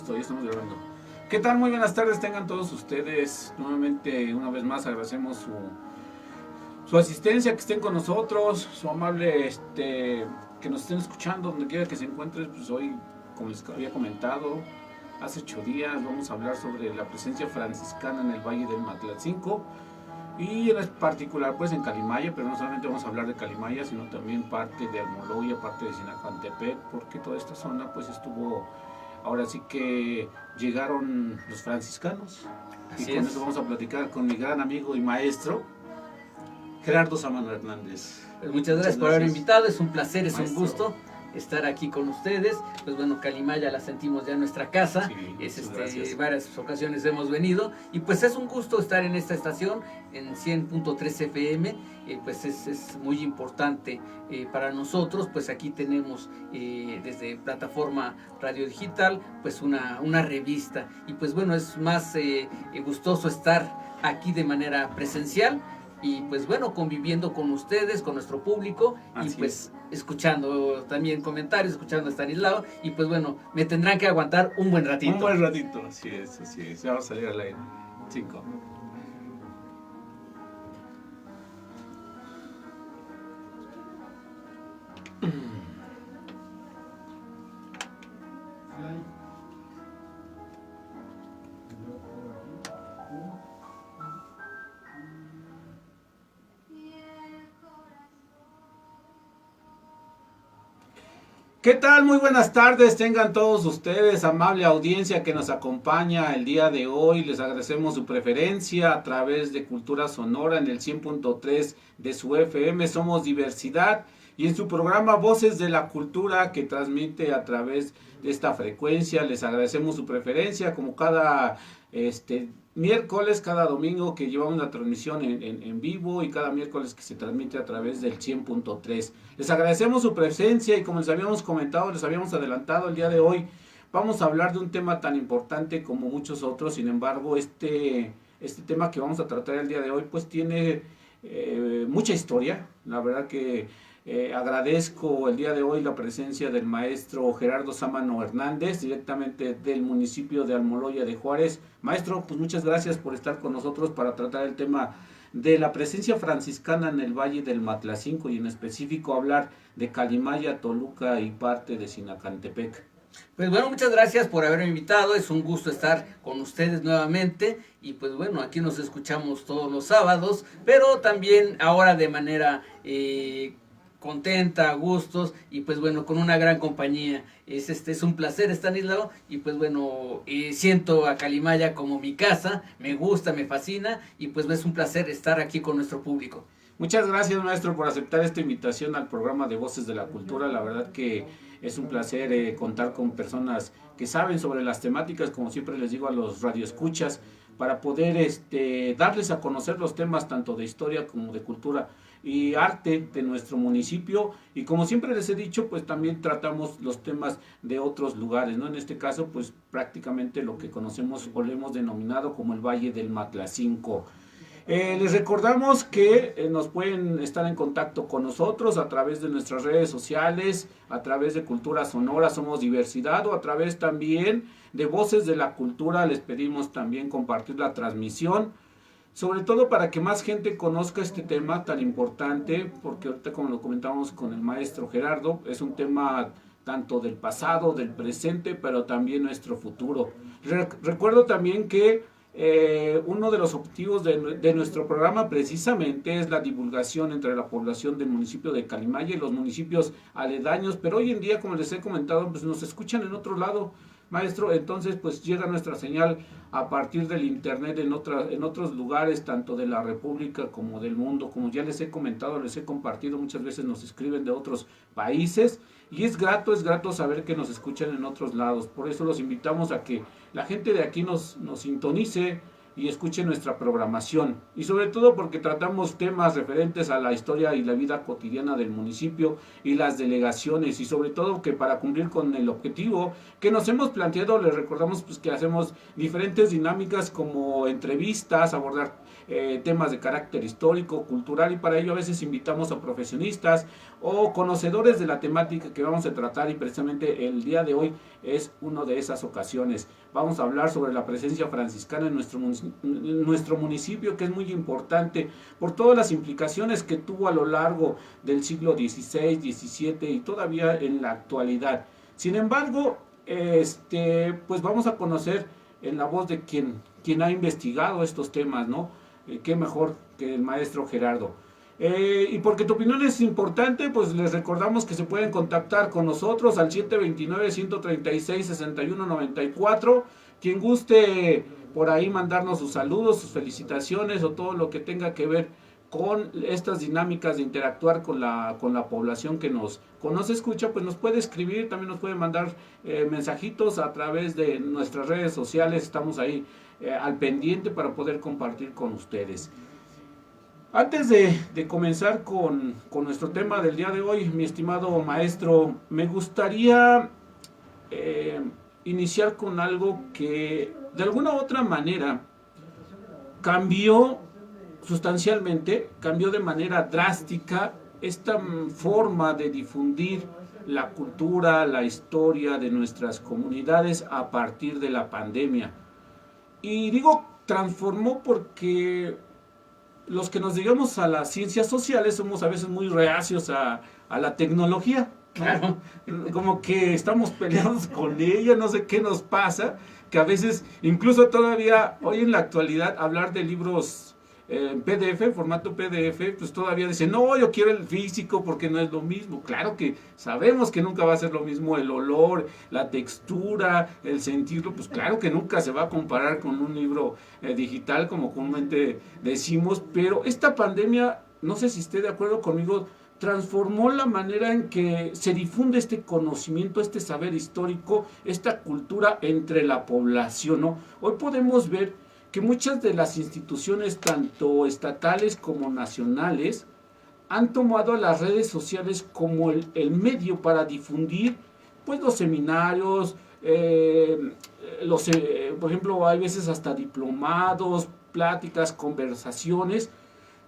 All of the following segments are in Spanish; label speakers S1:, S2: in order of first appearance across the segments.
S1: listo, ya estamos grabando. ¿Qué tal? Muy buenas tardes, tengan todos ustedes. Nuevamente, una vez más, agradecemos su asistencia, que estén con nosotros, su amable, que nos estén escuchando donde quiera que se encuentren. Pues hoy, como les había comentado, hace 8 días vamos a hablar sobre la presencia franciscana en el Valle del Matlatzinco. Y en particular pues en Calimaya, pero no solamente vamos a hablar de Calimaya, sino también parte de Almoloya, parte de Sinacantepec, porque toda esta zona pues estuvo, ahora sí que llegaron los franciscanos. Así y con eso vamos a platicar con mi gran amigo y maestro, Gerardo Sámano Hernández.
S2: Pues muchas gracias por haber invitado, es un placer, es
S1: maestro.
S2: Un gusto estar aquí con ustedes. Pues bueno, Calimaya la sentimos ya en nuestra casa,
S1: sí,
S2: varias ocasiones hemos venido y pues es un gusto estar en esta estación en 100.3 FM. Pues es muy importante para nosotros. Pues aquí tenemos desde plataforma radio digital pues una revista y pues bueno, es más gustoso estar aquí de manera presencial y pues bueno, conviviendo con ustedes, con nuestro público. Así y pues escuchando también comentarios, escuchando a Estanislao y pues bueno, me tendrán que aguantar un buen ratito.
S1: Un buen ratito, así es, ya vamos a salir al aire. 5. ¿Qué tal? Muy buenas tardes, tengan todos ustedes, amable audiencia que nos acompaña el día de hoy. Les agradecemos su preferencia a través de Cultura Sonora en el 100.3 de su FM. Somos Diversidad y en su programa Voces de la Cultura que transmite a través de esta frecuencia. Les agradecemos su preferencia como cada miércoles, cada domingo que llevamos la transmisión en vivo y cada miércoles que se transmite a través del 100.3. Les agradecemos su presencia y como les habíamos comentado, les habíamos adelantado el día de hoy, vamos a hablar de un tema tan importante como muchos otros. Sin embargo, este tema que vamos a tratar el día de hoy pues tiene mucha historia. La verdad que agradezco el día de hoy la presencia del maestro Gerardo Sámano Hernández, directamente del municipio de Almoloya de Juárez. Maestro, pues muchas gracias por estar con nosotros para tratar el tema de la presencia franciscana en el Valle del Matlatzinco y en específico hablar de Calimaya, Toluca y parte de Sinacantepec.
S2: Pues bueno, muchas gracias por haberme invitado, es un gusto estar con ustedes nuevamente y pues bueno, aquí nos escuchamos todos los sábados, pero también ahora de manera contenta, a gustos y pues bueno, con una gran compañía. Es un placer, Estanislao, y pues bueno, siento a Calimaya como mi casa, me gusta, me fascina y pues es un placer estar aquí con nuestro público.
S1: Muchas gracias, maestro, por aceptar esta invitación al programa de Voces de la Cultura. La verdad que es un placer contar con personas que saben sobre las temáticas, como siempre les digo a los radioescuchas, para poder darles a conocer los temas tanto de historia como de cultura y arte de nuestro municipio. Y como siempre les he dicho, pues también tratamos los temas de otros lugares, ¿no? En este caso, pues prácticamente lo que conocemos o lo hemos denominado como el Valle del Matlatzinco. Les recordamos que nos pueden estar en contacto con nosotros a través de nuestras redes sociales, a través de Cultura Sonora, Somos Diversidad, o a través también de Voces de la Cultura. Les pedimos también compartir la transmisión, sobre todo para que más gente conozca este tema tan importante, porque ahorita, como lo comentábamos con el maestro Gerardo, es un tema tanto del pasado, del presente, pero también nuestro futuro. Recuerdo también que uno de los objetivos de nuestro programa precisamente es la divulgación entre la población del municipio de Calimaya y los municipios aledaños, pero hoy en día, como les he comentado, pues nos escuchan en otro lado, maestro. Entonces pues llega nuestra señal a partir del internet en otros lugares, tanto de la república como del mundo. Como ya les he comentado, les he compartido, muchas veces nos escriben de otros países y es grato saber que nos escuchan en otros lados. Por eso los invitamos a que la gente de aquí nos sintonice y escuche nuestra programación. Y sobre todo porque tratamos temas referentes a la historia y la vida cotidiana del municipio y las delegaciones. Y sobre todo que para cumplir con el objetivo que nos hemos planteado, les recordamos pues que hacemos diferentes dinámicas como entrevistas, abordar temas de carácter histórico, cultural, y para ello a veces invitamos a profesionistas o conocedores de la temática que vamos a tratar, y precisamente el día de hoy es una de esas ocasiones. Vamos a hablar sobre la presencia franciscana en nuestro municipio, que es muy importante por todas las implicaciones que tuvo a lo largo del siglo XVI, XVII y todavía en la actualidad. Sin embargo, pues vamos a conocer en la voz de quien ha investigado estos temas, ¿no? Qué mejor que el maestro Gerardo. Y porque tu opinión es importante, pues les recordamos que se pueden contactar con nosotros al 729-136-6194. Quien guste por ahí mandarnos sus saludos, sus felicitaciones o todo lo que tenga que ver con estas dinámicas de interactuar con la población que nos escucha, pues nos puede escribir, también nos puede mandar mensajitos a través de nuestras redes sociales. Estamos ahí al pendiente para poder compartir con ustedes. Antes de comenzar con nuestro tema del día de hoy, mi estimado maestro, me gustaría iniciar con algo que de alguna u otra manera cambió sustancialmente, cambió de manera drástica esta forma de difundir la cultura, la historia de nuestras comunidades a partir de la pandemia. Y digo transformó porque los que nos dedicamos a las ciencias sociales somos a veces muy reacios a la tecnología, ¿no? Claro. Como que estamos peleados con ella, no sé qué nos pasa, que a veces, incluso todavía hoy en la actualidad, hablar de libros en PDF, formato PDF, pues todavía dicen, no, yo quiero el físico porque no es lo mismo. Claro que sabemos que nunca va a ser lo mismo el olor, la textura, el sentirlo, pues claro que nunca se va a comparar con un libro digital como comúnmente decimos, pero esta pandemia, no sé si esté de acuerdo conmigo, transformó la manera en que se difunde este conocimiento, este saber histórico, esta cultura entre la población, ¿no? Hoy podemos ver que muchas de las instituciones, tanto estatales como nacionales, han tomado a las redes sociales como el medio para difundir pues los seminarios, por ejemplo, hay veces hasta diplomados, pláticas, conversaciones.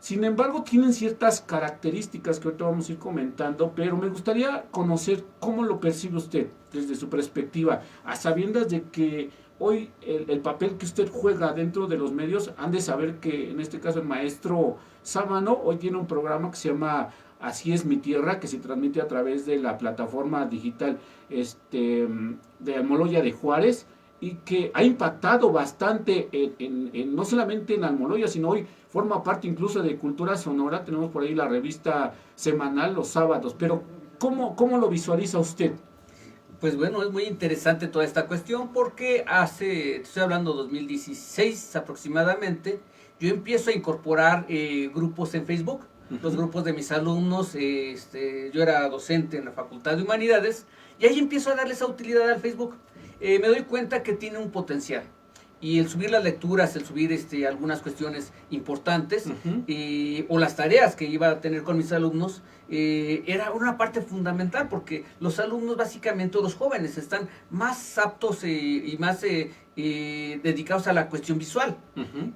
S1: Sin embargo, tienen ciertas características que ahorita vamos a ir comentando, pero me gustaría conocer cómo lo percibe usted desde su perspectiva, a sabiendas de que hoy el papel que usted juega dentro de los medios, han de saber que en este caso el maestro Sámano hoy tiene un programa que se llama Así es mi tierra, que se transmite a través de la plataforma digital de Almoloya de Juárez, y que ha impactado bastante no solamente en Almoloya, sino hoy forma parte incluso de Cultura Sonora. Tenemos por ahí la revista semanal los sábados, pero ¿cómo lo visualiza usted?
S2: Pues bueno, es muy interesante toda esta cuestión porque estoy hablando 2016 aproximadamente, yo empiezo a incorporar grupos en Facebook, los grupos de mis alumnos, yo era docente en la Facultad de Humanidades, y ahí empiezo a darle esa utilidad al Facebook. Me doy cuenta que tiene un potencial. Y el subir las lecturas, el subir algunas cuestiones importantes, o las tareas que iba a tener con mis alumnos, era una parte fundamental, porque los alumnos, básicamente, los jóvenes, están más aptos y más dedicados a la cuestión visual.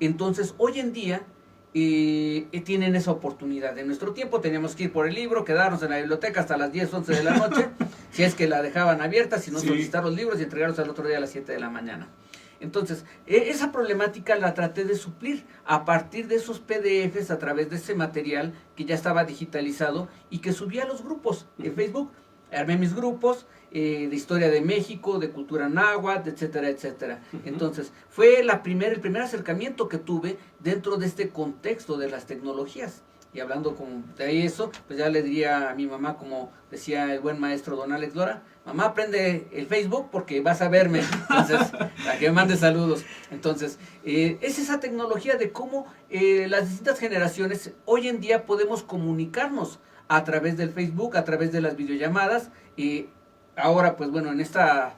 S2: Entonces, hoy en día, tienen esa oportunidad. En nuestro tiempo teníamos que ir por el libro, quedarnos en la biblioteca hasta las 10, 11 de la noche, si es que la dejaban abierta, si no, solicitar los libros y entregarlos al otro día a las 7 de la mañana. Entonces, esa problemática la traté de suplir a partir de esos PDFs, a través de ese material que ya estaba digitalizado y que subía a los grupos en Facebook. Armé mis grupos de historia de México, de cultura náhuatl, etcétera, etcétera. Entonces, fue el primer acercamiento que tuve dentro de este contexto de las tecnologías. Y hablando de eso, pues ya le diría a mi mamá, como decía el buen maestro don Alex Lora, mamá, aprende el Facebook porque vas a verme, entonces, para que me mande saludos. Entonces, es esa tecnología de cómo las distintas generaciones hoy en día podemos comunicarnos a través del Facebook, a través de las videollamadas. Ahora, pues bueno, en esta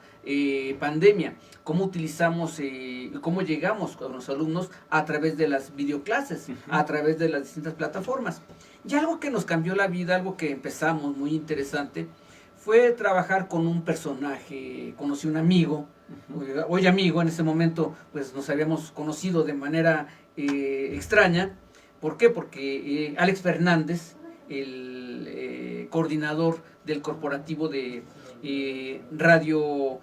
S2: pandemia, cómo utilizamos, cómo llegamos con los alumnos a través de las videoclases, a través de las distintas plataformas. Y algo que nos cambió la vida, algo que empezamos muy interesante, fue trabajar con un personaje. Conocí un amigo, hoy amigo, en ese momento pues nos habíamos conocido de manera extraña. ¿Por qué? Porque Alex Fernández, el coordinador del corporativo de radio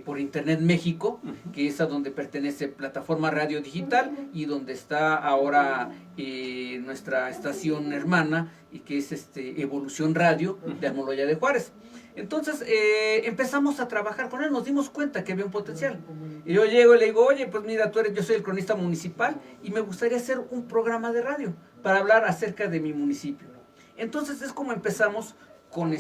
S2: por Internet México, que es a donde pertenece Plataforma Radio Digital y donde está ahora nuestra estación hermana, y que es Evolución Radio de Almoloya de Juárez. Entonces empezamos a trabajar con él, nos dimos cuenta que había un potencial. Y yo llego y le digo, oye, pues mira, yo soy el cronista municipal y me gustaría hacer un programa de radio para hablar acerca de mi municipio. Entonces es como empezamos con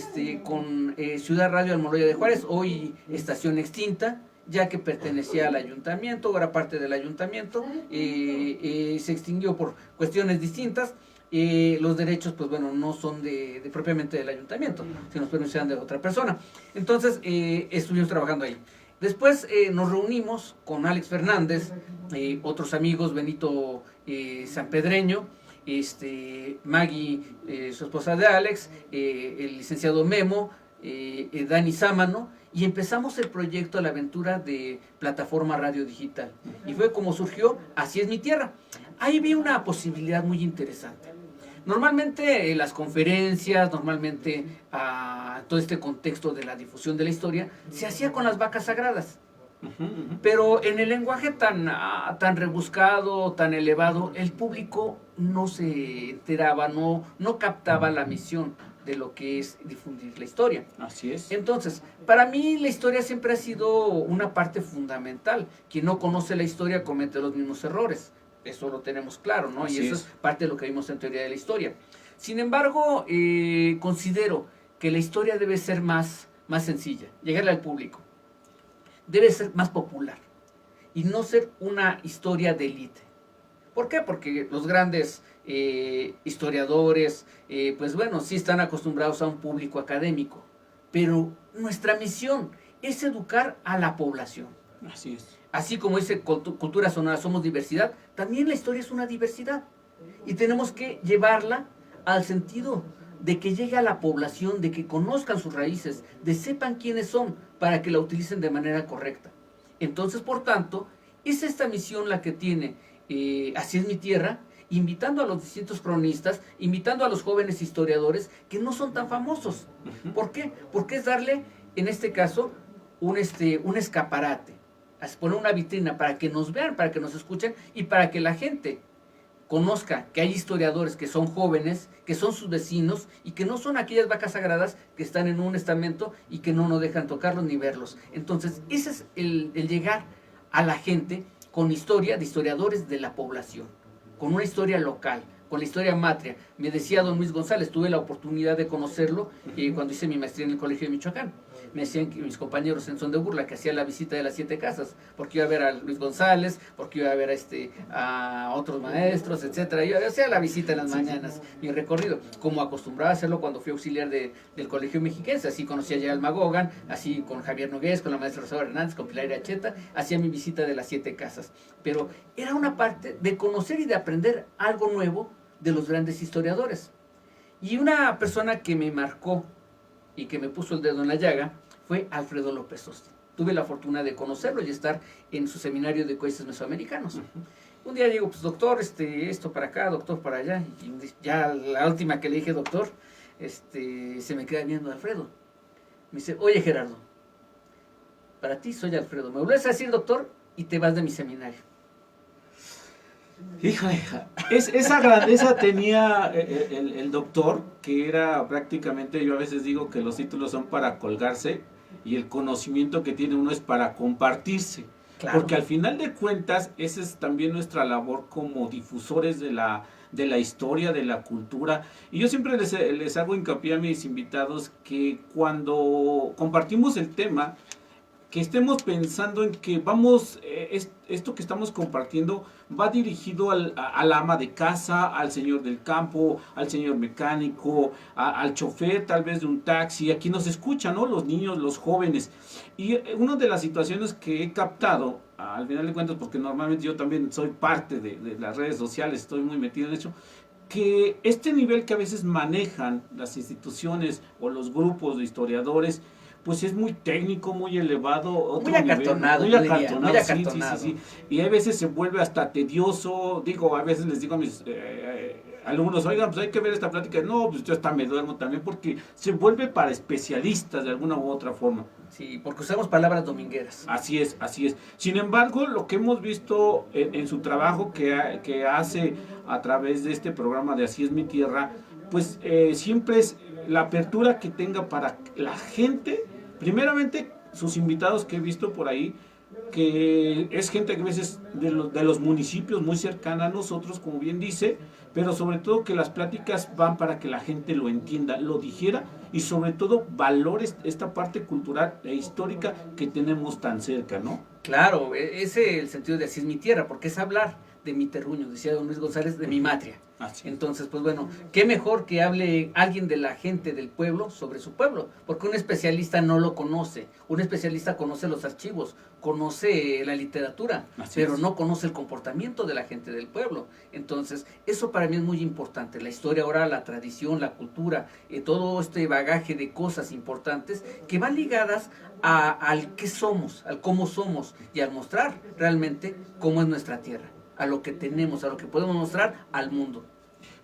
S2: Ciudad Radio Almoloya de Juárez, hoy estación extinta, ya que pertenecía al ayuntamiento, era parte del ayuntamiento, se extinguió por cuestiones distintas. Los derechos, pues bueno, no son propiamente del ayuntamiento, sino sean de otra persona. Entonces estuvimos trabajando ahí. Después nos reunimos con Alex Fernández, otros amigos, Benito Sanpedreño, Maggie, su esposa de Alex, el licenciado Memo, Dani Sámano, y empezamos el proyecto, la aventura de Plataforma Radio Digital. Y fue como surgió Así es mi tierra. Ahí vi una posibilidad muy interesante. Normalmente las conferencias, normalmente todo este contexto de la difusión de la historia, se hacía con las vacas sagradas. Pero en el lenguaje tan rebuscado, tan elevado, el público no se enteraba, no captaba la misión de lo que es difundir la historia.
S1: Así es.
S2: Entonces, para mí la historia siempre ha sido una parte fundamental. Quien no conoce la historia comete los mismos errores. Eso lo tenemos claro, ¿no?
S1: Así
S2: y eso es parte de lo que vimos en teoría de la historia. Sin embargo, considero que la historia debe ser más sencilla, llegarle al público. Debe ser más popular y no ser una historia de élite. ¿Por qué? Porque los grandes historiadores, pues bueno, sí están acostumbrados a un público académico, pero nuestra misión es educar a la población.
S1: Así es.
S2: Así como dice Cultura Sonora, somos diversidad, también la historia es una diversidad. Y tenemos que llevarla al sentido de que llegue a la población, de que conozcan sus raíces, de sepan quiénes son, para que la utilicen de manera correcta. Entonces, por tanto, es esta misión la que tiene Así es mi tierra, invitando a los distintos cronistas, invitando a los jóvenes historiadores que no son tan famosos. ¿Por qué? Porque es darle, en este caso, un escaparate, poner una vitrina para que nos vean, para que nos escuchen y para que la gente conozca que hay historiadores que son jóvenes, que son sus vecinos y que no son aquellas vacas sagradas que están en un estamento y que no nos dejan tocarlos ni verlos. Entonces, ese es el llegar a la gente con historia de historiadores de la población, con una historia local, con la historia matria. Me decía don Luis González, tuve la oportunidad de conocerlo cuando hice mi maestría en el Colegio de Michoacán. Me decían que mis compañeros en son de burla que hacía la visita de las 7 casas, porque iba a ver a Luis González, porque iba a ver a otros maestros, etcétera. Yo hacía la visita en las mañanas, mi recorrido, como acostumbraba a hacerlo cuando fui auxiliar del Colegio Mexiquense. Así conocí a Yael Magogan, así con Javier Nogués, con la maestra Rosario Hernández, con Pilar Iracheta, hacía mi visita de las 7 casas. Pero era una parte de conocer y de aprender algo nuevo de los grandes historiadores. Y una persona que me marcó y que me puso el dedo en la llaga fue Alfredo López Austin. Tuve la fortuna de conocerlo y estar en su seminario de cohetes mesoamericanos. Un día digo, pues doctor, esto para acá, doctor para allá. Y ya la última que le dije, doctor, se me queda viendo Alfredo. Me dice, oye Gerardo, para ti soy Alfredo. Me vuelves a decir doctor y te vas de mi seminario.
S1: Hija, esa grandeza tenía el doctor, que era prácticamente, yo a veces digo que los títulos son para colgarse y el conocimiento que tiene uno es para compartirse. Claro. Porque al final de cuentas, esa es también nuestra labor como difusores de la historia, de la cultura. Y yo siempre les hago hincapié a mis invitados que cuando compartimos el tema, que estemos pensando en que vamos, esto que estamos compartiendo va dirigido al ama de casa, al señor del campo, al señor mecánico, al chofer tal vez de un taxi, aquí nos escuchan, ¿no? Los niños, los jóvenes. Y una de las situaciones que he captado, al final de cuentas, porque normalmente yo también soy parte de las redes sociales, estoy muy metido en eso, que este nivel que a veces manejan las instituciones o los grupos de historiadores, pues es muy técnico, muy elevado,
S2: muy acartonado,
S1: nivel, muy acartonado,
S2: muy acartonado.
S1: Sí. Y a veces se vuelve hasta tedioso, digo, a veces les digo a mis alumnos, oigan, pues hay que ver esta plática, no, pues yo hasta me duermo también, porque se vuelve para especialistas de alguna u otra forma.
S2: Sí, porque usamos palabras domingueras.
S1: Así es. Sin embargo, lo que hemos visto en su trabajo que hace a través de este programa de Así es mi tierra, pues siempre es la apertura que tenga para la gente, primeramente sus invitados que he visto por ahí, que es gente que a veces de los municipios muy cercana a nosotros, como bien dice, pero sobre todo que las pláticas van para que la gente lo entienda, lo digiera y sobre todo valore esta parte cultural e histórica que tenemos tan cerca, ¿no?
S2: Claro, ese es el sentido de Así es mi tierra, porque es hablar de mi terruño, decía don Luis González, de mi matria. Entonces, pues bueno, qué mejor que hable alguien de la gente del pueblo sobre su pueblo, porque un especialista no lo conoce, un especialista conoce los archivos, conoce la literatura, pero no conoce el comportamiento de la gente del pueblo. Entonces, eso para mí es muy importante, la historia oral, la tradición, la cultura, todo este bagaje de cosas importantes que van ligadas al qué somos, al cómo somos y al mostrar realmente cómo es nuestra tierra, a lo que tenemos, a lo que podemos mostrar al mundo.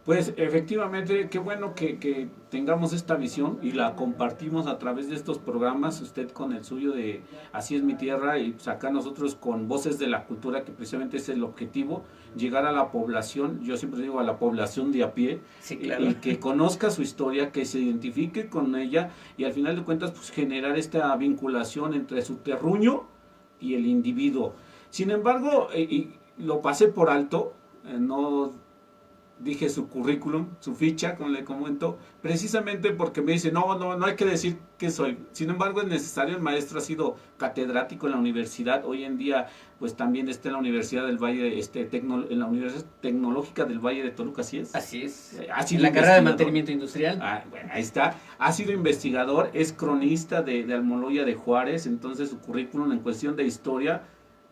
S1: Pues efectivamente, qué bueno que tengamos esta visión y la compartimos a través de estos programas, usted con el suyo de Así es mi tierra y pues acá nosotros con Voces de la Cultura, que precisamente es el objetivo, llegar a la población, yo siempre digo a la población de a pie,
S2: sí, claro.
S1: Y que conozca su historia, que se identifique con ella y al final de cuentas pues generar esta vinculación entre su terruño y el individuo. Sin embargo, y lo pasé por alto, no dije su currículum, su ficha, como le comento, precisamente porque me dice, no hay que decir que soy. Sin embargo, es necesario, el maestro ha sido catedrático en la universidad, hoy en día pues también está en la Universidad del Valle, en la Universidad Tecnológica del Valle de Toluca, ¿así es?
S2: Así es.
S1: En
S2: la carrera de mantenimiento industrial.
S1: Bueno, ahí está. Ha sido investigador, es cronista de Almoloya de Juárez, entonces su currículum en cuestión de historia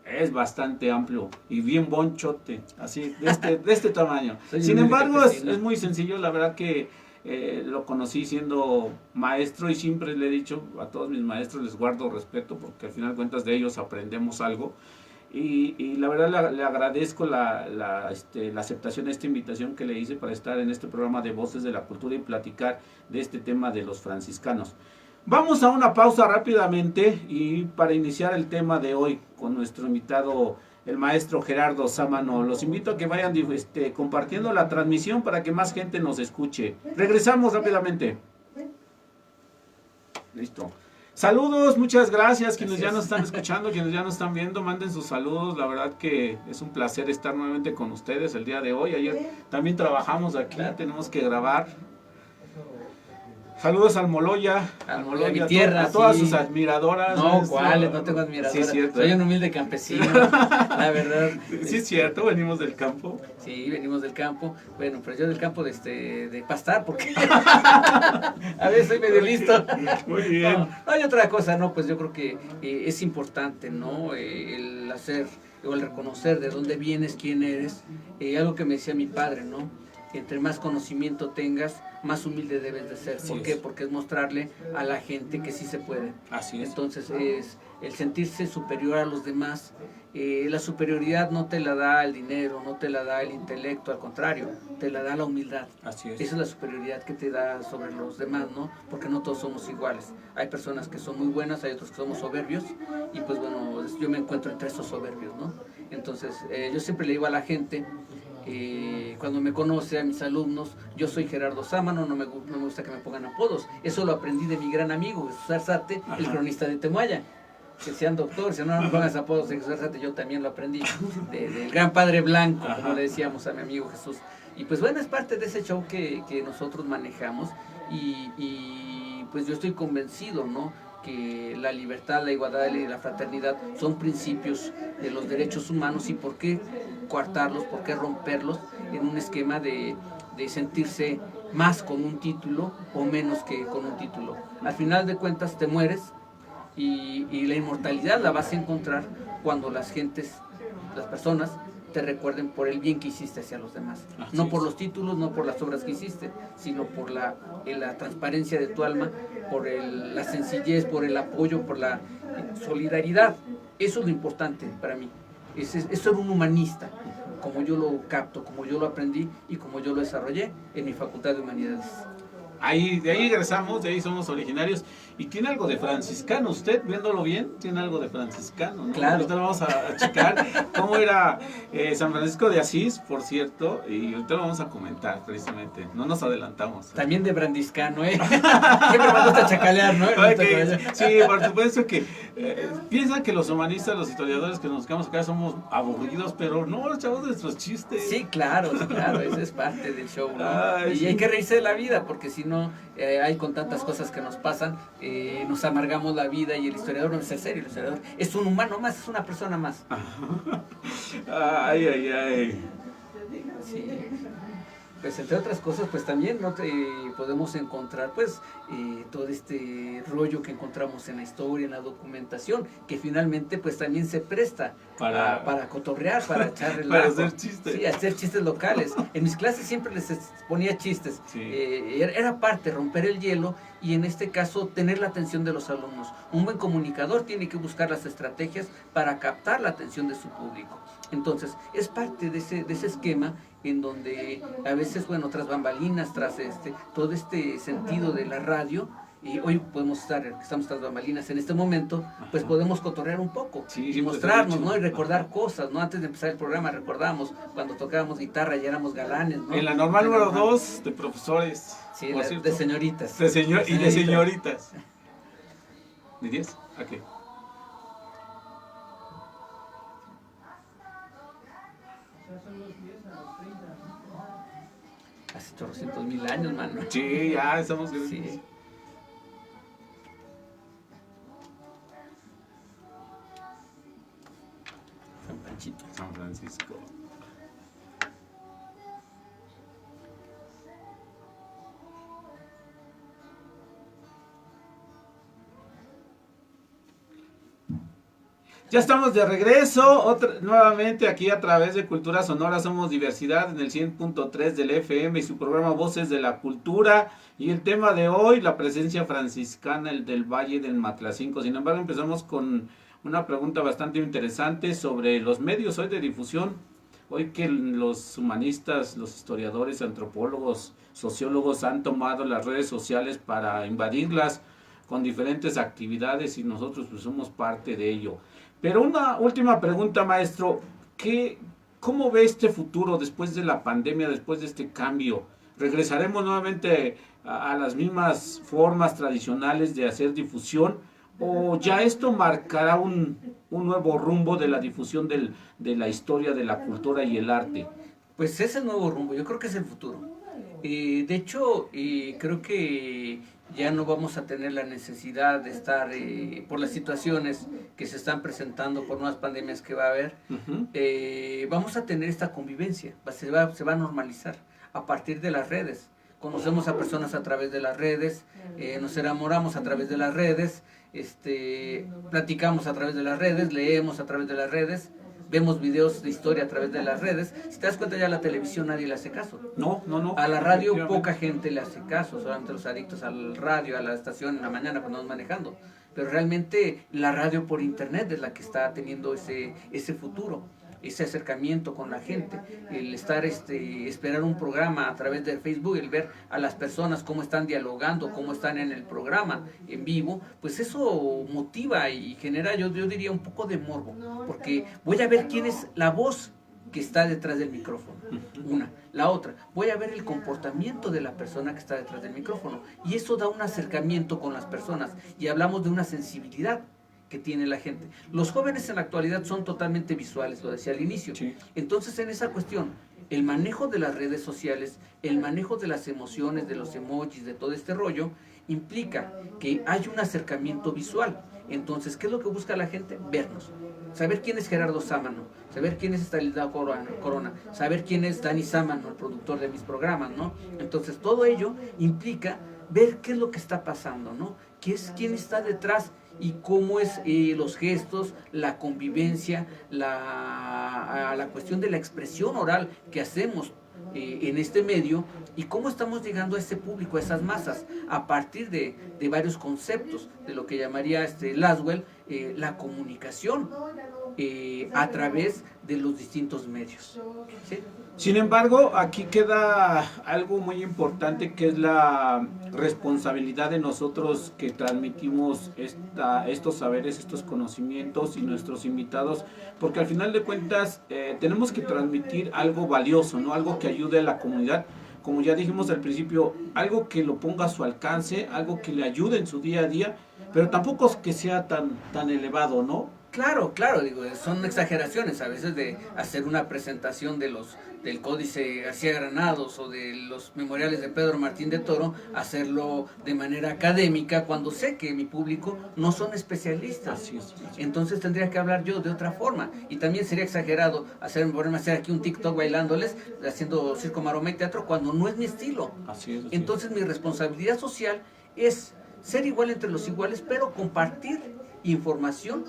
S1: es bastante amplio y bien bonchote, así, de este tamaño. Sin embargo, es muy sencillo, la verdad que lo conocí siendo maestro y siempre le he dicho a todos mis maestros, les guardo respeto porque al final de cuentas de ellos aprendemos algo. Y la verdad le agradezco la aceptación de esta invitación que le hice para estar en este programa de Voces de la Cultura y platicar de este tema de los franciscanos. Vamos a una pausa rápidamente y para iniciar el tema de hoy con nuestro invitado, el maestro Gerardo Sámano. Los invito a que vayan compartiendo la transmisión para que más gente nos escuche. Regresamos rápidamente. Listo. Saludos, muchas gracias. Quienes ya nos están escuchando, quienes ya nos están viendo, manden sus saludos. La verdad que es un placer estar nuevamente con ustedes el día de hoy. Ayer también trabajamos aquí, tenemos que grabar. Saludos al Almoloya,
S2: mi tierra,
S1: a todas sus admiradoras.
S2: No, ¿cuáles? No tengo admiradoras.
S1: Sí, cierto.
S2: Soy un humilde campesino, la verdad.
S1: Sí, es cierto, venimos del campo.
S2: Sí, venimos del campo. Bueno, pero yo del campo de pastar, porque a veces soy medio listo.
S1: Muy bien.
S2: No, hay otra cosa, ¿no? Pues yo creo que es importante, ¿no? El hacer o el reconocer de dónde vienes, quién eres. Algo que me decía mi padre, ¿no? Entre más conocimiento tengas, más humilde debes de ser. ¿Por qué? Porque es mostrarle a la gente que sí se puede.
S1: Así es.
S2: Entonces es el sentirse superior a los demás. La superioridad no te la da el dinero, no te la da el intelecto, al contrario, te la da la humildad.
S1: Así es.
S2: Esa es la superioridad que te da sobre los demás, ¿no? Porque no todos somos iguales. Hay personas que son muy buenas, hay otros que somos soberbios, y pues bueno, yo me encuentro entre esos soberbios, ¿no? Entonces, yo siempre le digo a la gente, cuando me conoce, a mis alumnos, yo soy Gerardo Sámano, no me gusta que me pongan apodos. Eso lo aprendí de mi gran amigo Jesús Arzate, el cronista de Temuaya. Que sean doctor, si no me pongas apodos de Jesús Arzate, yo también lo aprendí del gran padre blanco, como le decíamos a mi amigo Jesús. Y pues bueno, es parte de ese show que nosotros manejamos y pues yo estoy convencido, ¿no? que la libertad, la igualdad y la fraternidad son principios de los derechos humanos, y por qué coartarlos, por qué romperlos en un esquema de sentirse más con un título o menos que con un título. Al final de cuentas te mueres, y la inmortalidad la vas a encontrar cuando las personas te recuerden por el bien que hiciste hacia los demás.
S1: Así
S2: No por
S1: es.
S2: los títulos, no por las obras que hiciste, sino por la transparencia de tu alma, por la sencillez, por el apoyo, por la solidaridad. Eso es lo importante para mí. Eso es ser un humanista, como yo lo capto, como yo lo aprendí y como yo lo desarrollé en mi Facultad de Humanidades.
S1: De ahí egresamos, de ahí somos originarios. Y tiene algo de franciscano, usted viéndolo bien, tiene algo de franciscano, ¿no?
S2: Claro.
S1: Ahorita vamos a checar cómo era San Francisco de Asís, por cierto, y ahorita lo vamos a comentar precisamente, no nos adelantamos.
S2: También de brandiscano, Siempre me gusta chacalear, ¿no?
S1: Sí, por supuesto que piensan que los humanistas, los historiadores que nos quedamos acá somos aburridos, pero no, echamos nuestros chistes.
S2: Sí, claro, eso es parte del show, ¿no?
S1: Ay,
S2: y
S1: sí.
S2: hay que reírse de la vida, porque si no, hay con tantas cosas que nos pasan, nos amargamos la vida, y el historiador no es el serio, el historiador es un humano más, es una persona más.
S1: Ay, ay, ay.
S2: Sí. Pues entre otras cosas, pues también podemos encontrar pues todo este rollo que encontramos en la historia, en la documentación, que finalmente pues también se presta para cotorrear, para echar relajo.
S1: Para hacer chistes.
S2: Sí, hacer chistes locales. En mis clases siempre les ponía chistes.
S1: Sí.
S2: Era parte, romper el hielo, y en este caso tener la atención de los alumnos. Un buen comunicador tiene que buscar las estrategias para captar la atención de su público. Entonces, es parte de ese esquema en donde a veces, bueno, tras bambalinas, tras todo este sentido de la radio, y hoy estamos tras bambalinas en este momento, pues podemos cotorrear un poco,
S1: Sí,
S2: y mostrarnos, ¿no? Y recordar cosas, ¿no? Antes de empezar el programa recordamos cuando tocábamos guitarra y éramos galanes, ¿no?
S1: En la normal número 2 de profesores.
S2: Sí,
S1: por cierto.
S2: de señoritas.
S1: De señoritas. ¿De 10? ¿A qué?
S2: Hace 800,000 años, mano.
S1: Sí, ya estamos.
S2: Sí. San Panchito.
S1: San Francisco. Ya estamos de regreso, nuevamente aquí a través de Cultura Sonora. Somos Diversidad en el 100.3 del FM y su programa Voces de la Cultura. Y el tema de hoy, la presencia franciscana, el del Valle del Matlacinco. Sin embargo, empezamos con una pregunta bastante interesante sobre los medios hoy de difusión. Hoy que los humanistas, los historiadores, antropólogos, sociólogos han tomado las redes sociales para invadirlas con diferentes actividades, y nosotros pues somos parte de ello. Pero una última pregunta, maestro, ¿cómo ve este futuro después de la pandemia, después de este cambio? ¿Regresaremos nuevamente a las mismas formas tradicionales de hacer difusión, o ya esto marcará un nuevo rumbo de la difusión de la historia, de la cultura y el arte?
S2: Pues es el nuevo rumbo, yo creo que es el futuro. De hecho, creo que ya no vamos a tener la necesidad de estar, por las situaciones que se están presentando, por nuevas pandemias que va a haber, vamos a tener esta convivencia, se va a normalizar a partir de las redes. Conocemos a personas a través de las redes, nos enamoramos a través de las redes, platicamos a través de las redes, leemos a través de las redes, vemos videos de historia a través de las redes. Si te das cuenta, ya a la televisión nadie le hace caso.
S1: No.
S2: A la radio poca gente le hace caso, solamente los adictos al radio, a la estación en la mañana cuando vamos manejando. Pero realmente la radio por internet es la que está teniendo ese futuro, ese acercamiento con la gente, el estar esperar un programa a través de Facebook, el ver a las personas cómo están dialogando, cómo están en el programa en vivo, pues eso motiva y genera, yo diría, un poco de morbo, porque voy a ver quién es la voz que está detrás del micrófono, una. La otra, voy a ver el comportamiento de la persona que está detrás del micrófono, y eso da un acercamiento con las personas, y hablamos de una sensibilidad. que tiene la gente. Los jóvenes en la actualidad son totalmente visuales, lo decía al inicio.
S1: Sí.
S2: Entonces, en esa cuestión, el manejo de las redes sociales, el manejo de las emociones, de los emojis, de todo este rollo, implica que hay un acercamiento visual. Entonces, ¿qué es lo que busca la gente? Vernos. Saber quién es Gerardo Sámano, saber quién es Estanislao Corona, saber quién es Dani Sámano, el productor de mis programas, ¿no? Entonces, todo ello implica ver qué es lo que está pasando, ¿no? Quién está detrás y cómo es los gestos, la convivencia, la cuestión de la expresión oral que hacemos en este medio y cómo estamos llegando a ese público, a esas masas, a partir de varios conceptos, de lo que llamaría Laswell la comunicación a través de los distintos medios. ¿Sí?
S1: Sin embargo, aquí queda algo muy importante, que es la responsabilidad de nosotros que transmitimos estos saberes, estos conocimientos y nuestros invitados, porque al final de cuentas tenemos que transmitir algo valioso, ¿no? Algo que ayude a la comunidad, como ya dijimos al principio, algo que lo ponga a su alcance, algo que le ayude en su día a día, pero tampoco es que sea tan elevado, ¿no?
S2: Claro, digo, son exageraciones a veces de hacer una presentación del Códice García Granados o de los memoriales de Pedro Martín de Toro, hacerlo de manera académica cuando sé que mi público no son especialistas.
S1: Así es.
S2: Entonces tendría que hablar yo de otra forma. Y también sería exagerado ponerme a hacer aquí un TikTok bailándoles, haciendo circo, maroma y teatro, cuando no es mi estilo.
S1: Así es.
S2: Entonces mi responsabilidad social es ser igual entre los iguales, pero compartir información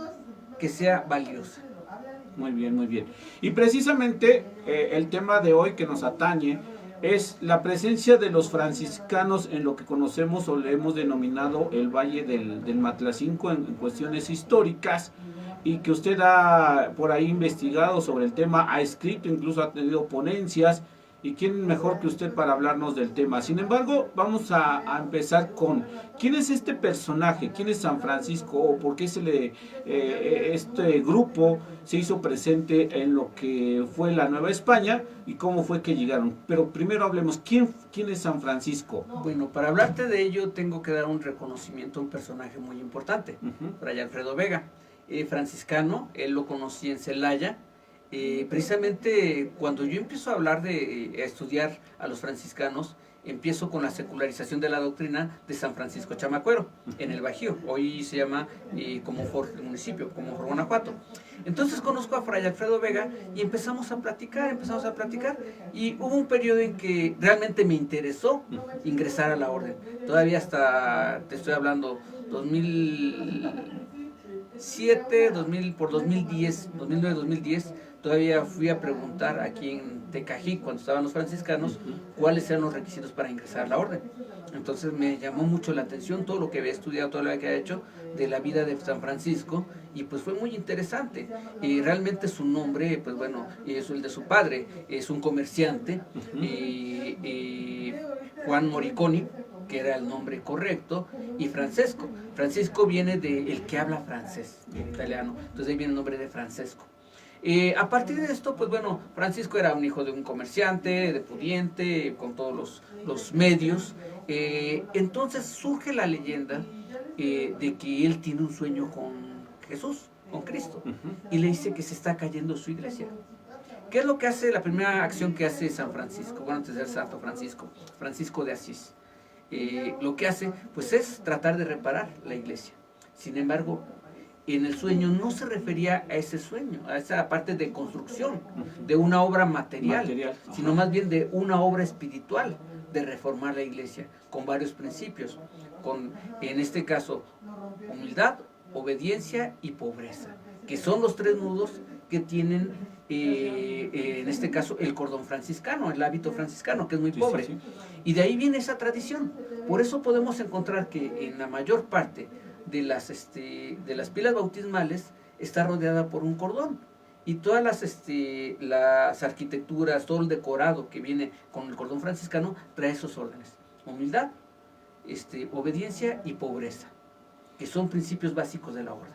S2: que sea valiosa.
S1: Muy bien, muy bien. Y precisamente el tema de hoy que nos atañe es la presencia de los franciscanos en lo que conocemos o le hemos denominado el Valle del Matlacinco en cuestiones históricas, y que usted ha por ahí investigado sobre el tema, ha escrito, incluso ha tenido ponencias, y quién mejor que usted para hablarnos del tema. Sin embargo, vamos a empezar con ¿quién es este personaje? ¿Quién es San Francisco? ¿O por qué este grupo se hizo presente en lo que fue la Nueva España y cómo fue que llegaron? Pero primero hablemos, ¿quién es San Francisco?
S2: Bueno, para hablarte de ello tengo que dar un reconocimiento a un personaje muy importante, Fray Alfredo Vega, franciscano. Él lo conocí en Celaya. Precisamente cuando yo empiezo a hablar a estudiar a los franciscanos, empiezo con la secularización de la doctrina de San Francisco Chamacuero, en el Bajío. Hoy se llama Comonfort, el municipio, Comonfort, Guanajuato. Entonces conozco a Fray Alfredo Vega y empezamos a platicar, y hubo un periodo en que realmente me interesó ingresar a la orden. Todavía hasta, te estoy hablando, 2007, 2010, 2009, 2010, todavía fui a preguntar aquí en Tecají, cuando estaban los franciscanos, cuáles eran los requisitos para ingresar a la orden. Entonces me llamó mucho la atención todo lo que había estudiado, todo lo que había hecho de la vida de San Francisco, y pues fue muy interesante. Y realmente su nombre, pues bueno, es el de su padre, es un comerciante, Juan Moriconi, que era el nombre correcto, y Francesco. Francisco viene de el que habla francés, italiano, entonces ahí viene el nombre de Francesco. A partir de esto, pues bueno, Francisco era un hijo de un comerciante, de pudiente, con todos los medios. Entonces surge la leyenda de que él tiene un sueño con Jesús, con Cristo, y le dice que se está cayendo su iglesia. ¿Qué es lo que hace, la primera acción que hace San Francisco? Bueno, antes de ser Santo Francisco de Asís. Lo que hace, pues es tratar de reparar la iglesia. Sin embargo, en el sueño no se refería a ese sueño, a esa parte de construcción, de una obra material, sino más bien de una obra espiritual, de reformar la iglesia, con varios principios, con, en este caso, humildad, obediencia y pobreza, que son los tres nudos que tienen, en este caso, el cordón franciscano, el hábito franciscano, que es muy pobre. Sí. Y de ahí viene esa tradición. Por eso podemos encontrar que en la mayor parte de las pilas bautismales está rodeada por un cordón, y todas las arquitecturas, todo el decorado que viene con el cordón franciscano trae esos órdenes: humildad, obediencia y pobreza, que son principios básicos de la orden.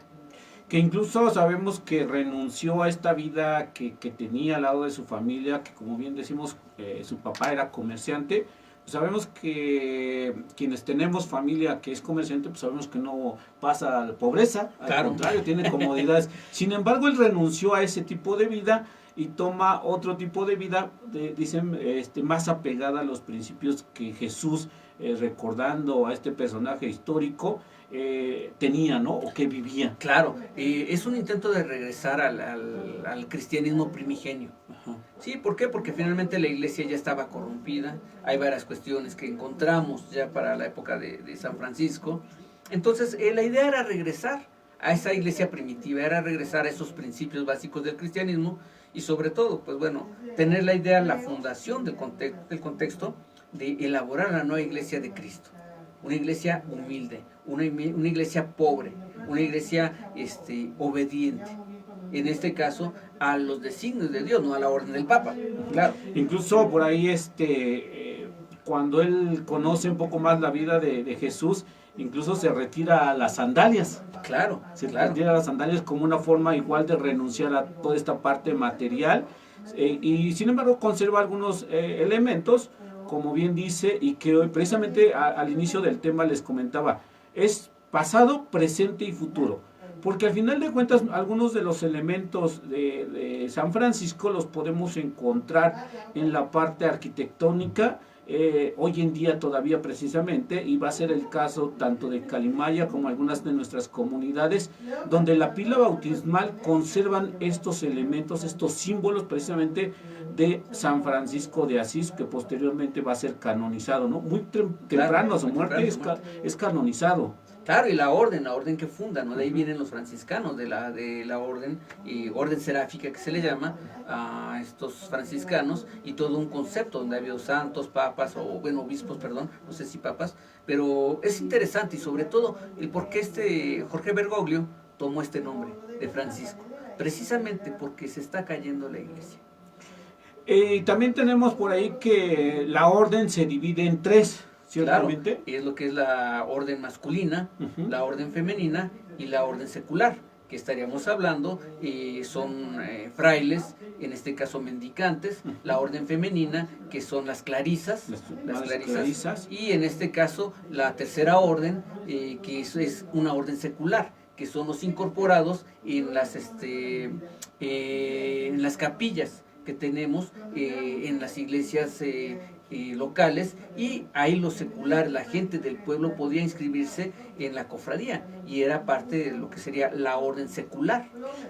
S1: Que incluso sabemos que renunció a esta vida que tenía al lado de su familia, que como bien decimos, su papá era comerciante, Sabemos que quienes tenemos familia que es comerciante, pues sabemos que no pasa pobreza, al contrario, tiene comodidades. Sin embargo, él renunció a ese tipo de vida y toma otro tipo de vida, dicen, más apegada a los principios que Jesús, recordando a este personaje histórico, tenía, ¿no? O que vivía.
S2: Claro, es un intento de regresar al cristianismo primigenio.
S1: Ajá.
S2: Sí, ¿por qué? Porque finalmente la iglesia ya estaba corrompida, hay varias cuestiones que encontramos ya para la época de San Francisco. Entonces, la idea era regresar a esa iglesia primitiva, era regresar a esos principios básicos del cristianismo y sobre todo, pues bueno, tener la idea, la fundación del contexto de elaborar la nueva iglesia de Cristo. Una iglesia humilde, una iglesia pobre, una iglesia obediente. En este caso, a los designios de Dios, no a la orden del Papa. Claro.
S1: Incluso por ahí, cuando él conoce un poco más la vida de Jesús, incluso se retira a las sandalias.
S2: Claro.
S1: Retira a las sandalias como una forma igual de renunciar a toda esta parte material. Y sin embargo conserva algunos elementos, como bien dice, y que hoy precisamente al inicio del tema les comentaba, es pasado, presente y futuro. Porque al final de cuentas algunos de los elementos de San Francisco los podemos encontrar en la parte arquitectónica, hoy en día todavía precisamente, y va a ser el caso tanto de Calimaya como algunas de nuestras comunidades, donde la pila bautismal conservan estos elementos, estos símbolos precisamente de San Francisco de Asís, que posteriormente va a ser canonizado, ¿no? Muy temprano a su muerte es canonizado.
S2: Claro, y la orden que funda, ¿no? De ahí vienen los franciscanos, de la orden, orden seráfica que se le llama a estos franciscanos, y todo un concepto donde ha habido santos, papas, obispos, perdón, no sé si papas, pero es interesante y sobre todo el por qué Jorge Bergoglio tomó este nombre de Francisco, precisamente porque se está cayendo la iglesia.
S1: También tenemos por ahí que la orden se divide en tres. Ciertamente.
S2: Claro, es lo que es la orden masculina, la orden femenina y la orden secular, que estaríamos hablando, son frailes, en este caso mendicantes, la orden femenina, que son las clarisas, las clarisas, y en este caso la tercera orden, que es una orden secular, que son los incorporados en las capillas que tenemos en las iglesias locales, y ahí los seculares, la gente del pueblo podía inscribirse en la cofradía y era parte de lo que sería la orden secular.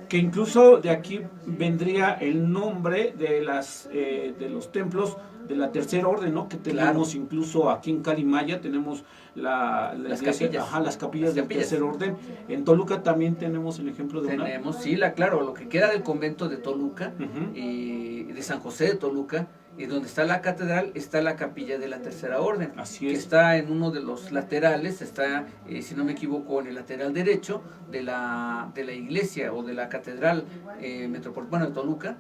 S1: Que incluso de aquí vendría el nombre de los templos de la tercera orden, ¿no? Que tenemos incluso aquí en Calimaya, tenemos las capillas del tercer orden. En Toluca también tenemos el ejemplo de
S2: tenemos, sí, lo que queda del convento de Toluca, de San José de Toluca, y donde está la catedral, está la capilla de la tercera orden.
S1: Así es.
S2: Que está en uno de los laterales, está, si no me equivoco, en el lateral derecho de la iglesia o de la catedral metropolitana de Toluca.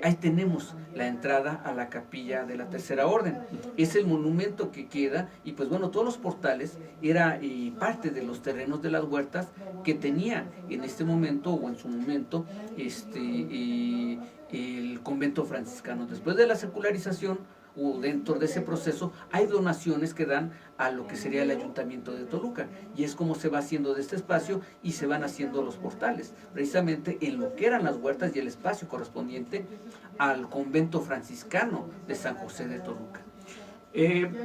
S2: Ahí tenemos la entrada a la capilla de la tercera orden. Es el monumento que queda, y pues bueno, todos los portales era parte de los terrenos de las huertas que tenía en este momento o en su momento el convento franciscano. Después de la secularización o dentro de ese proceso hay donaciones que dan a lo que sería el ayuntamiento de Toluca, y es como se va haciendo de este espacio y se van haciendo los portales, precisamente en lo que eran las huertas y el espacio correspondiente al convento franciscano de San José de Toluca.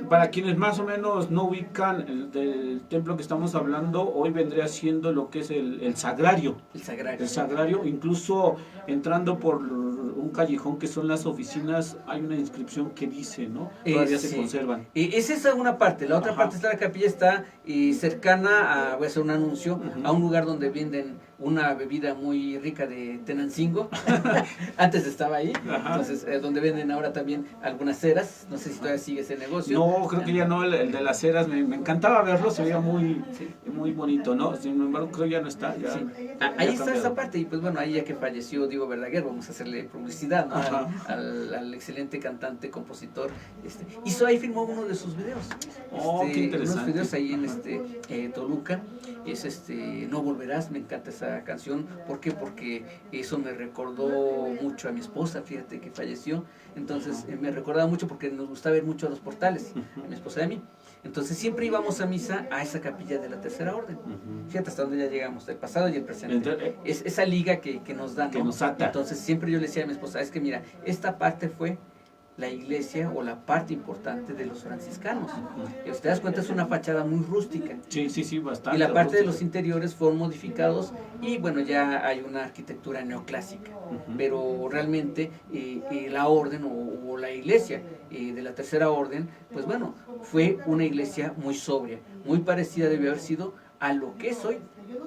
S1: Para quienes más o menos no ubican el templo que estamos hablando, hoy vendría siendo lo que es el sagrario. El sagrario, incluso entrando por un callejón que son las oficinas, hay una inscripción que dice, ¿no? Todavía se conservan.
S2: Esa es una parte. La otra parte está la capilla, está cercana voy a hacer un anuncio, a un lugar donde venden una bebida muy rica de Tenancingo. Antes estaba ahí. Entonces, donde venden ahora también algunas ceras. No sé si todavía sigue ese negocio.
S1: No, creo que ya no, el de las ceras, me encantaba verlo, se veía muy bonito, ¿no? Sin embargo, creo que ya no está.
S2: Ahí está esa parte, y pues bueno, ahí ya que falleció Diego Verdaguer, vamos a hacerle publicidad, ¿no? al excelente cantante, compositor. Hizo ahí, filmó uno de sus videos.
S1: Qué interesante.
S2: Unos videos ahí en Toluca. Es No Volverás, me encanta esa canción. ¿Por qué? Porque eso me recordó mucho a mi esposa, fíjate que falleció. Entonces me recordaba mucho porque nos gustaba ver mucho a los portales, a mi esposa y a mí. Entonces siempre íbamos a misa a esa capilla de la Tercera Orden. Fíjate hasta dónde ya llegamos, el pasado y el presente.
S1: Entonces,
S2: es esa liga que nos da, ¿no?
S1: Que nos ata.
S2: Entonces siempre yo le decía a mi esposa, es que mira, esta parte fue la iglesia o la parte importante de los franciscanos. Si te das cuenta, es una fachada muy rústica.
S1: Sí, bastante.
S2: Y la parte
S1: rústica.
S2: de los interiores fueron modificados y bueno, ya hay una arquitectura neoclásica. Pero realmente la orden o la iglesia de la Tercera Orden, pues bueno, fue una iglesia muy sobria, muy parecida debe haber sido a lo que es hoy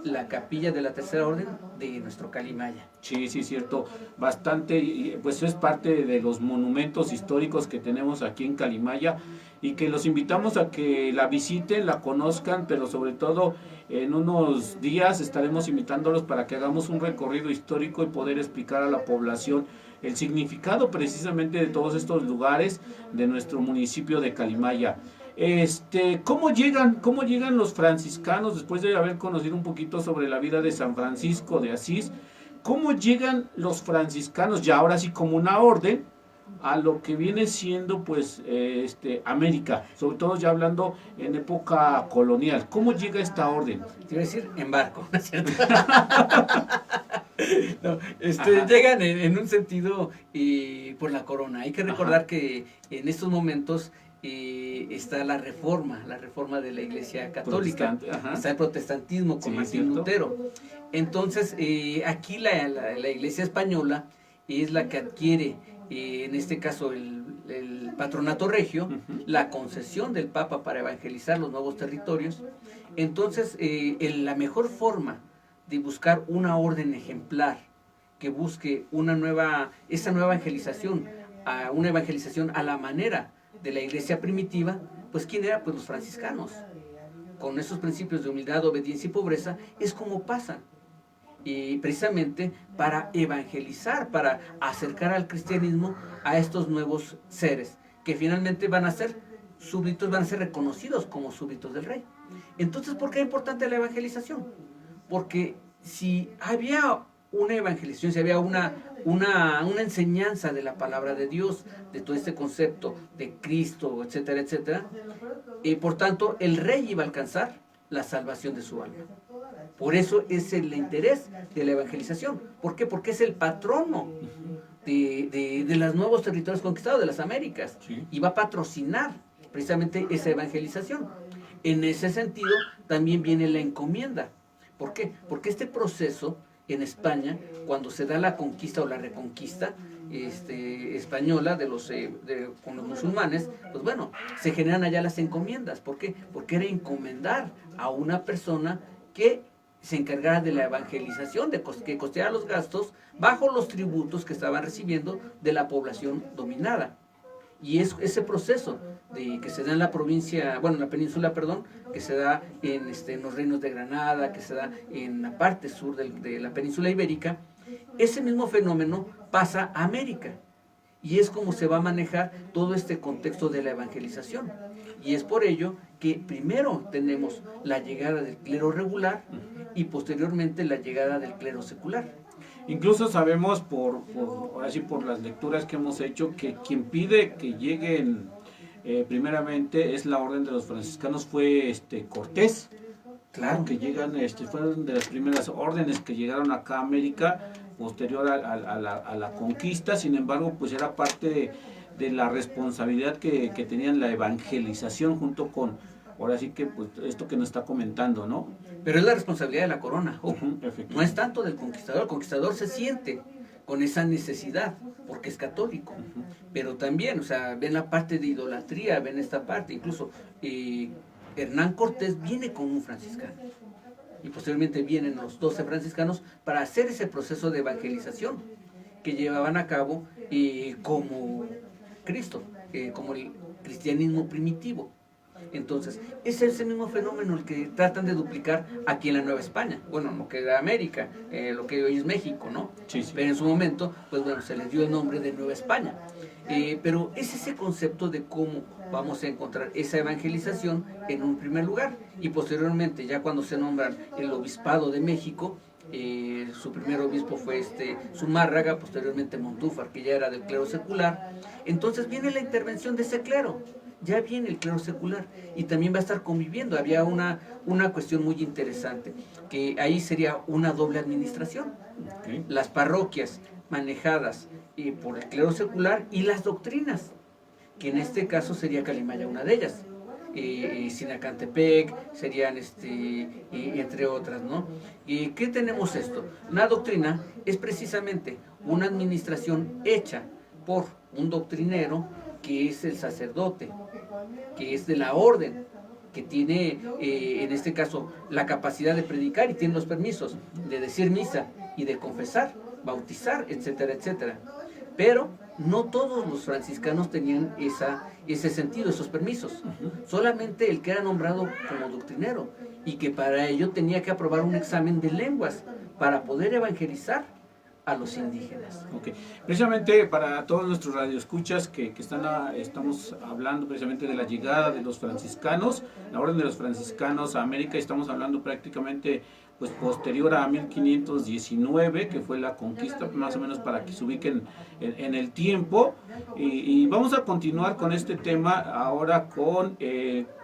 S2: la capilla de la Tercera Orden de nuestro Calimaya.
S1: Sí, cierto, bastante, y pues es parte de los monumentos históricos que tenemos aquí en Calimaya y que los invitamos a que la visiten, la conozcan, pero sobre todo en unos días estaremos invitándolos para que hagamos un recorrido histórico y poder explicar a la población el significado precisamente de todos estos lugares de nuestro municipio de Calimaya. ¿Cómo llegan los franciscanos después de haber conocido un poquito sobre la vida de San Francisco de Asís? ¿Cómo llegan los franciscanos, ya ahora sí como una orden, a lo que viene siendo pues América, sobre todo ya hablando en época colonial? ¿Cómo llega esta orden?
S2: Te iba a decir en barco, ¿no es cierto? No, llegan en un sentido por la corona. Hay que recordar que en estos momentos está la reforma de la Iglesia Católica, está el protestantismo con Martín Lutero. Entonces, aquí la Iglesia española es la que adquiere, en este caso, el patronato regio, la concesión del Papa para evangelizar los nuevos territorios. Entonces, la mejor forma de buscar una orden ejemplar que busque esa nueva evangelización, una evangelización a la manera de la iglesia primitiva, pues ¿quién era? Pues los franciscanos. Con esos principios de humildad, obediencia y pobreza, es como pasan. Y precisamente para evangelizar, para acercar al cristianismo a estos nuevos seres, que finalmente van a ser súbditos, van a ser reconocidos como súbditos del rey. Entonces, ¿por qué es importante la evangelización? Porque si había una evangelización, si había una enseñanza de la palabra de Dios, de todo este concepto de Cristo, etcétera, etcétera, por tanto, el rey iba a alcanzar la salvación de su alma. Por eso es el interés de la evangelización. ¿Por qué? Porque es el patrono de los nuevos territorios conquistados, de las Américas, y va a patrocinar precisamente esa evangelización. En ese sentido, también viene la encomienda. ¿Por qué? Porque este proceso en España, cuando se da la conquista o la reconquista española con los musulmanes, pues bueno, se generan allá las encomiendas. ¿Por qué? Porque era encomendar a una persona que se encargara de la evangelización, que costeara los gastos bajo los tributos que estaban recibiendo de la población dominada. Y es ese proceso que se da en la provincia, bueno, en la península, perdón, que se da en los reinos de Granada, que se da en la parte sur de la península ibérica, ese mismo fenómeno pasa a América. Y es como se va a manejar todo este contexto de la evangelización. Y es por ello que primero tenemos la llegada del clero regular y posteriormente la llegada del clero secular.
S1: Incluso sabemos ahora sí por las lecturas que hemos hecho que quien pide que lleguen primeramente es la orden de los franciscanos, fue Cortés. Claro, que llegan, fueron de las primeras órdenes que llegaron acá a América posterior a la conquista. Sin embargo, pues era parte de la responsabilidad que tenían la evangelización junto con, ahora sí que pues esto que nos está comentando, ¿no?
S2: Pero es la responsabilidad de la corona, ojo. No es tanto del conquistador. El conquistador se siente con esa necesidad porque es católico, pero también, o sea, ven la parte de idolatría, ven esta parte, incluso Hernán Cortés viene con un franciscano y posteriormente vienen los 12 franciscanos para hacer ese proceso de evangelización que llevaban a cabo como Cristo, como el cristianismo primitivo. Entonces, es ese mismo fenómeno el que tratan de duplicar aquí en la Nueva España, bueno, lo que era América, lo que hoy es México, ¿no?
S1: Sí, sí.
S2: Pero en su momento, pues bueno, se les dio el nombre de Nueva España. Pero es ese concepto de cómo vamos a encontrar esa evangelización en un primer lugar, y posteriormente, ya cuando se nombran el Obispado de México, su primer obispo fue Zumárraga, posteriormente Montúfar, que ya era del clero secular. Entonces viene la intervención de ese clero, ya viene el clero secular, y también va a estar conviviendo. Había una cuestión muy interesante, que ahí sería una doble administración.
S1: Okay.
S2: Las parroquias manejadas por el clero secular, y las doctrinas, que en este caso sería Calimaya una de ellas. Sinacantepec, serían entre otras, ¿no? ¿Qué tenemos esto? Una doctrina es precisamente una administración hecha por un doctrinero, que es el sacerdote, que es de la orden, que tiene en este caso la capacidad de predicar y tiene los permisos de decir misa y de confesar, bautizar, etcétera, etcétera. Pero no todos los franciscanos tenían ese sentido, esos permisos. Solamente el que era nombrado como doctrinero, y que para ello tenía que aprobar un examen de lenguas para poder evangelizar a los indígenas.
S1: Okay. Precisamente para todos nuestros radioescuchas estamos hablando precisamente de la llegada de los franciscanos, la orden de los franciscanos a América. Estamos hablando prácticamente pues posterior a 1519, que fue la conquista, más o menos, para que se ubiquen en el tiempo. Y vamos a continuar con este tema ahora con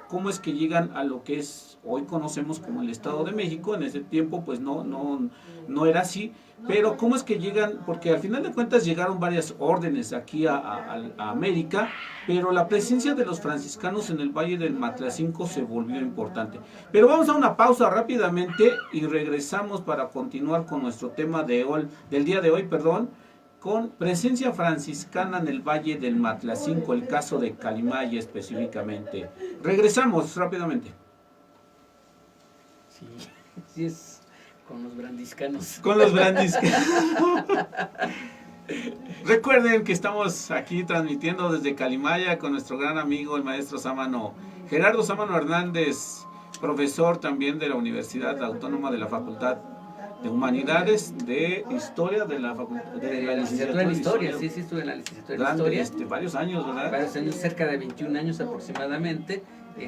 S1: cómo es que llegan a lo que es hoy conocemos como el Estado de México. En ese tiempo pues no era así, pero cómo es que llegan, porque al final de cuentas llegaron varias órdenes aquí a América, pero la presencia de los franciscanos en el Valle del Matlacinco se volvió importante. Pero vamos a una pausa rápidamente y regresamos para continuar con nuestro tema del día de hoy, con presencia franciscana en el Valle del Matlacinco, el caso de Calimaya específicamente. Regresamos rápidamente.
S2: Sí es con los brandiscanos.
S1: Con los brandiscanos. Recuerden que estamos aquí transmitiendo desde Calimaya con nuestro gran amigo, el maestro Gerardo Sámano Hernández, profesor también de la Universidad Autónoma de la Facultad de Humanidades, de Historia, de la Facultad
S2: de la licenciatura en Historia. Sí, estuve en la licenciatura en Historia.
S1: Varios años, ¿verdad?
S2: Varios años, cerca de 21 años aproximadamente.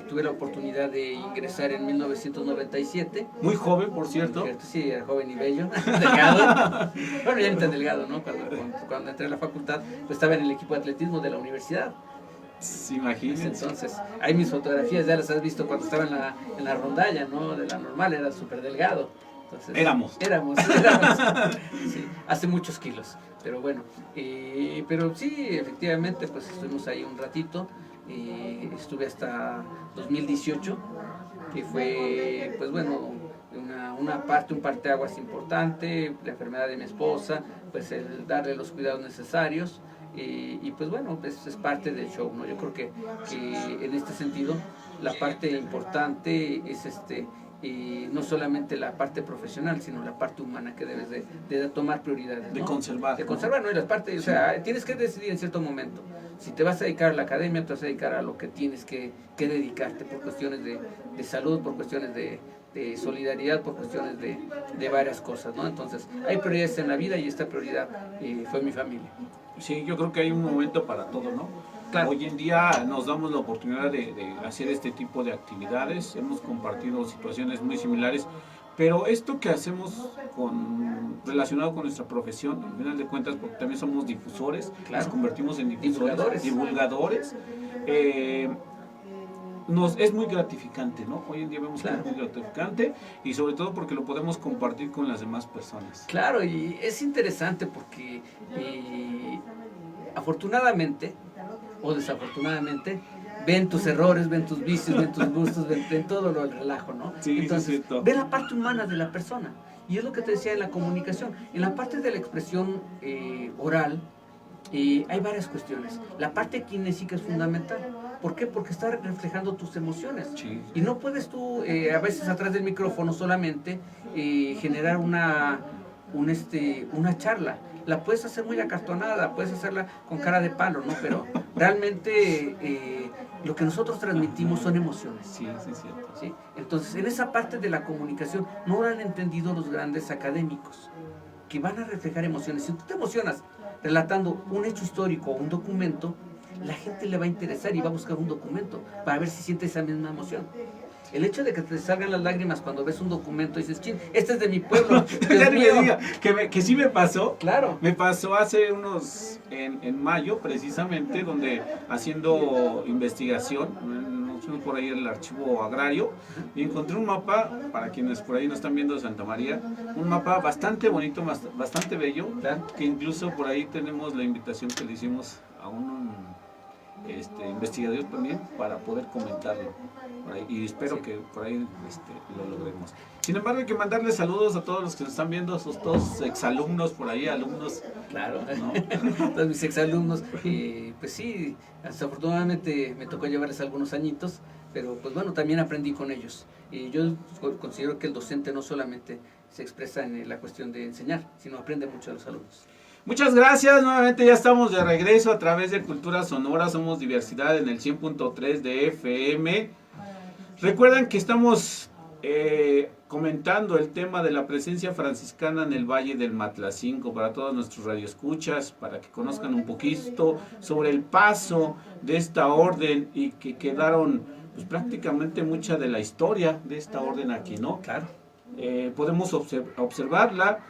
S2: Tuve la oportunidad de ingresar en 1997.
S1: Muy joven, por cierto.
S2: Sí, era joven y bello, delgado. Bueno, ya no tan delgado, ¿no? Cuando entré a la facultad, pues estaba en el equipo de atletismo de la universidad.
S1: Sí, imagínense.
S2: Entonces, hay mis fotografías, ya las has visto cuando estaba en la rondalla, ¿no? De la normal, era súper delgado. Entonces, éramos. Sí, hace muchos kilos, pero bueno. Pero sí, efectivamente, pues estuvimos ahí un ratito. Estuve hasta 2018, que fue, pues bueno, un parteaguas importante, la enfermedad de mi esposa, pues el darle los cuidados necesarios, y pues bueno, pues es parte del show, ¿no? Yo creo que en este sentido la parte importante es no solamente la parte profesional, sino la parte humana, que debes de tomar prioridades, ¿no?
S1: De conservar,
S2: ¿no? Y las partes, o sea, tienes que decidir en cierto momento si te vas a dedicar a la academia, te vas a dedicar a lo que tienes que dedicarte, por cuestiones de salud, por cuestiones de solidaridad, por cuestiones de varias cosas, ¿no? Entonces, hay prioridades en la vida, y esta prioridad fue mi familia.
S1: Sí, yo creo que hay un momento para todo, ¿no? Claro. Hoy en día nos damos la oportunidad de hacer este tipo de actividades, hemos compartido situaciones muy similares, pero esto que hacemos relacionado con nuestra profesión, al final de cuentas, porque también somos difusores, claro, nos convertimos en divulgadores, es muy gratificante, ¿no? Hoy en día vemos que es muy gratificante, y sobre todo porque lo podemos compartir con las demás personas.
S2: Claro, y es interesante porque afortunadamente o desafortunadamente ven tus errores, ven tus vicios, ven tus gustos, ven todo el relajo, ¿no?
S1: Sí,
S2: entonces,
S1: sí,
S2: ve la parte humana de la persona, y es lo que te decía en la comunicación. En la parte de la expresión oral, hay varias cuestiones. La parte kinésica es fundamental. ¿Por qué? Porque está reflejando tus emociones.
S1: Sí.
S2: Y no puedes tú, a veces atrás del micrófono solamente, generar una charla. La puedes hacer muy acartonada, puedes hacerla con cara de palo, ¿no? Realmente lo que nosotros transmitimos son emociones.
S1: Sí, sí, cierto.
S2: ¿Sí? Entonces, en esa parte de la comunicación no lo han entendido los grandes académicos, que van a reflejar emociones. Si tú te emocionas relatando un hecho histórico o un documento, la gente le va a interesar y va a buscar un documento para ver si siente esa misma emoción. El hecho de que te salgan las lágrimas cuando ves un documento y dices, chin, este es de mi pueblo.
S1: Ya ni me diga, que sí me pasó.
S2: Claro.
S1: Me pasó hace unos, en mayo precisamente, donde haciendo investigación, nos fuimos por ahí el archivo agrario y encontré un mapa, para quienes por ahí no están viendo Santa María, un mapa bastante bonito, bastante bello,
S2: Claro.
S1: que incluso por ahí tenemos la invitación que le hicimos a un investigador también para poder comentarlo por ahí, y espero que por ahí lo logremos. Sin embargo, hay que mandarles saludos a todos los que nos están viendo, esos dos exalumnos por ahí, alumnos.
S2: Claro,
S1: ¿no?
S2: Todos mis exalumnos, pues sí, desafortunadamente me tocó llevarles algunos añitos, pero pues bueno, también aprendí con ellos. Y yo considero que el docente no solamente se expresa en la cuestión de enseñar, sino aprende mucho de los alumnos.
S1: Muchas gracias, nuevamente ya estamos de regreso a través de Cultura Sonora, somos diversidad en el 100.3 de FM. Recuerden que estamos comentando el tema de la presencia franciscana en el Valle del Matlacinco para todos nuestros radioescuchas, para que conozcan un poquito sobre el paso de esta orden y que quedaron pues prácticamente mucha de la historia de esta orden aquí, ¿no?
S2: Claro.
S1: Podemos observarla.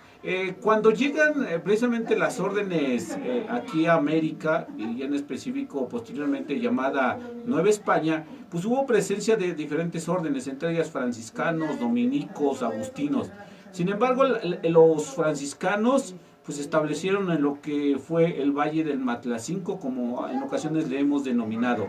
S1: Cuando llegan precisamente las órdenes aquí a América, y en específico posteriormente llamada Nueva España, pues hubo presencia de diferentes órdenes, entre ellas franciscanos, dominicos, agustinos. Sin embargo, los franciscanos pues establecieron en lo que fue el Valle del Matlacinco, como en ocasiones le hemos denominado.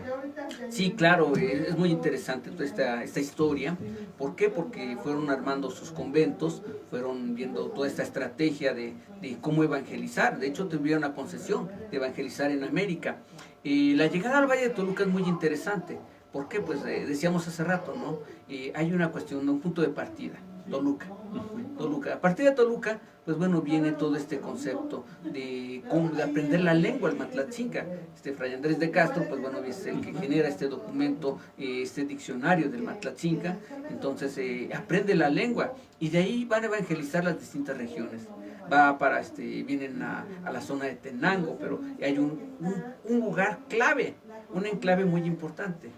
S2: Sí, claro, es muy interesante toda esta historia. ¿Por qué? Porque fueron armando sus conventos, fueron viendo toda esta estrategia de cómo evangelizar. De hecho, tuvieron una concesión de evangelizar en América. La llegada al Valle de Toluca es muy interesante. ¿Por qué? Pues decíamos hace rato, ¿no? Hay una cuestión, un punto de partida, Toluca. A partir de Toluca, pues bueno, viene todo este concepto de aprender la lengua, el Matlatzinca. Fray Andrés de Castro, pues bueno, es el que genera este documento, este diccionario del Matlatzinca. Entonces aprende la lengua y de ahí van a evangelizar las distintas regiones. Vienen a la zona de Tenango, pero hay un lugar clave, un enclave muy importante,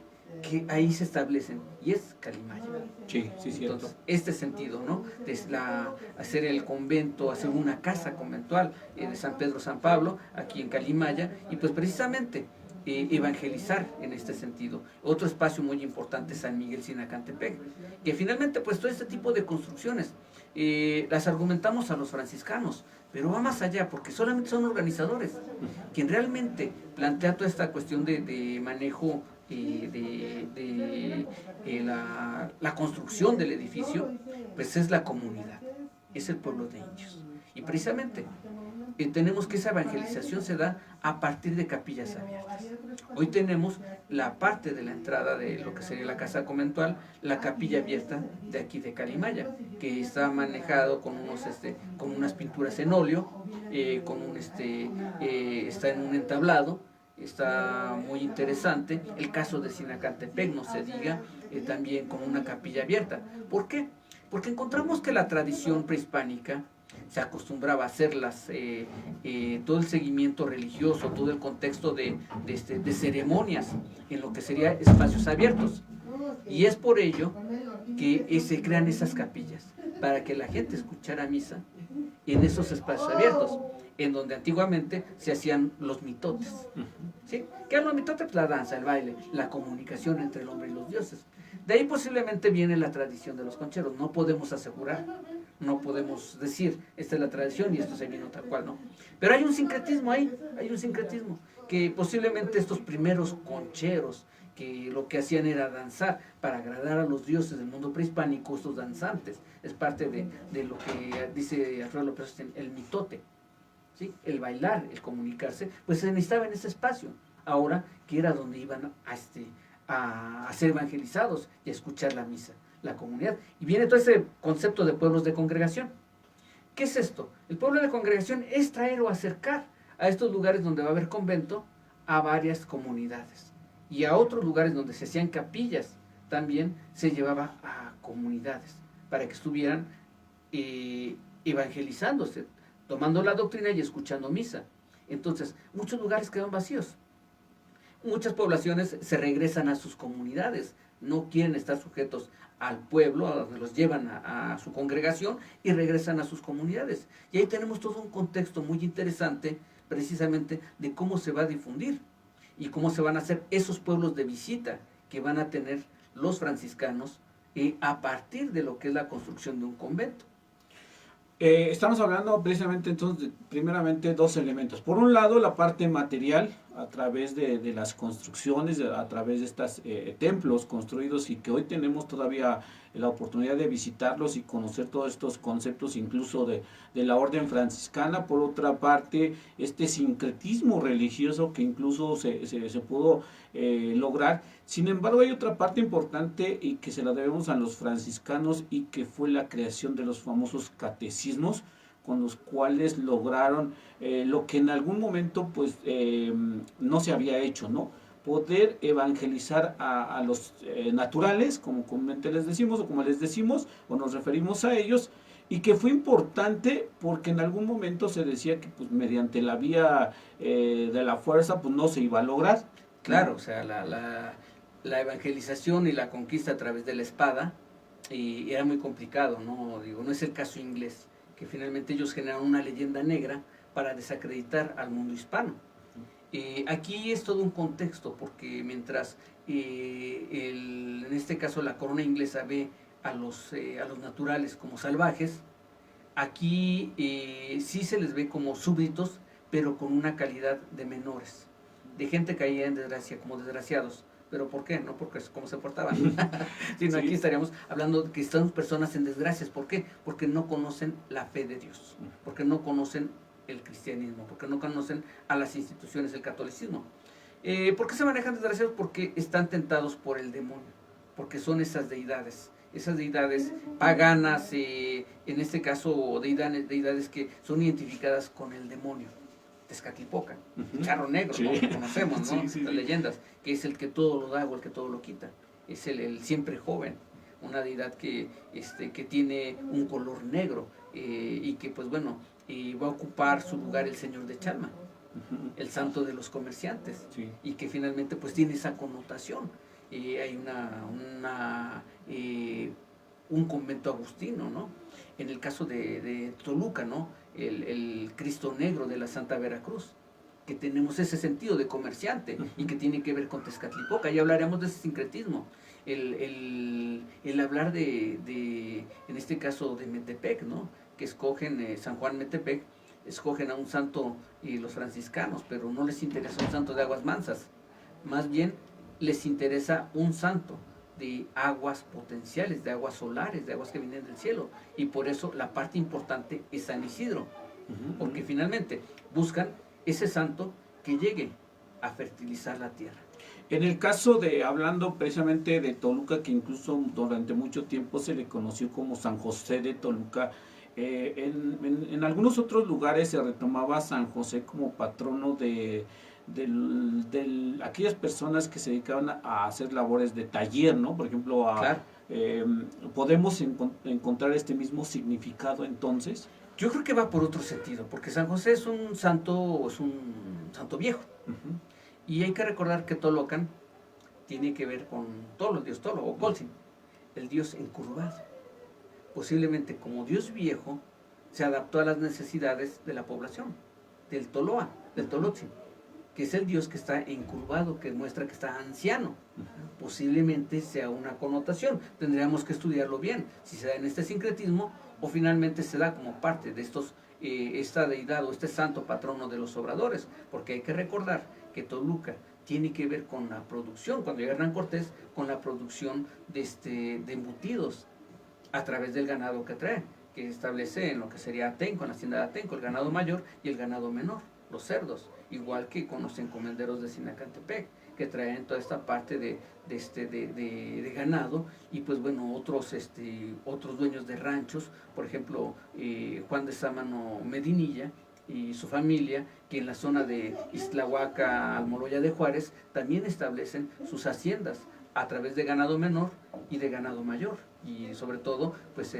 S2: que ahí se establecen, y es Calimaya.
S1: Sí, sí, cierto.
S2: Entonces, este sentido, ¿no? Hacer el convento, hacer una casa conventual de San Pedro San Pablo, aquí en Calimaya, y pues precisamente evangelizar en este sentido. Otro espacio muy importante es San Miguel Sinacantepec, que finalmente pues todo este tipo de construcciones las argumentamos a los franciscanos, pero va más allá, porque solamente son organizadores. Quien realmente plantea toda esta cuestión de manejo la construcción del edificio, pues es la comunidad, es el pueblo de indios. Y precisamente tenemos que esa evangelización se da a partir de capillas abiertas. Hoy tenemos la parte de la entrada de lo que sería la casa conventual, la capilla abierta de aquí de Calimaya, que está manejado con unas pinturas en óleo, está en un entablado. Está muy interesante. El caso de Sinacantepec, no se diga, también con una capilla abierta. ¿Por qué? Porque encontramos que la tradición prehispánica se acostumbraba a hacerlas, todo el seguimiento religioso, todo el contexto de ceremonias en lo que sería espacios abiertos. Y es por ello que se crean esas capillas, para que la gente escuchara misa en esos espacios abiertos, en donde antiguamente se hacían los mitotes. ¿Sí? ¿Qué es los mitotes? Pues la danza, el baile, la comunicación entre el hombre y los dioses. De ahí posiblemente viene la tradición de los concheros. No podemos asegurar, no podemos decir, esta es la tradición y esto se vino tal cual, ¿no? Pero hay un sincretismo ahí, que posiblemente estos primeros concheros, que lo que hacían era danzar para agradar a los dioses del mundo prehispánico, estos danzantes, es parte de lo que dice Alfredo López, el mitote. ¿Sí? El bailar, el comunicarse, pues se necesitaba en ese espacio. Ahora, que era donde iban a ser evangelizados y a escuchar la misa, la comunidad. Y viene todo ese concepto de pueblos de congregación. ¿Qué es esto? El pueblo de congregación es traer o acercar a estos lugares donde va a haber convento a varias comunidades. Y a otros lugares donde se hacían capillas, también se llevaba a comunidades para que estuvieran evangelizándose, tomando la doctrina y escuchando misa. Entonces, muchos lugares quedan vacíos. Muchas poblaciones se regresan a sus comunidades, no quieren estar sujetos al pueblo, a donde los llevan a su congregación y regresan a sus comunidades. Y ahí tenemos todo un contexto muy interesante, precisamente, de cómo se va a difundir y cómo se van a hacer esos pueblos de visita que van a tener los franciscanos a partir de lo que es la construcción de un convento.
S1: Estamos hablando precisamente entonces, primeramente, dos elementos. Por un lado, la parte material, a través de las construcciones, a través de estos templos construidos y que hoy tenemos todavía la oportunidad de visitarlos y conocer todos estos conceptos, incluso de la orden franciscana. Por otra parte, este sincretismo religioso que incluso se pudo lograr. Sin embargo, hay otra parte importante y que se la debemos a los franciscanos y que fue la creación de los famosos catecismos, con los cuales lograron lo que en algún momento pues no se había hecho, ¿no? Poder evangelizar a los naturales, como comúnmente les decimos, o como les decimos, o nos referimos a ellos, y que fue importante porque en algún momento se decía que pues mediante la vía de la fuerza pues no se iba a lograr.
S2: Claro, o sea, la evangelización y la conquista a través de la espada era muy complicado, ¿no? Digo, no es el caso inglés, que finalmente ellos generaron una leyenda negra para desacreditar al mundo hispano. Aquí es todo un contexto, porque mientras en este caso la corona inglesa ve a los naturales como salvajes, aquí sí se les ve como súbditos, pero con una calidad de menores, de gente caída en desgracia, como desgraciados. ¿Pero por qué? No porque es como se portaban, sino aquí estaríamos hablando de que están personas en desgracias. ¿Por qué? Porque no conocen la fe de Dios, porque no conocen el cristianismo, porque no conocen a las instituciones del catolicismo. ¿Por qué se manejan desgraciados? Porque están tentados por el demonio, porque son esas deidades paganas, en este caso deidades que son identificadas con el demonio. Tezcatlipoca, charro negro, sí. ¿No? Lo conocemos, ¿no? Sí, sí, las leyendas, que es el que todo lo da o el que todo lo quita. Es el siempre joven, una deidad que tiene un color negro y que pues bueno, va a ocupar su lugar el señor de Chalma, el santo de los comerciantes, sí. Y que finalmente pues tiene esa connotación. Hay un convento agustino, ¿no? En el caso de Toluca, ¿no? El Cristo Negro de la Santa Veracruz, que tenemos ese sentido de comerciante y que tiene que ver con Tezcatlipoca. Ya hablaremos de ese sincretismo. El hablar en este caso de Metepec, ¿no? Que escogen San Juan Metepec, escogen a un santo y los franciscanos, pero no les interesa un santo de aguas mansas, más bien les interesa un santo de aguas potenciales, de aguas solares, de aguas que vienen del cielo, y por eso la parte importante es San Isidro, porque finalmente buscan ese santo que llegue a fertilizar la tierra.
S1: En el caso hablando precisamente de Toluca, que incluso durante mucho tiempo se le conoció como San José de Toluca, en algunos otros lugares se retomaba San José como patrono de aquellas personas que se dedicaban a hacer labores de taller, ¿no? Por ejemplo, claro. ¿Podemos encontrar este mismo significado entonces?
S2: Yo creo que va por otro sentido, porque San José es un santo viejo. Y hay que recordar que Tolocan tiene que ver con Tolo, el dios Tolo, o Colsin, el dios encurvado. Posiblemente como dios viejo se adaptó a las necesidades de la población, del Toloa, del Tolotzin, que es el dios que está encurvado, que muestra que está anciano. Posiblemente sea una connotación, tendríamos que estudiarlo bien, si se da en este sincretismo o finalmente se da como parte de esta deidad o este santo patrono de los obradores, porque hay que recordar que Toluca tiene que ver con la producción, cuando llega Hernán Cortés, con la producción de embutidos a través del ganado que trae, que establece en lo que sería Atenco, en la hacienda de Atenco, el ganado mayor y el ganado menor, los cerdos, igual que con los encomenderos de Sinacantepec, que traen toda esta parte de ganado, y pues bueno, otros dueños de ranchos, por ejemplo, Juan de Sámano Medinilla, y su familia, que en la zona de Ixtlahuaca, Almoloya de Juárez, también establecen sus haciendas a través de ganado menor y de ganado mayor, y sobre todo pues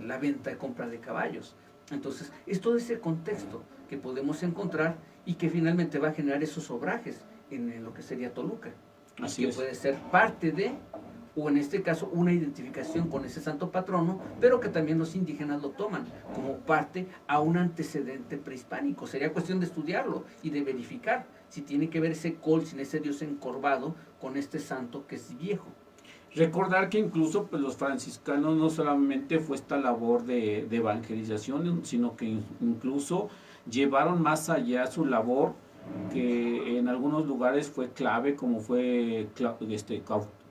S2: la venta y compra de caballos. Entonces es todo ese contexto que podemos encontrar y que finalmente va a generar esos obrajes en lo que sería Toluca.
S1: Así
S2: que
S1: es.
S2: puede ser parte de, o en este caso una identificación con ese santo patrono, pero que también los indígenas lo toman como parte a un antecedente prehispánico. Sería cuestión de estudiarlo y de verificar si tiene que ver ese colsin, ese dios encorvado, con este santo que es viejo.
S1: Recordar que incluso pues, los franciscanos no solamente fue esta labor de evangelización, sino que incluso llevaron más allá su labor, que en algunos lugares fue clave, como fue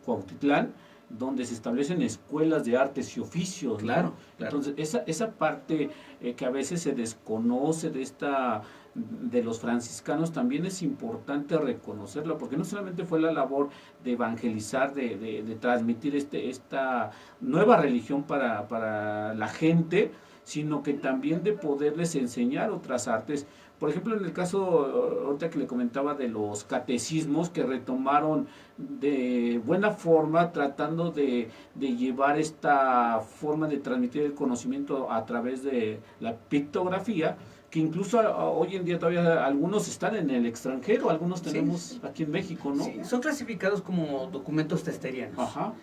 S1: Cuautitlán, donde se establecen escuelas de artes y oficios, ¿no?
S2: Claro, claro.
S1: Entonces, esa parte que a veces se desconoce de los franciscanos, también es importante reconocerla, porque no solamente fue la labor de evangelizar, de transmitir esta nueva religión para la gente, sino que también de poderles enseñar otras artes. Por ejemplo, en el caso, ahorita que le comentaba de los catecismos, que retomaron de buena forma, tratando de llevar esta forma de transmitir el conocimiento a través de la pictografía, que incluso hoy en día todavía algunos están en el extranjero, algunos tenemos aquí en México, ¿no?
S2: Sí, son clasificados como documentos testerianos.
S1: Ajá.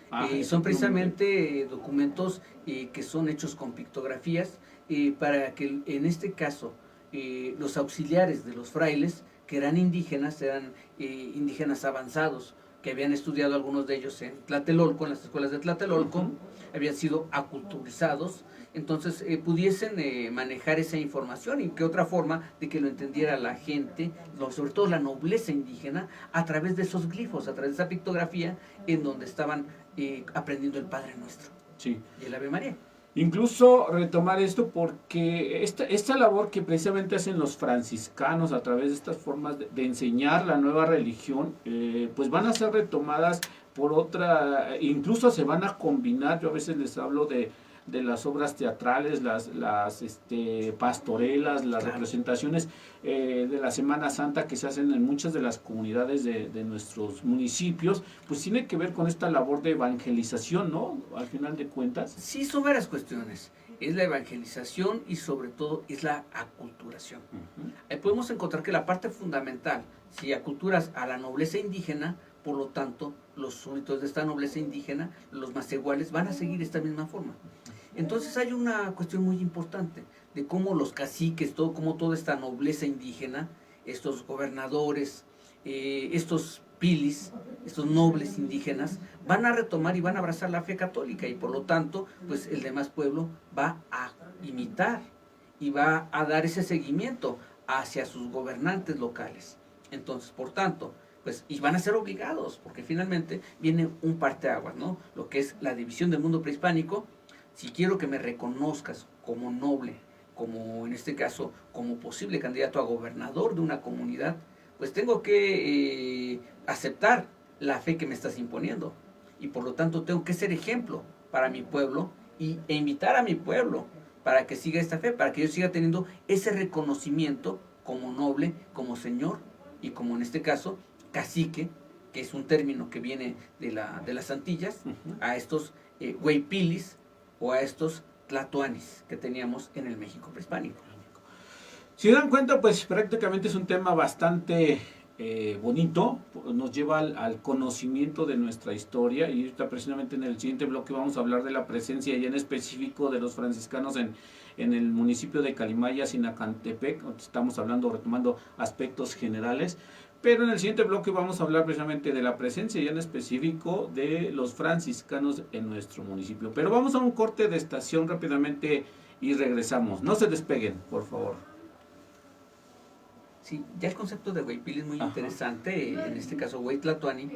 S2: Son precisamente documentos que son hechos con pictografías para que en este caso los auxiliares de los frailes, que eran indígenas avanzados, que habían estudiado algunos de ellos en Tlatelolco, en las escuelas de Tlatelolco, habían sido aculturizados, entonces pudiesen manejar esa información, y qué otra forma de que lo entendiera la gente, sobre todo la nobleza indígena, a través de esos glifos, a través de esa pictografía en donde estaban aprendiendo el Padre Nuestro,
S1: sí,
S2: y el Ave María.
S1: Incluso retomar esto porque esta labor que precisamente hacen los franciscanos a través de estas formas de enseñar la nueva religión, pues van a ser retomadas por otra, incluso se van a combinar. Yo a veces les hablo de las obras teatrales, las pastorelas, las representaciones de la Semana Santa que se hacen en muchas de las comunidades de nuestros municipios, pues tiene que ver con esta labor de evangelización, ¿no? Al final de cuentas.
S2: Sí, son varias cuestiones. Es la evangelización y sobre todo es la aculturación. Ahí podemos encontrar que la parte fundamental, si aculturas a la nobleza indígena, por lo tanto, los súbditos de esta nobleza indígena, los macehuales, van a seguir esta misma forma. Entonces hay una cuestión muy importante de cómo los caciques, como toda esta nobleza indígena, estos gobernadores, estos pilis, estos nobles indígenas, van a retomar y van a abrazar la fe católica, y por lo tanto, pues el demás pueblo va a imitar y va a dar ese seguimiento hacia sus gobernantes locales. Entonces, por tanto, pues, y van a ser obligados, porque finalmente viene un parteaguas, ¿no? Lo que es la división del mundo prehispánico. Si quiero que me reconozcas como noble, como en este caso, como posible candidato a gobernador de una comunidad, pues tengo que aceptar la fe que me estás imponiendo. Y por lo tanto tengo que ser ejemplo para mi pueblo e invitar a mi pueblo para que siga esta fe, para que yo siga teniendo ese reconocimiento como noble, como señor y como en este caso cacique, que es un término que viene de las Antillas, a estos hueypilis o a estos tlatoanis que teníamos en el México prehispánico.
S1: Si dan cuenta, pues prácticamente es un tema bastante bonito, nos lleva al conocimiento de nuestra historia, y ahorita precisamente en el siguiente bloque vamos a hablar de la presencia ya en específico de los franciscanos en el municipio de Calimaya, Sinacantepec. Estamos hablando, retomando aspectos generales, pero en el siguiente bloque vamos a hablar precisamente de la presencia ya en específico de los franciscanos en nuestro municipio. Pero vamos a un corte de estación rápidamente y regresamos. No se despeguen, por favor.
S2: Sí, ya el concepto de hueypil es muy interesante. En este caso, huey tlatoani,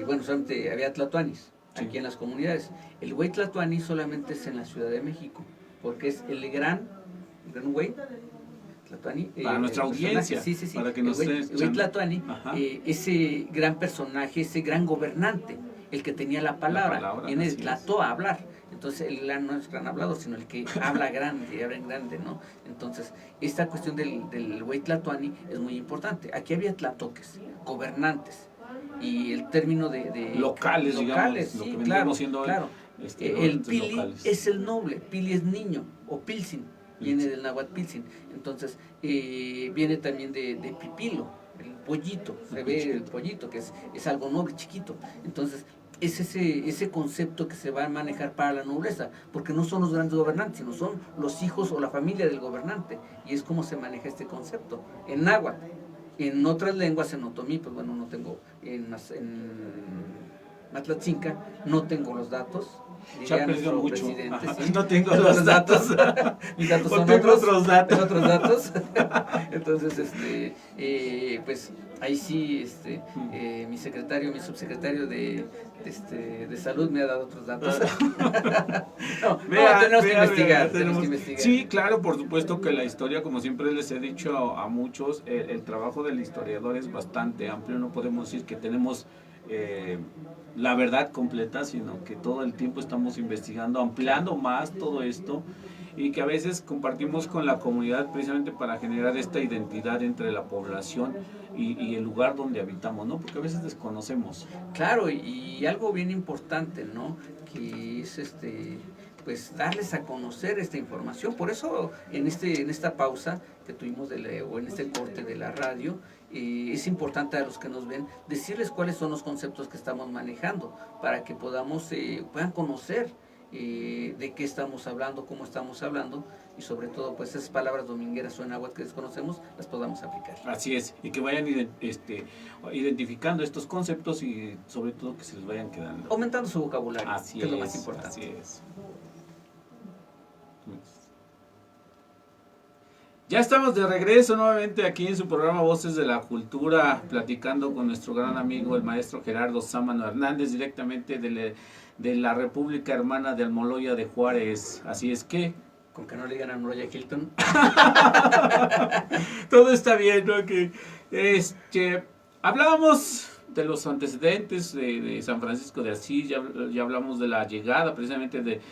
S2: bueno, solamente había tlatoanis aquí en las comunidades. El huey tlatoani solamente es en la Ciudad de México, porque es el gran huey tlatoani.
S1: Para nuestra audiencia,
S2: sí,
S1: para que nos
S2: el huey tlatoani, ese gran personaje, ese gran gobernante, el que tenía la palabra, viene de
S1: así es.
S2: tlató a hablar. Entonces el gran no es gran hablador, sino el que habla grande, habla en grande, ¿no? Entonces, esta cuestión del güey tlatoani es muy importante. Aquí había tlatoques, gobernantes, y el término de
S1: locales, digamos,
S2: sí,
S1: lo que
S2: claro,
S1: vendríamos siendo
S2: claro. El pili
S1: locales.
S2: es el noble, pili es niño, o pilsin, viene
S1: Pilsin.
S2: del náhuatl pilsin. Entonces, viene también de pipilo, el pollito, se ve el pollito, que es algo noble, chiquito. Entonces, es ese concepto que se va a manejar para la nobleza, porque no son los grandes gobernantes, sino son los hijos o la familia del gobernante, y es como se maneja este concepto. En náhuatl, en otras lenguas, en otomí, pues bueno, no tengo, en Matlatzinca, no tengo los datos.
S1: Ya perdió mucho.
S2: ¿Sí?
S1: No tengo los datos.
S2: Mis datos son
S1: otros datos.
S2: otros datos. Entonces, pues ahí sí, mi secretario, mi subsecretario de salud me ha dado otros datos. tenemos que investigar.
S1: Sí, claro, por supuesto que la historia, como siempre les he dicho a muchos, el trabajo del historiador es bastante amplio. No podemos decir que tenemos la verdad completa, sino que todo el tiempo estamos investigando, ampliando más todo esto, y que a veces compartimos con la comunidad precisamente para generar esta identidad entre la población y el lugar donde habitamos, ¿no? Porque a veces desconocemos.
S2: Claro, y algo bien importante, ¿no? Que es pues darles a conocer esta información. Por eso en esta pausa que tuvimos o en este corte de la radio, es importante a los que nos ven decirles cuáles son los conceptos que estamos manejando para que puedan conocer de qué estamos hablando, cómo estamos hablando, y sobre todo pues esas palabras domingueras o en náhuatl que desconocemos las podamos aplicar.
S1: Así es, y que vayan identificando estos conceptos y sobre todo que se les vayan quedando.
S2: Aumentando su vocabulario,
S1: así
S2: que es lo más importante.
S1: Así es. Ya estamos de regreso nuevamente aquí en su programa Voces de la Cultura, platicando con nuestro gran amigo, el maestro Gerardo Sámano Hernández, directamente de la República Hermana de Almoloya de Juárez. Así es que...
S2: Con que no le digan Almoloya Hilton.
S1: Todo está bien, ¿no? Que, hablábamos de los antecedentes de San Francisco de Asís, ya hablamos de la llegada precisamente de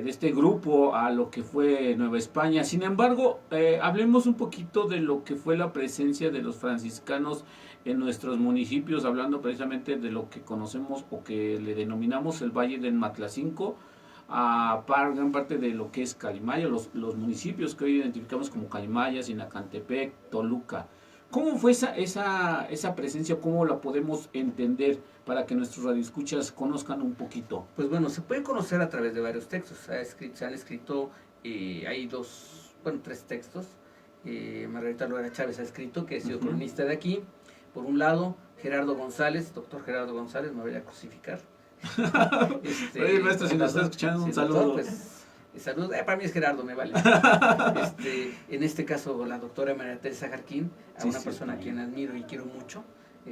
S1: este grupo a lo que fue Nueva España. Sin embargo, hablemos un poquito de lo que fue la presencia de los franciscanos en nuestros municipios, hablando precisamente de lo que conocemos o que le denominamos el Valle del Matlacinco, a gran parte de lo que es Calimaya, los municipios que hoy identificamos como Calimaya, Sinacantepec, Toluca. ¿Cómo fue esa presencia? ¿Cómo la podemos entender para que nuestros radioescuchas conozcan un poquito?
S2: Pues bueno, se puede conocer a través de varios textos. Se han escrito, hay tres textos. Margarita Loera Chávez ha escrito, que ha sido cronista de aquí. Por un lado, Gerardo González, doctor Gerardo González, me voy a crucificar.
S1: Oye, maestro, si nos está escuchando, un saludo.
S2: Doctor, pues, salud, para mí es Gerardo, me vale. En este caso, la doctora María Teresa Jarquín, una persona a quien admiro y quiero mucho.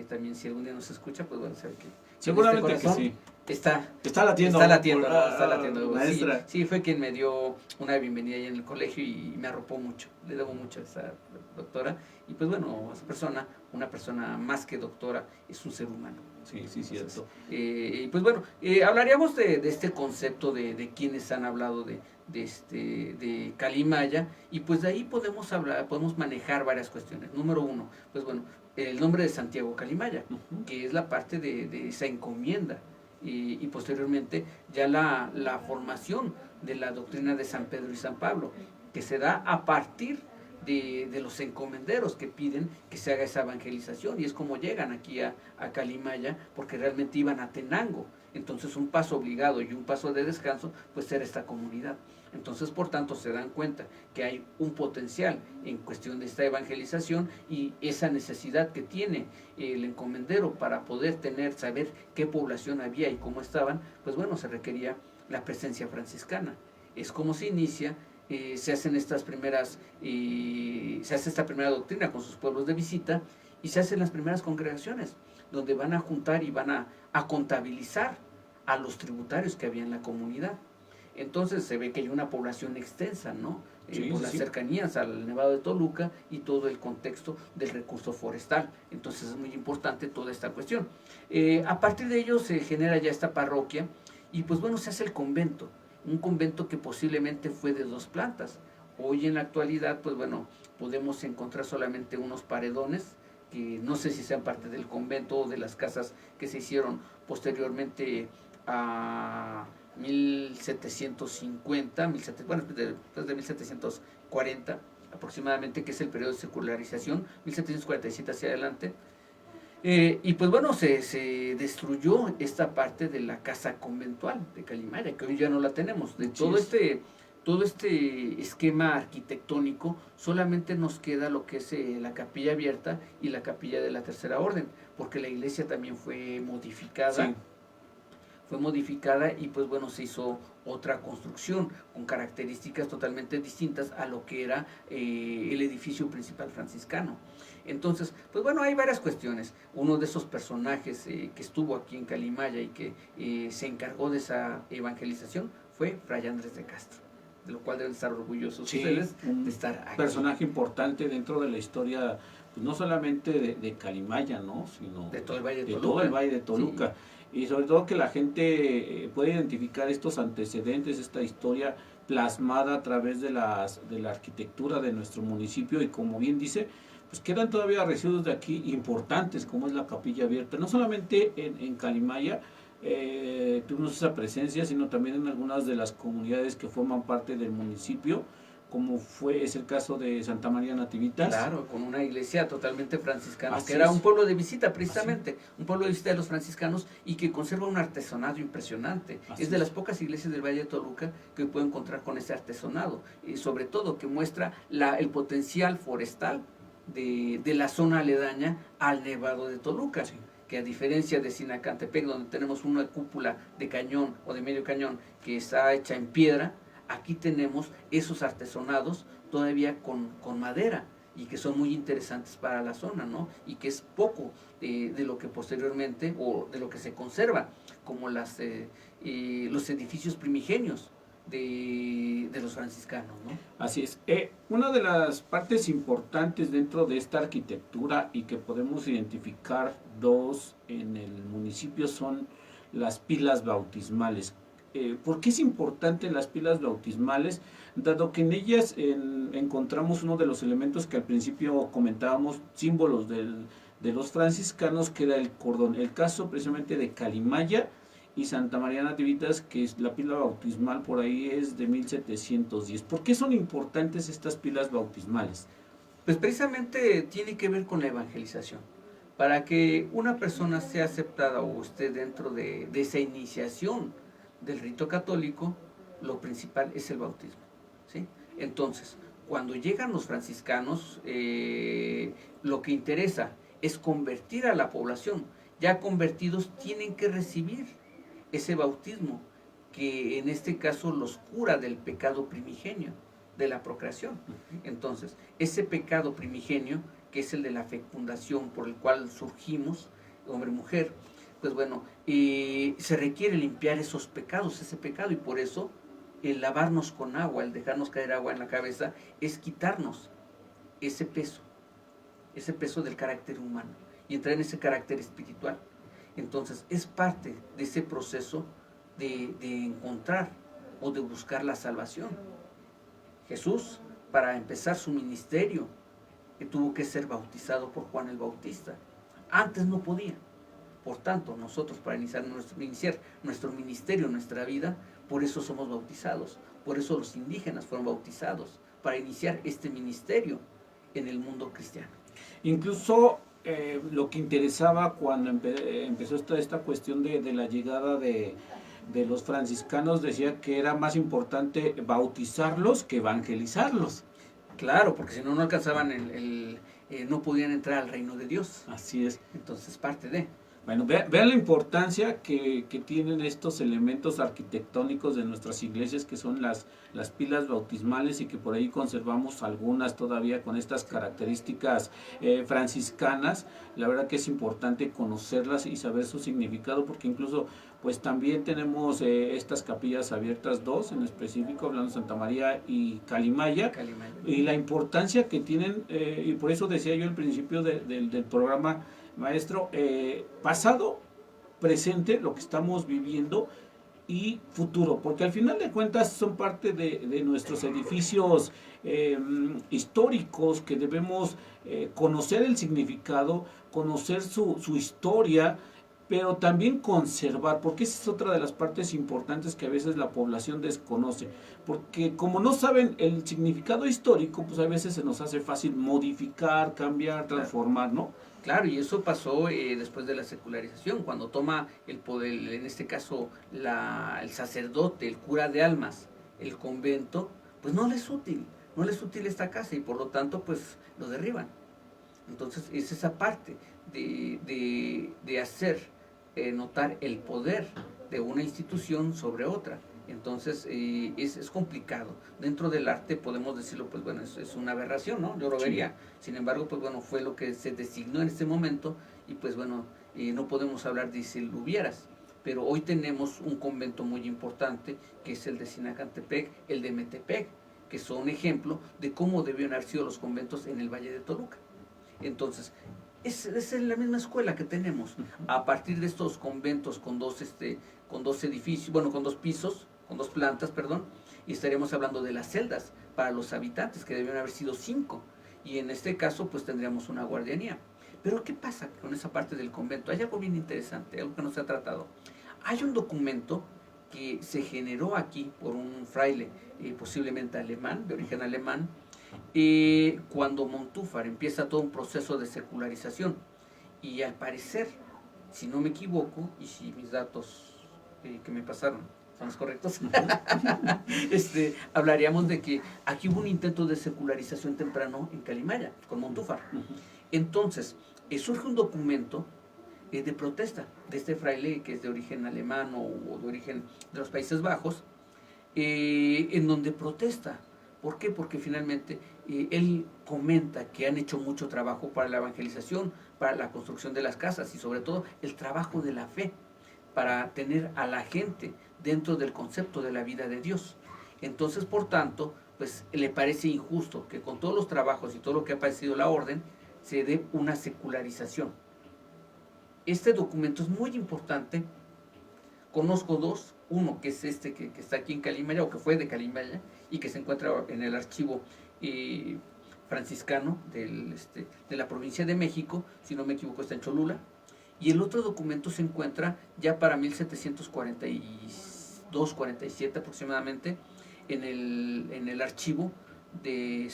S2: También, si algún día nos escucha, pues bueno, sabe que
S1: seguramente que sí.
S2: Está
S1: latiendo.
S2: Está latiendo.
S1: Maestra.
S2: Sí, fue quien me dio una bienvenida ahí en el colegio y me arropó mucho. Le debo mucho a esa doctora. Y pues bueno, esa persona, una persona más que doctora, es un ser humano.
S1: Sí, cierto.
S2: Y pues bueno, hablaríamos de este concepto de quienes han hablado de Calimaya, y pues de ahí podemos manejar varias cuestiones. Número uno, pues bueno, el nombre de Santiago Calimaya, que es la parte de esa encomienda, y posteriormente ya la formación de la doctrina de San Pedro y San Pablo, que se da a partir de los encomenderos que piden que se haga esa evangelización, y es como llegan aquí a Calimaya, porque realmente iban a Tenango. Entonces un paso obligado y un paso de descanso pues era esta comunidad. Entonces, por tanto, se dan cuenta que hay un potencial en cuestión de esta evangelización, y esa necesidad que tiene el encomendero para poder saber qué población había y cómo estaban, pues bueno, se requería la presencia franciscana. Es como se inicia. Se hacen estas primeras, se hace esta primera doctrina con sus pueblos de visita, y se hacen las primeras congregaciones, donde van a juntar y van a contabilizar a los tributarios que había en la comunidad. Entonces se ve que hay una población extensa, ¿no? Por las
S1: sí.
S2: cercanías al Nevado de Toluca y todo el contexto del recurso forestal. Entonces es muy importante toda esta cuestión. A partir de ello se genera ya esta parroquia y pues bueno, se hace el convento, un convento que posiblemente fue de 2 plantas. Hoy en la actualidad, pues bueno, podemos encontrar solamente unos paredones, que no sé si sean parte del convento o de las casas que se hicieron posteriormente a 1750, bueno, después de 1740 aproximadamente, que es el periodo de secularización, 1747 hacia adelante. Y pues bueno, se destruyó esta parte de la casa conventual de Calimaya, que hoy ya no la tenemos. De todo este esquema arquitectónico, solamente nos queda lo que es la capilla abierta y la capilla de la Tercera Orden, porque la iglesia también fue modificada.
S1: Sí.
S2: Fue modificada y pues bueno, se hizo otra construcción con características totalmente distintas a lo que era el edificio principal franciscano. Entonces, pues bueno, hay varias cuestiones. Uno de esos personajes que estuvo aquí en Calimaya y que se encargó de esa evangelización fue Fray Andrés de Castro, de lo cual deben estar orgullosos ustedes de estar aquí.
S1: Personaje importante dentro de la historia, pues no solamente de Calimaya, ¿no? Sino
S2: de todo el Valle de Toluca.
S1: Todo el Valle de Toluca. Sí. Y sobre todo que la gente puede identificar estos antecedentes, esta historia plasmada a través de la arquitectura de nuestro municipio, y como bien dice, pues quedan todavía residuos de aquí importantes, como es la capilla abierta, no solamente en Calimaya tuvimos esa presencia, sino también en algunas de las comunidades que forman parte del municipio, como es el caso de Santa María Nativitas.
S2: Claro, con una iglesia totalmente franciscana, que era un pueblo de visita precisamente, un pueblo de visita de los franciscanos y que conserva un artesonado impresionante. Es de las pocas iglesias del Valle de Toluca que puedo encontrar con ese artesonado, y sobre todo que muestra el potencial forestal de la zona aledaña al Nevado de Toluca. Sí. Que a diferencia de Sinacantepec, donde tenemos una cúpula de cañón o de medio cañón que está hecha en piedra, aquí tenemos esos artesonados todavía con madera y que son muy interesantes para la zona, ¿no? Y que es poco de lo que posteriormente, o de lo que se conserva, como los edificios primigenios de los franciscanos, ¿no?
S1: Así es. Una de las partes importantes dentro de esta arquitectura y que podemos identificar dos en el municipio son las pilas bautismales. ¿Por qué es importante las pilas bautismales? Dado que en ellas encontramos uno de los elementos que al principio comentábamos, símbolos de los franciscanos, que era el cordón. El caso precisamente de Calimaya y Santa María Nativitas, que es la pila bautismal por ahí es de 1710. ¿Por qué son importantes estas pilas bautismales?
S2: Pues precisamente tiene que ver con la evangelización. Para que una persona sea aceptada o esté dentro de esa iniciación del rito católico, lo principal es el bautismo, ¿sí? Entonces, cuando llegan los franciscanos, lo que interesa es convertir a la población. Ya convertidos tienen que recibir ese bautismo, que en este caso los cura del pecado primigenio, de la procreación. Entonces, ese pecado primigenio, que es el de la fecundación por el cual surgimos, hombre-mujer, pues bueno, se requiere limpiar esos pecados, ese pecado, y por eso el lavarnos con agua, el dejarnos caer agua en la cabeza, es quitarnos ese peso del carácter humano, y entrar en ese carácter espiritual. Entonces, es parte de ese proceso de encontrar o de buscar la salvación. Jesús, para empezar su ministerio, tuvo que ser bautizado por Juan el Bautista. Antes no podía. Por tanto, nosotros para iniciar nuestro ministerio, nuestra vida, por eso somos bautizados. Por eso los indígenas fueron bautizados, para iniciar este ministerio en el mundo cristiano.
S1: Incluso lo que interesaba cuando empezó esta cuestión de la llegada de los franciscanos, decía que era más importante bautizarlos que evangelizarlos.
S2: Claro, porque si no, no alcanzaban no podían entrar al reino de Dios.
S1: Así es.
S2: Entonces, parte de...
S1: Bueno, vean la importancia que tienen estos elementos arquitectónicos de nuestras iglesias, que son las pilas bautismales, y que por ahí conservamos algunas todavía con estas características franciscanas. La verdad que es importante conocerlas y saber su significado, porque incluso pues también tenemos estas capillas abiertas, dos en específico, hablando de Santa María y Calimaya, y la importancia que tienen, y por eso decía yo al principio del programa, maestro, pasado, presente, lo que estamos viviendo, y futuro, porque al final de cuentas son parte de nuestros edificios históricos, que debemos conocer el significado, conocer su historia, pero también conservar, porque esa es otra de las partes importantes que a veces la población desconoce, porque como no saben el significado histórico, pues a veces se nos hace fácil modificar, cambiar, transformar, ¿no?
S2: Claro, y eso pasó después de la secularización, cuando toma el poder, en este caso el sacerdote, el cura de almas, el convento, pues no les es útil, no les es útil esta casa, y por lo tanto pues lo derriban. Entonces es esa parte de hacer notar el poder de una institución sobre otra. Entonces es complicado. Dentro del arte podemos decirlo, pues bueno, es una aberración, ¿no? Yo lo vería. Sí. Sin embargo, pues bueno, fue lo que se designó en este momento, y pues bueno, no podemos hablar de si lo hubieras. Pero hoy tenemos un convento muy importante, que es el de Sinacantepec, el de Metepec, que son ejemplo de cómo debían haber sido los conventos en el Valle de Toluca. Entonces, es la misma escuela que tenemos. A partir de estos conventos con dos edificios, bueno, con 2 pisos, con 2 plantas, perdón, y estaríamos hablando de las celdas para los habitantes, que debían haber sido 5, y en este caso pues tendríamos una guardianía. Pero ¿qué pasa con esa parte del convento? Hay algo bien interesante, algo que no se ha tratado. Hay un documento que se generó aquí por un fraile, posiblemente alemán, de origen alemán, cuando Montúfar empieza todo un proceso de secularización, y al parecer, si no me equivoco, y si mis datos que me pasaron son los correctos, hablaríamos de que aquí hubo un intento de secularización temprano en Calimaya, con Montúfar. Entonces, surge un documento de protesta de este fraile, que es de origen alemán o de origen de los Países Bajos, en donde protesta. ¿Por qué? Porque finalmente él comenta que han hecho mucho trabajo para la evangelización, para la construcción de las casas, y sobre todo el trabajo de la fe, para tener a la gente dentro del concepto de la vida de Dios. Entonces, por tanto, pues le parece injusto que con todos los trabajos y todo lo que ha padecido la orden, se dé una secularización. Este documento es muy importante. Conozco 2, uno que es que está aquí en Calimaya, o que fue de Calimaya, y que se encuentra en el archivo franciscano de la provincia de México, si no me equivoco está en Cholula, y el otro documento se encuentra ya para 1742-47 aproximadamente en el archivo de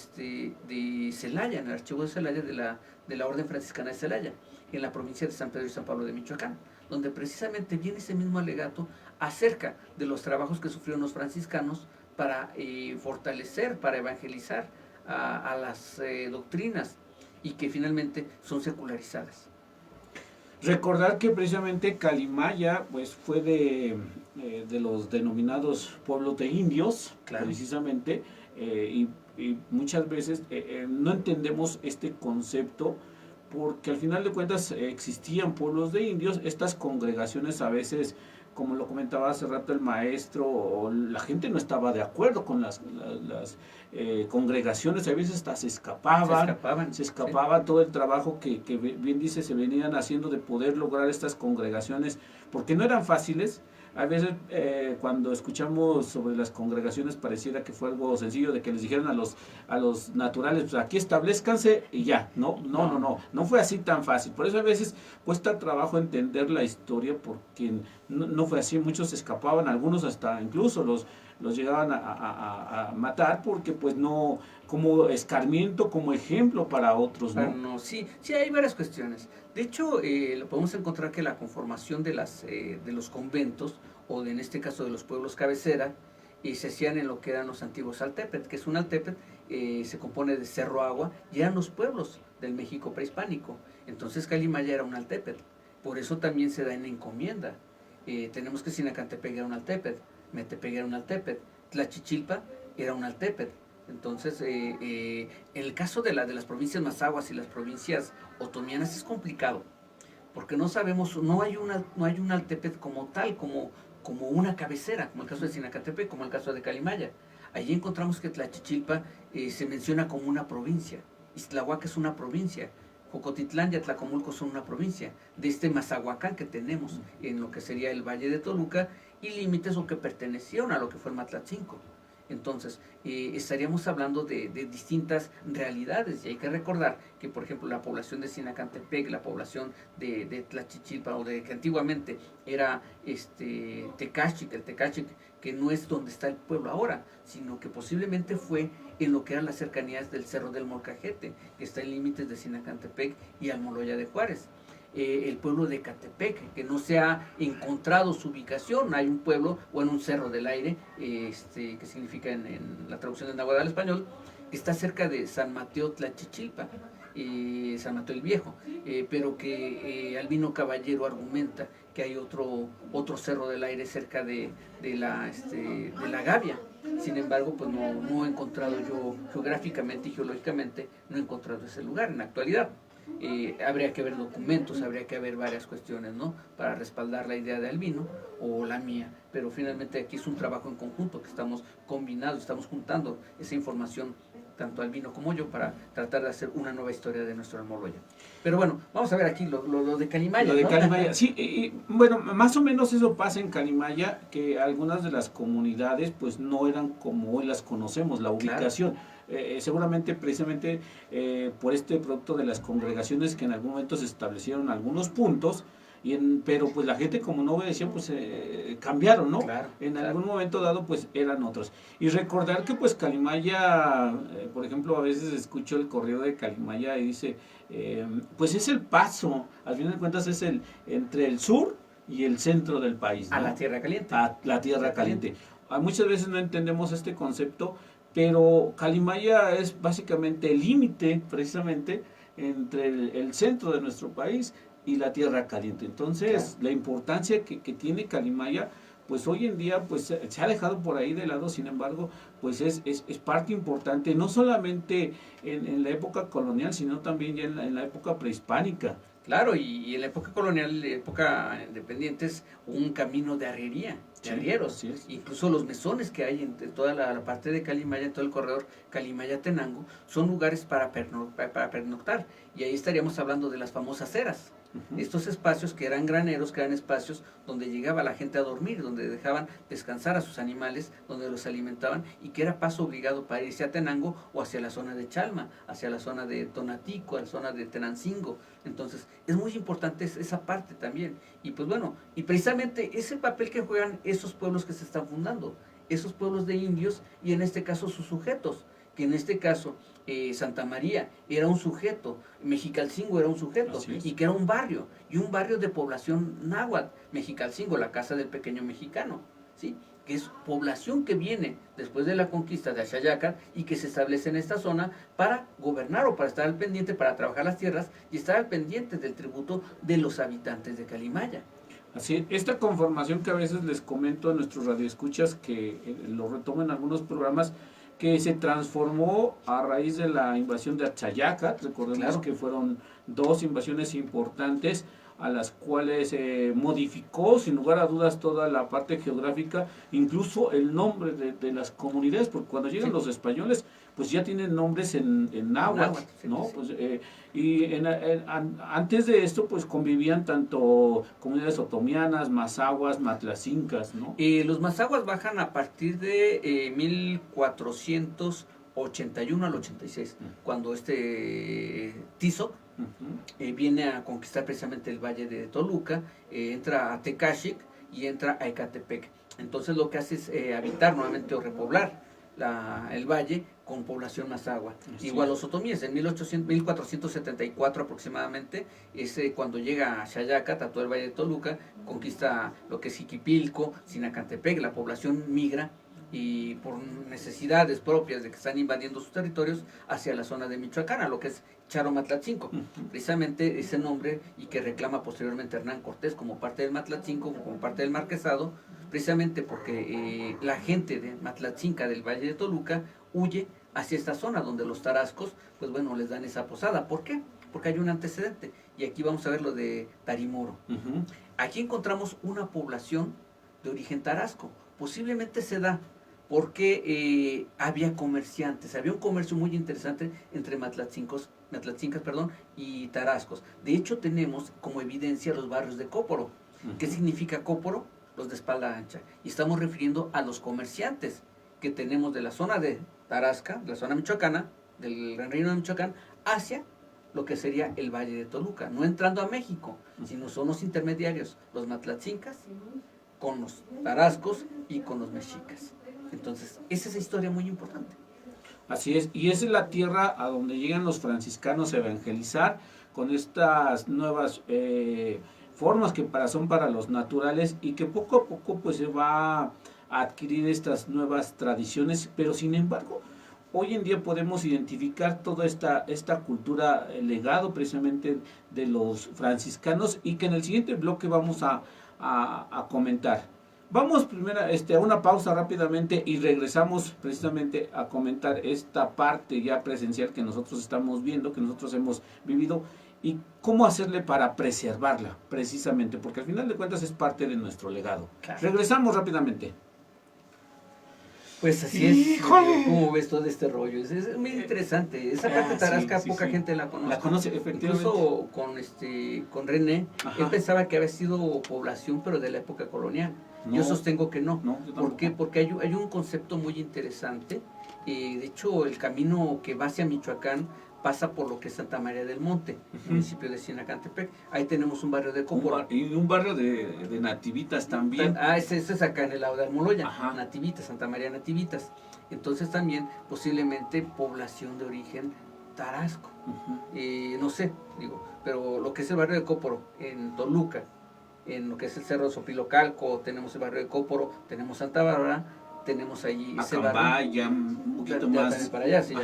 S2: Celaya, en el archivo de Celaya de la Orden Franciscana de Celaya, en la provincia de San Pedro y San Pablo de Michoacán, donde precisamente viene ese mismo alegato acerca de los trabajos que sufrieron los franciscanos para fortalecer, para evangelizar a las doctrinas, y que finalmente son secularizadas.
S1: Recordar que precisamente Calimaya pues fue de los denominados pueblos de indios, claro, precisamente, y muchas veces no entendemos este concepto, porque al final de cuentas existían pueblos de indios. Estas congregaciones a veces, como lo comentaba hace rato el maestro, o la gente no estaba de acuerdo con las congregaciones, a veces hasta se escapaba sí. Todo el trabajo que bien dice se venían haciendo de poder lograr estas congregaciones, porque no eran fáciles. A veces cuando escuchamos sobre las congregaciones pareciera que fue algo sencillo, de que les dijeran a los naturales, pues aquí establezcanse y ya. No fue así tan fácil. Por eso a veces cuesta trabajo entender la historia, porque no fue así. Muchos escapaban, algunos hasta incluso los llegaban a matar, porque pues no, como escarmiento, como ejemplo para otros, ¿no?
S2: Bueno, sí, hay varias cuestiones. De hecho, lo podemos encontrar que la conformación de los conventos, o en este caso de los pueblos cabecera, se hacían en lo que eran los antiguos altepet, que es un altepet, se compone de cerro agua, y eran los pueblos del México prehispánico. Entonces Calimaya era un altepet. Por eso también se da en encomienda. Tenemos que Sinacantepec era un altépetl, Metepec era un altépetl, Tlachichilpa era un altépetl. Entonces, en el caso de las provincias mazahuas y las provincias otomianas es complicado, porque no sabemos, no hay un altépetl como tal, como una cabecera, como el caso de Sinacantepec, como el caso de Calimaya. Allí encontramos que Tlachichilpa se menciona como una provincia, Ixtlahuaca es una provincia, Jocotitlán y Atlacomulco son una provincia, de este Mazahuacán que tenemos en lo que sería el Valle de Toluca, y límites o que pertenecieron a lo que fue el Matlatzinco. Entonces, estaríamos hablando de distintas realidades, y hay que recordar que, por ejemplo, la población de Sinacantepec, la población de Tlachichilpa, o de que antiguamente era Tecachic, el Tecachic, que no es donde está el pueblo ahora, sino que posiblemente fue en lo que eran las cercanías del Cerro del Molcajete, que está en límites de Sinacantepec y Almoloya de Juárez. El pueblo de Catepec, que no se ha encontrado su ubicación. Hay un pueblo, bueno, un cerro del aire, que significa en la traducción de náhuatl al español, que está cerca de San Mateo Tlachichilpa, San Mateo el Viejo, pero que Albino Caballero argumenta que hay otro cerro del aire cerca de la Gavia. Sin embargo, pues no he encontrado yo geográficamente y geológicamente, no he encontrado ese lugar en la actualidad. Habría que ver documentos, habría que ver varias cuestiones, ¿no?, para respaldar la idea de Albino o la mía, pero finalmente aquí es un trabajo en conjunto que estamos combinando, estamos juntando esa información, tanto Albino como yo, para tratar de hacer una nueva historia de nuestro Almoloya. Pero bueno, vamos a ver aquí lo de Calimaya.
S1: Lo de
S2: ¿no?
S1: Calimaya, sí, bueno, más o menos eso pasa en Calimaya, que algunas de las comunidades pues no eran como hoy las conocemos, la ubicación. Claro. Seguramente precisamente por este producto de las congregaciones que en algún momento se establecieron algunos puntos, pero pues la gente, como no obedecía, pues cambiaron, ¿no? Claro, en algún momento dado pues eran otros. Y recordar que pues Calimaya, por ejemplo, a veces escucho el correo de Calimaya y dice, pues es el paso, al final de cuentas es entre el sur y el centro del país, ¿no?
S2: A la Tierra Caliente.
S1: A la Tierra Caliente. Muchas veces no entendemos este concepto, pero Calimaya es básicamente el límite, precisamente, entre el centro de nuestro país y la Tierra Caliente. Entonces, claro, la importancia que tiene Calimaya, pues hoy en día pues se ha dejado por ahí de lado. Sin embargo, pues es parte importante, no solamente en la época colonial, sino también ya en la época prehispánica.
S2: Claro, y en la época colonial, en la época independiente, es un camino de arriería, de arrieros. Sí, incluso los mesones que hay en toda la parte de Calimaya, en todo el corredor Calimaya-Tenango, son lugares para pernoctar. Y ahí estaríamos hablando de las famosas eras. Estos espacios que eran graneros, que eran espacios donde llegaba la gente a dormir, donde dejaban descansar a sus animales, donde los alimentaban, y que era paso obligado para irse a Tenango o hacia la zona de Chalma, hacia la zona de Tonatico, a la zona de Tenancingo. Entonces es muy importante esa parte también. Y pues bueno, y precisamente es el papel que juegan esos pueblos que se están fundando, esos pueblos de indios, y en este caso sus sujetos, que en este caso Santa María era un sujeto, Mexicalcingo era un sujeto, y que era un barrio, y un barrio de población náhuatl. Mexicalcingo, la casa del pequeño mexicano, ¿sí?, que es población que viene después de la conquista de Axayaca y que se establece en esta zona para gobernar o para estar al pendiente, para trabajar las tierras y estar al pendiente del tributo de los habitantes de Calimaya.
S1: Así, esta conformación que a veces les comento a nuestros radioescuchas, que lo retomo en algunos programas, que se transformó a raíz de la invasión de Axayaca. Recordemos, claro, que fueron 2 invasiones importantes a las cuales modificó sin lugar a dudas toda la parte geográfica, incluso el nombre de las comunidades, porque cuando llegan los españoles pues ya tienen nombres en náhuatl, ¿no? Pues, y antes de esto pues convivían tanto comunidades otomianas, mazahuas, matlacincas, ¿no?
S2: Los mazahuas bajan a partir de 1481 al 86, cuando Tizoc viene a conquistar precisamente el valle de Toluca, entra a Tecachic y entra a Ecatepec. Entonces lo que hace es habitar nuevamente o repoblar el valle con población mazahua. Igual los otomíes, en 1474 aproximadamente, es cuando llega a Xayacat, a todo el valle de Toluca, conquista lo que es Jiquipilco, Sinacantepec, la población migra y por necesidades propias de que están invadiendo sus territorios hacia la zona de Michoacán, a lo que es Charo-Matlatzinco, precisamente ese nombre, y que reclama posteriormente Hernán Cortés como parte del Matlatzinco, como parte del marquesado, precisamente porque la gente de Matlatzinca, del Valle de Toluca, huye hacia esta zona donde los tarascos, pues bueno, les dan esa posada. ¿Por qué? Porque hay un antecedente, y aquí vamos a ver lo de Tarimoro. Aquí encontramos una población de origen tarasco, posiblemente se da porque había comerciantes, había un comercio muy interesante entre Matlatzincas, y tarascos. De hecho, tenemos como evidencia los barrios de Cóporo. ¿Qué significa Cóporo? Los de espalda ancha. Y estamos refiriendo a los comerciantes que tenemos de la zona de Tarasca, de la zona michoacana, del Gran Reino de Michoacán, hacia lo que sería el Valle de Toluca, no entrando a México, sino son los intermediarios, los Matlatzincas, con los tarascos y con los mexicas. Entonces, esa es esa historia muy importante.
S1: Así es, y esa es la tierra a donde llegan los franciscanos a evangelizar con estas nuevas formas que son para los naturales, y que poco a poco pues se va a adquirir estas nuevas tradiciones, pero sin embargo hoy en día podemos identificar toda esta cultura, el legado precisamente de los franciscanos, y que en el siguiente bloque vamos a comentar. Vamos primero a una pausa rápidamente y regresamos precisamente a comentar esta parte ya presencial que nosotros estamos viendo, que nosotros hemos vivido, y cómo hacerle para preservarla precisamente, porque al final de cuentas es parte de nuestro legado. Claro. Regresamos rápidamente.
S2: Pues así es. ¿Cómo ves todo este rollo? Es muy interesante. Esa parte de Tarasca poca gente la conoce.
S1: La conoce, efectivamente.
S2: Incluso con René, él pensaba que había sido población, pero de la época colonial. No, yo sostengo que no. ¿Por qué? Porque hay un concepto muy interesante. De hecho, el camino que va hacia Michoacán pasa por lo que es Santa María del Monte, municipio de Sinacantepec. Ahí tenemos un barrio de Cóporo.
S1: Y un barrio de nativitas también.
S2: Ese es acá en el lado de Almoloya. Nativitas, Santa María Nativitas. Entonces también posiblemente población de origen tarasco. No sé, pero lo que es el barrio de Cóporo en Toluca, en lo que es el Cerro de Sopilocalco, tenemos el barrio de Cóporo, tenemos Santa Bárbara, tenemos allí ese barrio,
S1: un poquito más
S2: para allá, sí,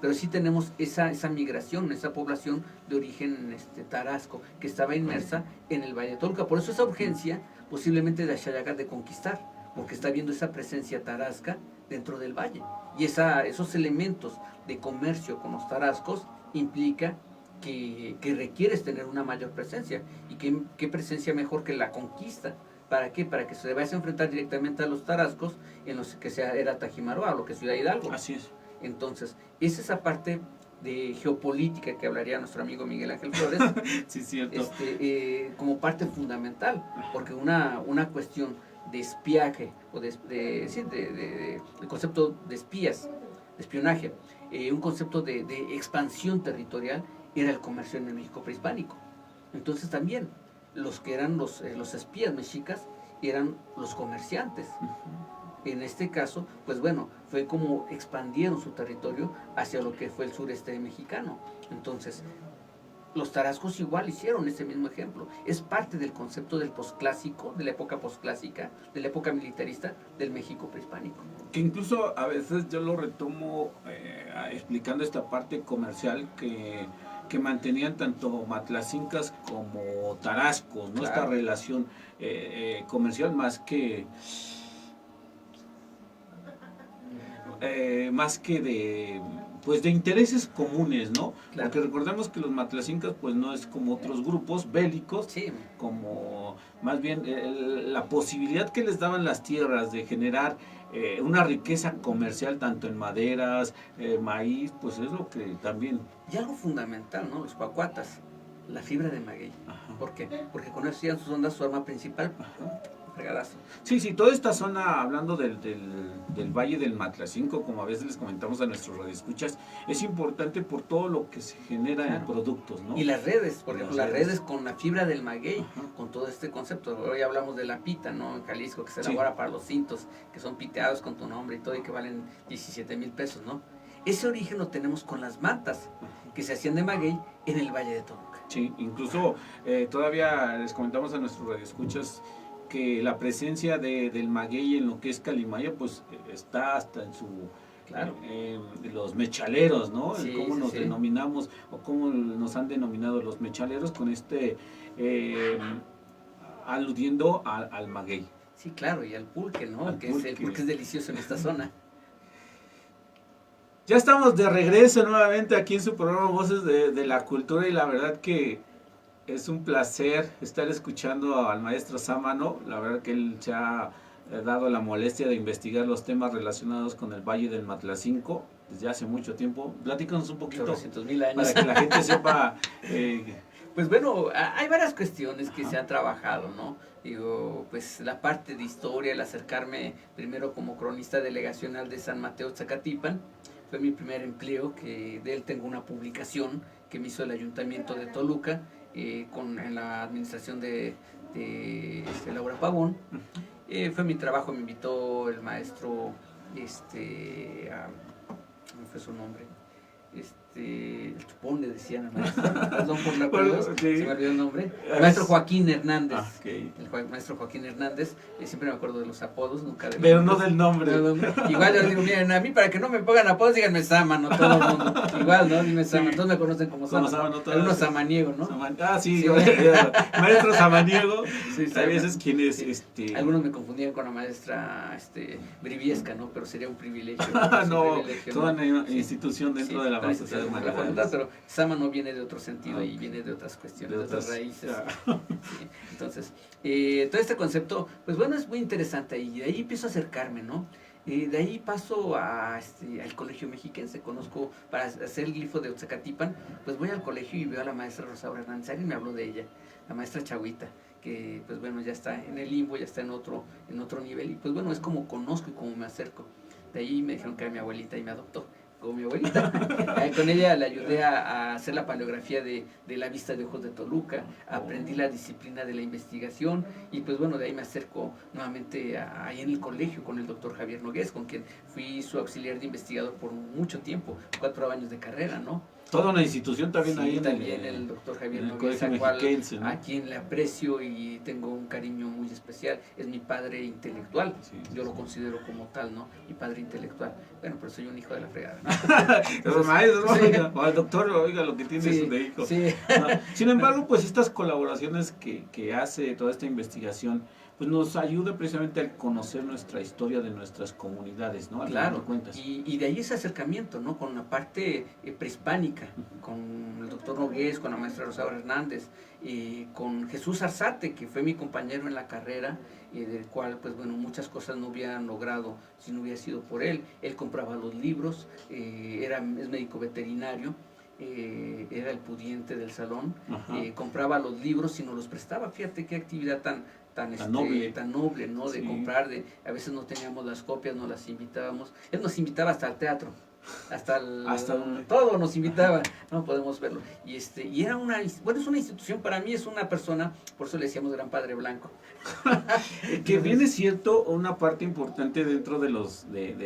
S2: pero sí tenemos esa migración, esa población de origen tarasco que estaba inmersa en el Valle de Toluca. Por eso esa urgencia posiblemente de Axayaga de conquistar, porque está viendo esa presencia tarasca dentro del valle, y esos elementos de comercio con los tarascos implica que requieres tener una mayor presencia. Y qué presencia mejor que la conquista. ¿Para qué? Para que se vaya a enfrentar directamente a los tarascos en los que era Tajimaroa, lo que es Ciudad Hidalgo.
S1: Así es.
S2: Entonces, es esa parte de geopolítica que hablaría nuestro amigo Miguel Ángel Flores.
S1: Sí, cierto.
S2: Como parte fundamental, porque una cuestión de espiaje, o de concepto de espías, de espionaje, un concepto de expansión territorial, era el comercio en el México prehispánico. Entonces también los que eran los espías mexicas eran los comerciantes. En este caso, pues bueno, fue como expandieron su territorio hacia lo que fue el sureste mexicano. Entonces, los tarascos igual hicieron ese mismo ejemplo. Es parte del concepto del posclásico, de la época posclásica, de la época militarista del México prehispánico.
S1: Que incluso a veces yo lo retomo explicando esta parte comercial que mantenían tanto matlacincas como tarascos, ¿no? Claro. Esta relación comercial más que de intereses comunes, ¿no? Claro. Porque recordemos que los matlacincas pues no es como otros grupos bélicos, sí, como más bien la posibilidad que les daban las tierras de generar una riqueza comercial tanto en maderas, maíz, pues es lo que también...
S2: Y algo fundamental, ¿no? Los pacuatas, la fibra de maguey. ¿Por qué? Porque con eso hacían sus ondas su arma principal. Fregadazo.
S1: Sí, toda esta zona, hablando del Valle del Matlacinco, como a veces les comentamos a nuestros radioescuchas, es importante por todo lo que se genera en productos, ¿no?
S2: Y las redes, por ejemplo, las redes con la fibra del maguey, con todo este concepto. Hoy hablamos de la pita, ¿no? En Jalisco, que se elabora para los cintos, que son piteados con tu nombre y todo, y que valen 17,000 pesos, ¿no? Ese origen lo tenemos con las mantas que se hacían de maguey en el Valle de Toluca.
S1: Sí, incluso todavía les comentamos a nuestros radioescuchas que la presencia del maguey en lo que es Calimaya, pues está hasta en su...
S2: Claro.
S1: Los mechaleros, ¿no?
S2: Sí,
S1: cómo
S2: sí,
S1: nos
S2: sí.
S1: denominamos o cómo nos han denominado los mechaleros con aludiendo al maguey.
S2: Sí, claro, y al pulque, ¿no?
S1: Al
S2: Que
S1: pulque.
S2: el pulque es delicioso en esta zona.
S1: Ya estamos de regreso nuevamente aquí en su programa Voces de la Cultura y la verdad que es un placer estar escuchando al maestro Sámano. La verdad que él se ha dado la molestia de investigar los temas relacionados con el Valle del Matlacinco desde hace mucho tiempo. Platícanos un poquito
S2: 200,000 años.
S1: para que la gente sepa.
S2: Pues bueno, hay varias cuestiones que se han trabajado, ¿no? Digo, pues la parte de historia, el acercarme primero como cronista delegacional de San Mateo Zacatipan, fue mi primer empleo, que de él tengo una publicación que me hizo el Ayuntamiento de Toluca, en la administración de Laura Pavón. Fue mi trabajo, me invitó el maestro, ¿cómo fue su nombre? El Chupón le decían al maestro, perdón por la palabra,
S1: sí.
S2: se me olvidó el nombre, el maestro Joaquín Hernández.
S1: Okay.
S2: El maestro Joaquín Hernández, siempre me acuerdo de los apodos, nunca de
S1: pero no del nombre.
S2: Igual yo digo, miren, a mí para que no me pongan apodos, díganme Sámano, todo el mundo. Igual, ¿no? Dime Sámano, todos me conocen como Sámano. Algunos Samaniego, ¿no?
S1: Sí, maestro Samaniego.
S2: Sí,
S1: a veces quién es
S2: Algunos me confundían con la maestra Briviesca, ¿no? Pero sería un privilegio.
S1: No,
S2: privilegio,
S1: toda
S2: ¿no?
S1: una institución dentro de la
S2: facultad
S1: de humanidades.
S2: Pero Sámano viene de otro sentido y viene de otras cuestiones, de otras raíces. Sí. Entonces, todo este concepto, pues bueno, es muy interesante y de ahí empiezo a acercarme, ¿no? De ahí paso al colegio mexiquense, conozco, para hacer el glifo de Oaxacatipan, pues voy al colegio y veo a la maestra Rosaura Hernández, alguien me habló de ella, la maestra Chagüita, que pues bueno, ya está en el limbo, ya está en otro nivel, y pues bueno, es como conozco y como me acerco. De ahí me dijeron que era mi abuelita y me adoptó como mi abuelita. Con ella le ayudé a hacer la paleografía de la vista de ojos de Toluca, aprendí la disciplina de la investigación y pues bueno, de ahí me acerco nuevamente ahí en el colegio con el doctor Javier Nogués, con quien fui su auxiliar de investigador por mucho tiempo, 4 años de carrera, ¿no?
S1: Toda una institución también ahí.
S2: También el doctor Javier Nogués,
S1: ¿no?
S2: a quien le aprecio y tengo un cariño muy especial, es mi padre intelectual, yo lo considero como tal, ¿no? Mi padre intelectual. Bueno, pero soy un hijo de la fregada, ¿no?
S1: Pero maestro, o el doctor, oiga lo que tiene de hijo.
S2: Sí.
S1: Sin embargo, pues estas colaboraciones que hace toda esta investigación, pues nos ayuda precisamente a conocer nuestra historia de nuestras comunidades, ¿no?
S2: Claro, y de ahí ese acercamiento, ¿no? Con la parte prehispánica, con el doctor Nogués, con la maestra Rosaura Hernández, con Jesús Arzate, que fue mi compañero en la carrera, del cual, pues bueno, muchas cosas no hubieran logrado si no hubiera sido por él. Él compraba los libros, es médico veterinario, era el pudiente del salón, compraba los libros y nos los prestaba. Fíjate qué actividad tan noble, ¿no? De comprar, a veces no teníamos las copias, nos las invitábamos. Él nos invitaba hasta al teatro, todo nos invitaba, no podemos verlo. Y era es una institución para mí, es una persona, por eso le decíamos Gran Padre Blanco.
S1: Que bien es cierto, una parte importante dentro de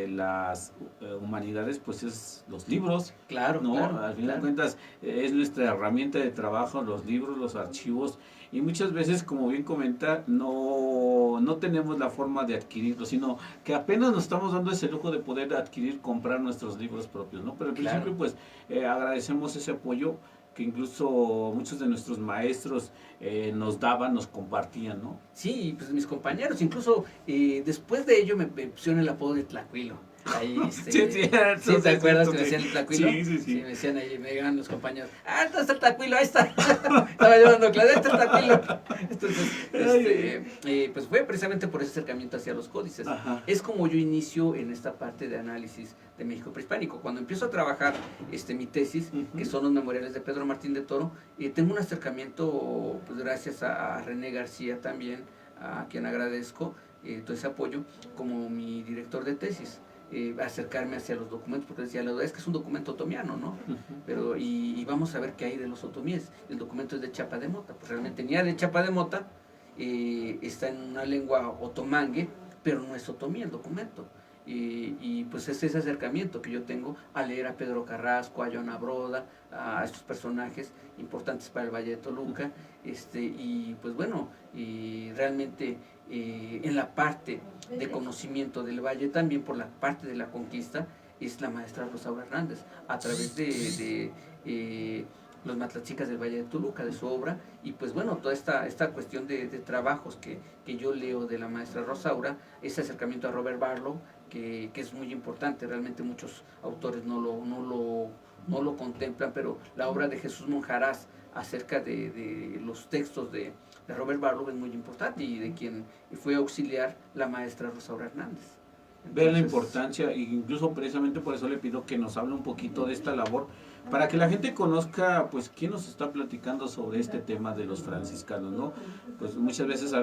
S1: las humanidades, pues es los libros.
S2: Claro,
S1: ¿no?
S2: Claro,
S1: al final de cuentas es nuestra herramienta de trabajo, los libros, los archivos, y muchas veces, como bien comenta, no tenemos la forma de adquirirlos, sino que apenas nos estamos dando ese lujo de poder comprar nuestros libros propios, ¿no? Pero al principio, pues, agradecemos ese apoyo que incluso muchos de nuestros maestros nos compartían, ¿no?
S2: Sí, pues mis compañeros, incluso después de ello me pusieron el apodo de Tlacuilo. Ahí,
S1: sí,
S2: ¿te acuerdas que me decían el Tlacuilo?
S1: Sí.
S2: Me decían ahí, me llegaban los compañeros, ¿dónde está el Tlacuilo? Ahí está. Estaba yo dando clase, ahí está el Tlacuilo. Entonces, pues fue precisamente por ese acercamiento hacia los códices.
S1: Ajá.
S2: Es como yo inicio en esta parte de análisis de México prehispánico. Cuando empiezo a trabajar mi tesis, que son los memoriales de Pedro Martín de Toro, tengo un acercamiento, pues gracias a René García también, a quien agradezco todo ese apoyo, como mi director de tesis. Acercarme hacia los documentos, porque decía, la verdad es que es un documento otomiano, ¿no? Pero, y vamos a ver qué hay de los otomíes. El documento es de Chapa de Mota, pues realmente ni de Chapa de Mota, está en una lengua otomangue, pero no es otomí el documento. y pues es ese acercamiento que yo tengo a leer a Pedro Carrasco, a Joana Broda, a estos personajes importantes para el Valle de Toluca, y pues bueno, y realmente en la parte de conocimiento del Valle, también por la parte de la conquista, es la maestra Rosaura Hernández, a través de los Matlachicas del Valle de Toluca, de su obra, y pues bueno, toda esta cuestión de trabajos que yo leo de la maestra Rosaura, ese acercamiento a Robert Barlow, que es muy importante, realmente muchos autores no lo contemplan, pero la obra de Jesús Monjarás acerca de los textos de Robert Barlow es muy importante, y de quien fue auxiliar la maestra Rosaura Hernández.
S1: Vean la importancia, e incluso precisamente por eso le pido que nos hable un poquito de esta labor, para que la gente conozca, pues, quién nos está platicando sobre este tema de los franciscanos, ¿no? Pues muchas veces,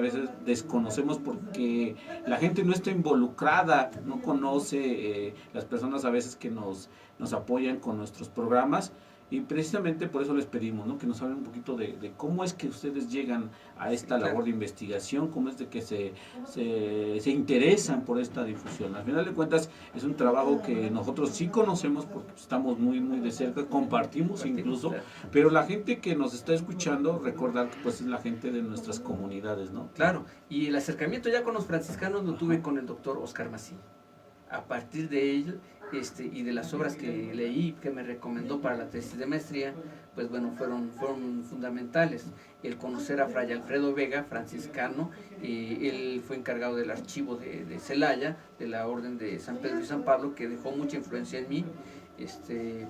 S1: desconocemos porque la gente no está involucrada, no conoce las personas a veces que nos apoyan con nuestros programas, y precisamente por eso les pedimos, ¿no?, que nos hablen un poquito de cómo es que ustedes llegan a esta labor de investigación, cómo es de que se interesan por esta difusión. Al final de cuentas es un trabajo que nosotros sí conocemos porque estamos muy muy de cerca, compartimos incluso, pero la gente que nos está escuchando, recordar que pues es la gente de nuestras comunidades, ¿no?
S2: Claro, y el acercamiento ya con los franciscanos lo tuve con el doctor Oscar Mací. A partir de ello, y de las obras que leí, que me recomendó para la tesis de maestría, pues bueno, fueron fundamentales. El conocer a Fray Alfredo Vega, franciscano, él fue encargado del archivo de Celaya, de la Orden de San Pedro y San Pablo, que dejó mucha influencia en mí.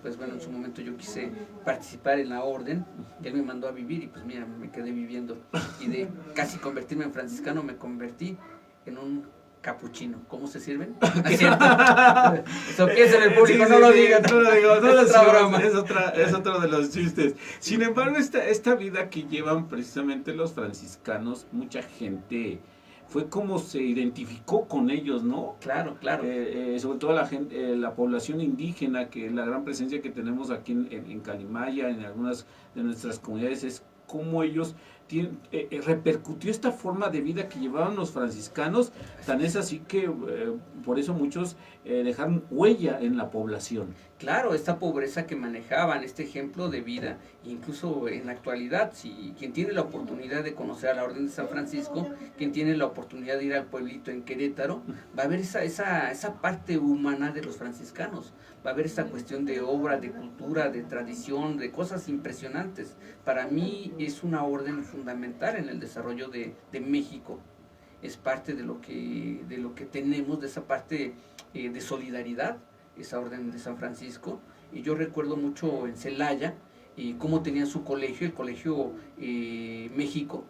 S2: Pues bueno, en su momento yo quise participar en la orden, que él me mandó a vivir, y pues mira, me quedé viviendo, y de casi convertirme en franciscano, me convertí en un capuchino. ¿Cómo se sirven? Eso piensa en el público, sí, no lo digan.
S1: No lo digo, no
S2: es otra broma.
S1: Es otro de los chistes. Sin embargo, esta vida que llevan precisamente los franciscanos, mucha gente fue como se identificó con ellos, ¿no?
S2: Claro.
S1: Sobre todo la gente, la población indígena, que la gran presencia que tenemos aquí en Calimaya, en algunas de nuestras comunidades, es cómo ellos repercutió esta forma de vida que llevaban los franciscanos, tan es así que por eso muchos dejaron huella en la población.
S2: Claro, esta pobreza que manejaban, este ejemplo de vida, incluso en la actualidad, si quien tiene la oportunidad de conocer a la Orden de San Francisco, quien tiene la oportunidad de ir al pueblito en Querétaro, va a ver esa parte humana de los franciscanos, va a ver esa cuestión de obra, de cultura, de tradición, de cosas impresionantes. Para mí es una orden fundamental en el desarrollo de México, es parte de lo que tenemos, de esa parte de solidaridad, esa Orden de San Francisco. Y yo recuerdo mucho en Celaya cómo tenía su colegio, el Colegio México,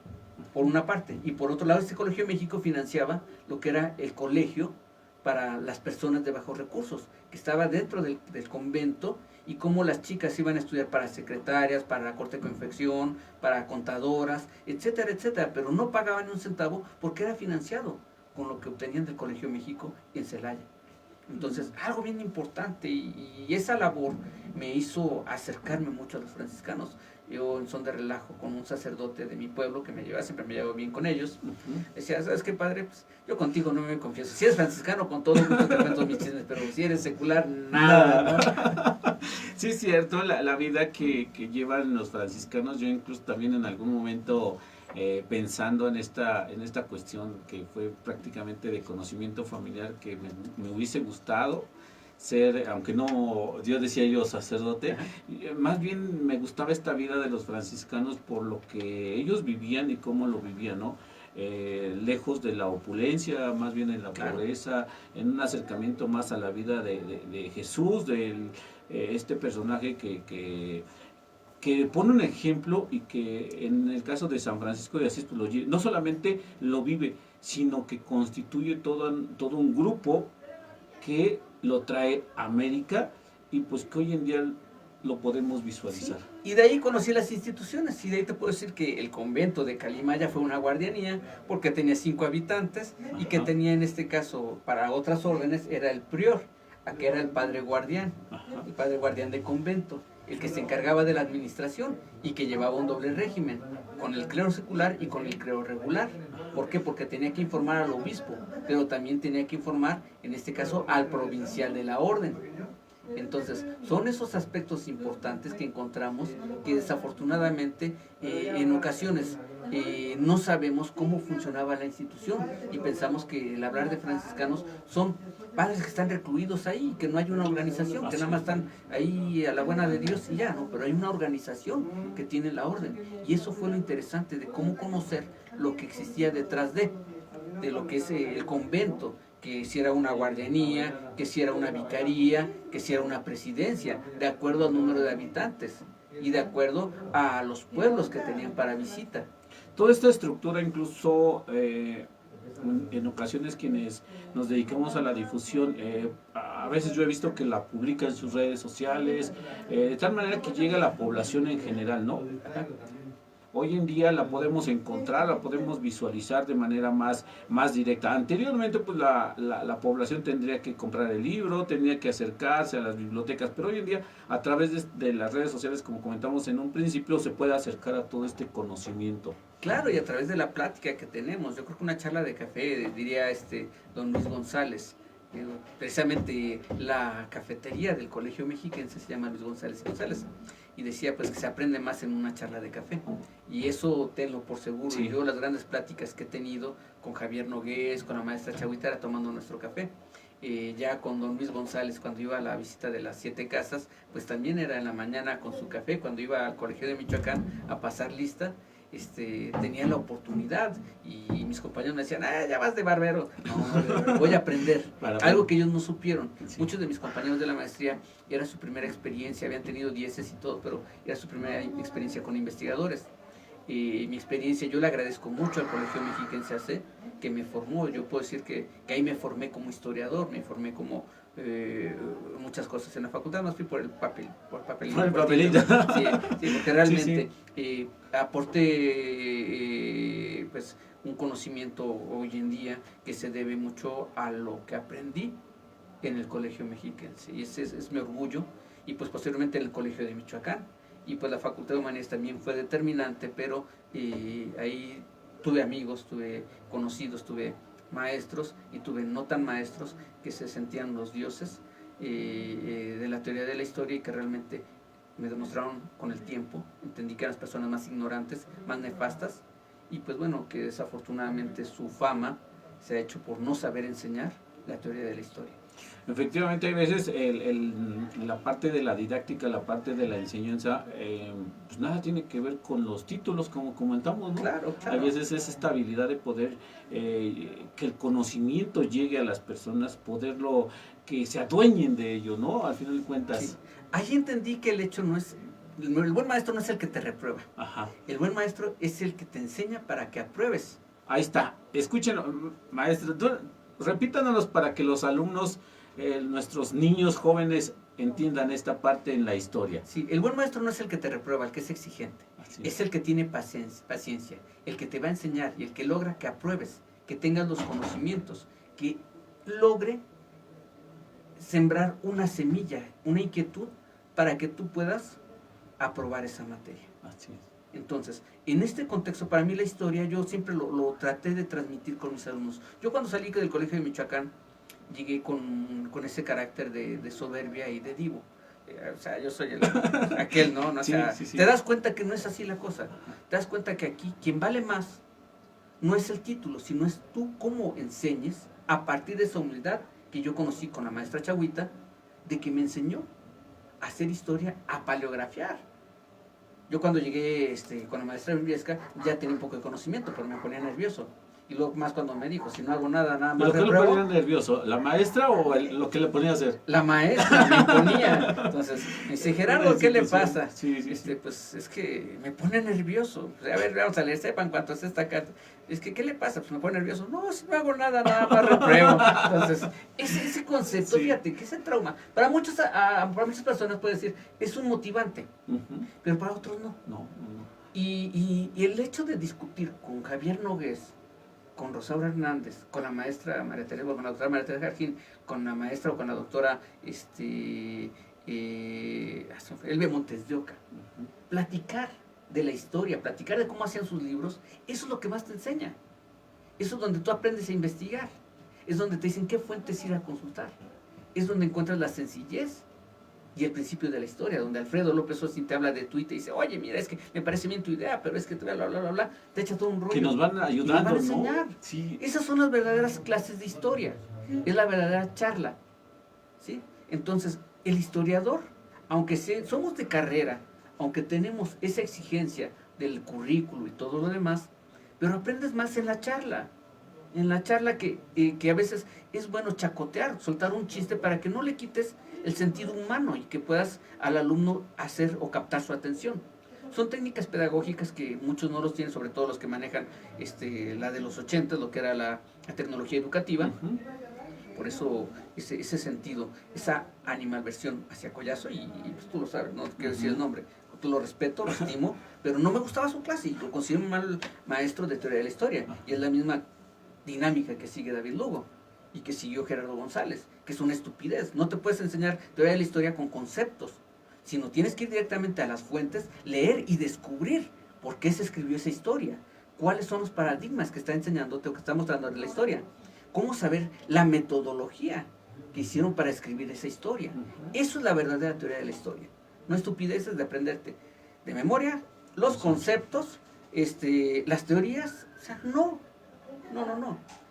S2: por una parte, y por otro lado este Colegio México financiaba lo que era el colegio para las personas de bajos recursos, que estaba dentro del convento, y cómo las chicas iban a estudiar para secretarias, para la corte de confección, para contadoras, etcétera, etcétera, pero no pagaban un centavo porque era financiado con lo que obtenían del Colegio México en Celaya. Entonces, algo bien importante, y esa labor me hizo acercarme mucho a los franciscanos. Yo, en son de relajo, con un sacerdote de mi pueblo que siempre me llevo bien con ellos, decía, ¿sabes qué, padre? Pues yo contigo no me confieso. Si eres franciscano, con todo gusto te cuento mis chismes, pero si eres secular, nada, ¿no?
S1: Sí, es cierto, la vida que llevan los franciscanos. Yo incluso también en algún momento, pensando en esta cuestión que fue prácticamente de conocimiento familiar, que me hubiese gustado ser, aunque no, Dios decía yo, sacerdote, más bien me gustaba esta vida de los franciscanos por lo que ellos vivían y cómo lo vivían, ¿no? Lejos de la opulencia, más bien en la pobreza, en un acercamiento más a la vida de Jesús, este personaje que pone un ejemplo, y que en el caso de San Francisco de Asís, pues no solamente lo vive, sino que constituye todo un grupo que lo trae a América, y pues que hoy en día lo podemos visualizar.
S2: Sí, y de ahí conocí las instituciones, y de ahí te puedo decir que el convento de Calimaya fue una guardianía, porque tenía 5 habitantes, y que tenía, en este caso, para otras órdenes, era el prior, que era el padre guardián, el padre guardián de convento, el que se encargaba de la administración y que llevaba un doble régimen, con el clero secular y con el clero regular. ¿Por qué? Porque tenía que informar al obispo, pero también tenía que informar, en este caso, al provincial de la orden. Entonces, son esos aspectos importantes que encontramos que desafortunadamente en ocasiones no sabemos cómo funcionaba la institución y pensamos que el hablar de franciscanos son padres que están recluidos ahí, que no hay una organización, que nada más están ahí a la buena de Dios y ya, ¿no? Pero hay una organización que tiene la orden. Y eso fue lo interesante de cómo conocer lo que existía detrás de lo que es el convento, que si era una guardianía, que si era una vicaría, que si era una presidencia, de acuerdo al número de habitantes y de acuerdo a los pueblos que tenían para visita.
S1: Toda esta estructura incluso en ocasiones quienes nos dedicamos a la difusión, a veces yo he visto que la publica en sus redes sociales, de tal manera que llega a la población en general, ¿no? Hoy en día la podemos encontrar, la podemos visualizar de manera más directa. Anteriormente, pues la población tendría que comprar el libro, tendría que acercarse a las bibliotecas, pero hoy en día, a través de las redes sociales, como comentamos en un principio, se puede acercar a todo este conocimiento.
S2: Claro, y a través de la plática que tenemos, yo creo que una charla de café, diría don Luis González, precisamente la cafetería del Colegio Mexiquense se llama Luis González y González, y decía pues que se aprende más en una charla de café, y eso tenlo por seguro. Sí. Yo las grandes pláticas que he tenido con Javier Nogués, con la maestra Chagüita, era tomando nuestro café. Ya con don Luis González, cuando iba a la visita de las 7 casas, pues también era en la mañana con su café. Cuando iba al Colegio de Michoacán a pasar lista, tenía la oportunidad, y mis compañeros me decían, ya vas de barbero. No, voy a aprender algo que ellos no supieron. Sí. Muchos de mis compañeros de la maestría era su primera experiencia, habían tenido 10 y todo, pero era su primera experiencia con investigadores. Mi experiencia, yo le agradezco mucho al Colegio Mexiquense AC, que me formó. Yo puedo decir que ahí me formé como historiador, me formé como muchas cosas en la facultad, más fui por el papelito.
S1: Por el papelito.
S2: Sí, porque realmente aporté pues un conocimiento hoy en día que se debe mucho a lo que aprendí en el Colegio Mexiquense, y ese es mi orgullo. Y pues posteriormente en el Colegio de Michoacán, y pues la Facultad de Humanidades también fue determinante, pero ahí tuve amigos, tuve conocidos, tuve maestros y tuve no tan maestros que se sentían los dioses de la teoría de la historia, y que realmente me demostraron con el tiempo, entendí que eran las personas más ignorantes, más nefastas, y pues bueno, que desafortunadamente su fama se ha hecho por no saber enseñar la teoría de la historia.
S1: Efectivamente, hay veces la parte de la didáctica, la parte de la enseñanza, pues nada tiene que ver con los títulos, como comentamos, ¿no?
S2: Claro.
S1: Hay veces es esta habilidad de poder que el conocimiento llegue a las personas, poderlo, que se adueñen de ello, ¿no? Al final de cuentas.
S2: Sí. Ahí entendí que el hecho no es, el buen maestro no es el que te reprueba.
S1: Ajá.
S2: El buen maestro es el que te enseña para que apruebes.
S1: Ahí está. Escúchenlo, maestro, repítanos para que los alumnos, nuestros niños jóvenes, entiendan esta parte en la historia.
S2: Sí, el buen maestro no es el que te reprueba, el que es exigente. Es el que tiene paciencia, el que te va a enseñar y el que logra que apruebes, que tengas los conocimientos, que logre sembrar una semilla, una inquietud para que tú puedas aprobar esa materia.
S1: Así es.
S2: Entonces, en este contexto, para mí la historia, yo siempre lo traté de transmitir con mis alumnos. Yo cuando salí del Colegio de Michoacán, llegué con ese carácter de soberbia y de divo. O sea, yo soy aquel, ¿no? O sea, sí. Te das cuenta que no es así la cosa. Te das cuenta que aquí quien vale más no es el título, sino es tú cómo enseñes a partir de esa humildad que yo conocí con la maestra Chagüita, de que me enseñó a hacer historia, a paleografiar. Yo cuando llegué con la maestra Briesca ya tenía un poco de conocimiento, pero me ponía nervioso. Y luego más cuando me dijo, si no hago nada más
S1: ¿Pero qué lo ponía nervioso? ¿La maestra o lo que le ponía a hacer?
S2: La maestra me ponía. Entonces, me dice, Gerardo, ¿qué le pasa?
S1: Sí.
S2: Pues es que me pone nervioso. Pues, a ver, vamos a leer, sepan cuánto es esta carta. Es que, ¿qué le pasa? Pues me pone nervioso. No, si no hago nada más repruebo. Entonces, ese concepto, fíjate, que ese trauma, para muchas personas puede decir, es un motivante, pero para otros no. Y el hecho de discutir con Javier Nogués, con Rosaura Hernández, con la maestra María Teresa, con la doctora María Teresa Jarquín, con la maestra o con la doctora Elbe Montes de Oca, platicar de la historia, platicar de cómo hacían sus libros, eso es lo que más te enseña. Eso es donde tú aprendes a investigar. Es donde te dicen qué fuentes ir a consultar. Es donde encuentras la sencillez y el principio de la historia, donde Alfredo López Austin te habla de tu y te dice, oye, mira, es que me parece bien tu idea, pero es que bla, bla, bla, bla, bla, te echa todo un rollo.
S1: Que nos van ayudando,
S2: nos van a enseñar.
S1: ¿no? Sí.
S2: Esas son las verdaderas clases de historia. Es la verdadera charla. ¿Sí? Entonces, el historiador, aunque somos de carrera, aunque tenemos esa exigencia del currículo y todo lo demás, pero aprendes más en la charla. En la charla que a veces es bueno chacotear, soltar un chiste para que no le quites el sentido humano y que puedas al alumno hacer o captar su atención. Son técnicas pedagógicas que muchos no los tienen, sobre todo los que manejan la de los 80, lo que era la tecnología educativa. Por eso ese sentido, esa animalversión hacia Collazo, y pues tú lo sabes, no quiero decir el nombre, tú lo respeto, lo estimo, pero no me gustaba su clase y lo considero un mal maestro de teoría de la historia. Y es la misma dinámica que sigue David Lugo y que siguió Gerardo González, que es una estupidez. No te puedes enseñar teoría de la historia con conceptos, sino tienes que ir directamente a las fuentes, leer y descubrir por qué se escribió esa historia, cuáles son los paradigmas que está enseñándote o que está mostrando de la historia, cómo saber la metodología que hicieron para escribir esa historia. Eso es la verdadera teoría de la historia, no estupideces de aprenderte de memoria los conceptos, las teorías, o sea, no.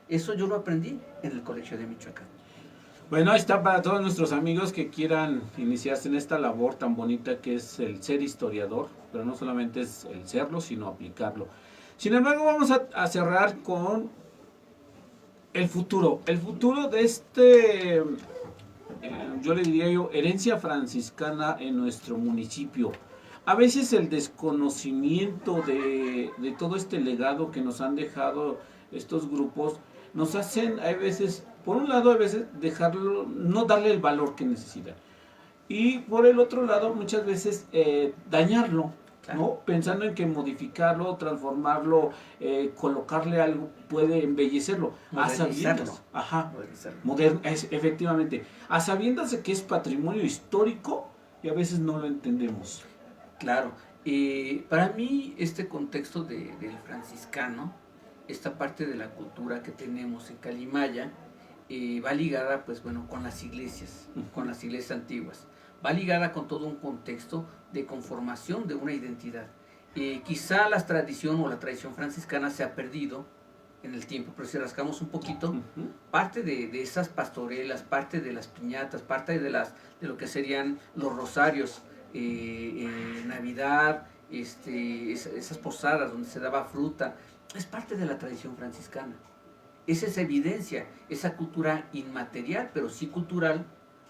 S2: Eso yo lo aprendí en el colegio de Michoacán.
S1: Bueno, ahí está para todos nuestros amigos que quieran iniciarse en esta labor tan bonita que es el ser historiador, pero no solamente es el serlo, sino aplicarlo. Sin embargo, vamos a cerrar con el futuro. El futuro de yo le diría herencia franciscana en nuestro municipio. A veces el desconocimiento de todo este legado que nos han dejado estos grupos nos hacen, a veces, por un lado, a veces dejarlo, no darle el valor que necesita. Y por el otro lado, muchas veces dañarlo, claro, ¿no? Pensando en que modificarlo, transformarlo, colocarle algo puede embellecerlo. A sabiendas, efectivamente, a sabiendas de que es patrimonio histórico y a veces no lo entendemos.
S2: Claro, para mí este contexto del franciscano, esta parte de la cultura que tenemos en Calimaya, va ligada, pues bueno, con las iglesias antiguas, va ligada con todo un contexto de conformación de una identidad. Quizá la tradición franciscana se ha perdido en el tiempo, pero si rascamos un poquito, parte de esas pastorelas, parte de las piñatas, parte de lo que serían los rosarios, Navidad, esas posadas donde se daba fruta, es parte de la tradición franciscana. Es esa evidencia, esa cultura inmaterial, pero sí cultural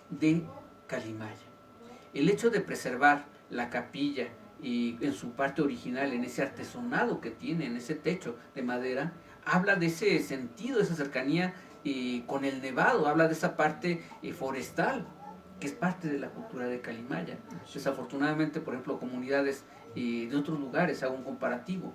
S2: de Calimaya. El hecho de preservar la capilla y en su parte original, en ese artesonado que tiene, en ese techo de madera, habla de ese sentido, de esa cercanía con el nevado, habla de esa parte forestal, que es parte de la cultura de Calimaya. Desafortunadamente, por ejemplo, comunidades de otros lugares, hago un comparativo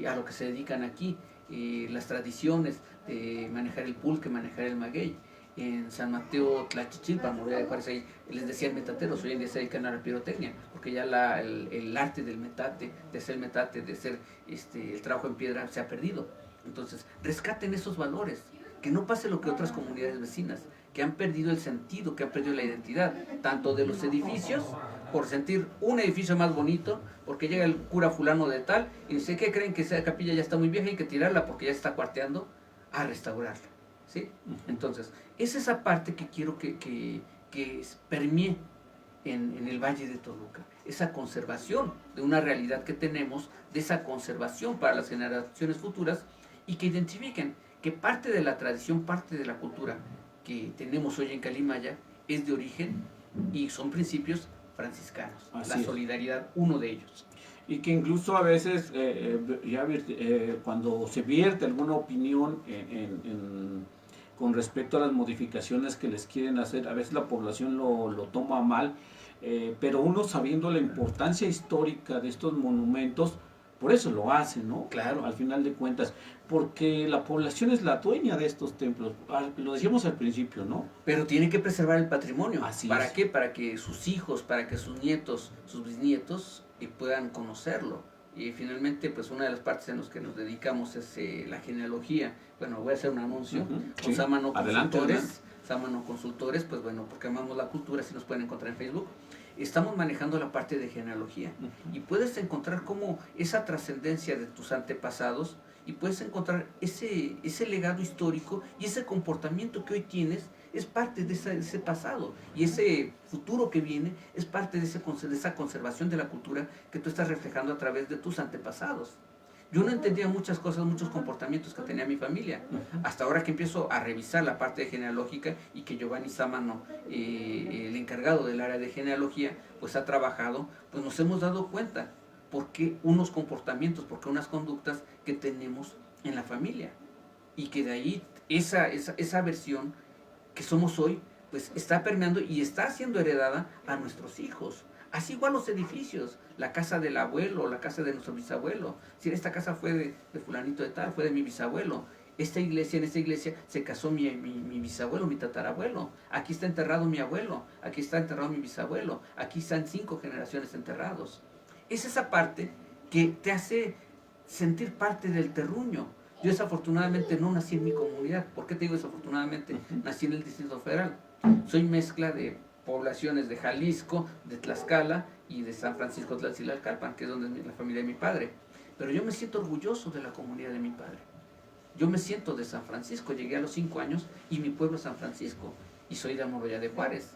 S2: a lo que se dedican aquí, las tradiciones de manejar el pulque, manejar el maguey. En San Mateo, Tlachichilpa, Morelia de Juárez, ahí les decían metateros, hoy en día se dedican a la pirotecnia, porque ya el arte del metate, de hacer metate, de hacer el trabajo en piedra se ha perdido. Entonces, rescaten esos valores, que no pase lo que otras comunidades vecinas, que han perdido el sentido, que han perdido la identidad, tanto de los edificios, por sentir un edificio más bonito, porque llega el cura fulano de tal, y dice, ¿qué creen? Que esa capilla ya está muy vieja, hay que tirarla porque ya se está cuarteando, a restaurarla, ¿sí? Entonces, es esa parte que quiero que permee en el Valle de Toluca, esa conservación de una realidad que tenemos, de esa conservación para las generaciones futuras, y que identifiquen que parte de la tradición, parte de la cultura que tenemos hoy en Calimaya es de origen y son principios franciscanos. Así la solidaridad, uno de ellos.
S1: Y que incluso a veces, cuando se vierte alguna opinión con respecto a las modificaciones que les quieren hacer, a veces la población lo toma mal, pero uno sabiendo la importancia histórica de estos monumentos, por eso lo hace, ¿no?
S2: Claro.
S1: Al final de cuentas, porque la población es la dueña de estos templos, lo decíamos al principio, ¿no?
S2: Pero tiene que preservar el patrimonio.
S1: Así
S2: ¿Para
S1: es.
S2: qué? Para que sus hijos, para que sus nietos, sus bisnietos puedan conocerlo Y finalmente, pues una de las partes en las que nos dedicamos es la genealogía. Bueno, voy a hacer un anuncio con
S1: Sí.
S2: Sámano
S1: Adelante,
S2: Consultores.
S1: adelante.
S2: Sámano Consultores, pues bueno, porque amamos la cultura, si nos pueden encontrar en Facebook. Estamos manejando la parte de genealogía y puedes encontrar como esa trascendencia de tus antepasados y puedes encontrar ese legado histórico y ese comportamiento que hoy tienes es parte de ese pasado y ese futuro que viene es parte de esa conservación de la cultura que tú estás reflejando a través de tus antepasados. Yo no entendía muchas cosas, muchos comportamientos que tenía mi familia. Hasta ahora que empiezo a revisar la parte genealógica y que Giovanni Sámano, el encargado del área de genealogía, pues ha trabajado, pues nos hemos dado cuenta por qué unos comportamientos, por qué unas conductas que tenemos en la familia. Y que de ahí esa versión que somos hoy, pues está permeando y está siendo heredada a nuestros hijos. Así igual los edificios, la casa del abuelo, la casa de nuestro bisabuelo. Si esta casa fue de fulanito de tal, fue de mi bisabuelo. En esta iglesia se casó mi bisabuelo, mi tatarabuelo. Aquí está enterrado mi abuelo, aquí está enterrado mi bisabuelo. Aquí están 5 generaciones enterrados. Es esa parte que te hace sentir parte del terruño. Yo desafortunadamente no nací en mi comunidad. ¿Por qué te digo desafortunadamente? Nací en el Distrito Federal. Soy mezcla de poblaciones de Jalisco, de Tlaxcala y de San Francisco Tlaxilalcalpan, que es donde es la familia de mi padre. Pero yo me siento orgulloso de la comunidad de mi padre. Yo me siento de San Francisco, llegué a los 5 años y mi pueblo es San Francisco y soy de Almoloya de Juárez,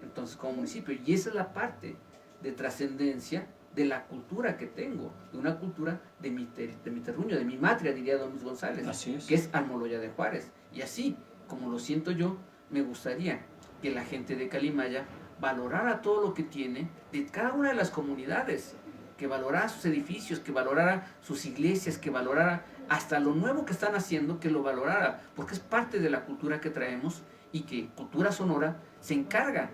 S2: entonces como municipio. Y esa es la parte de trascendencia de la cultura que tengo, de una cultura de mi terruño, de mi matria, diría Don Luis González, que es Almoloya de Juárez. Y así, como lo siento yo, me gustaría que la gente de Calimaya valorara todo lo que tiene de cada una de las comunidades, que valorara sus edificios, que valorara sus iglesias, que valorara hasta lo nuevo que están haciendo, que lo valorara, porque es parte de la cultura que traemos y que Cultura Sonora se encarga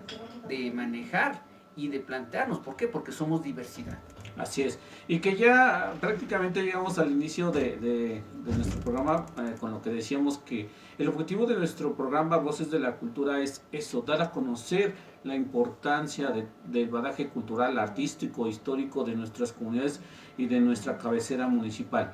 S2: de manejar y de plantearnos. ¿Por qué? Porque somos diversidad.
S1: Así es. Y que ya prácticamente llegamos al inicio de nuestro programa, con lo que decíamos que el objetivo de nuestro programa Voces de la Cultura es eso, dar a conocer la importancia del bagaje cultural, artístico, histórico de nuestras comunidades y de nuestra cabecera municipal.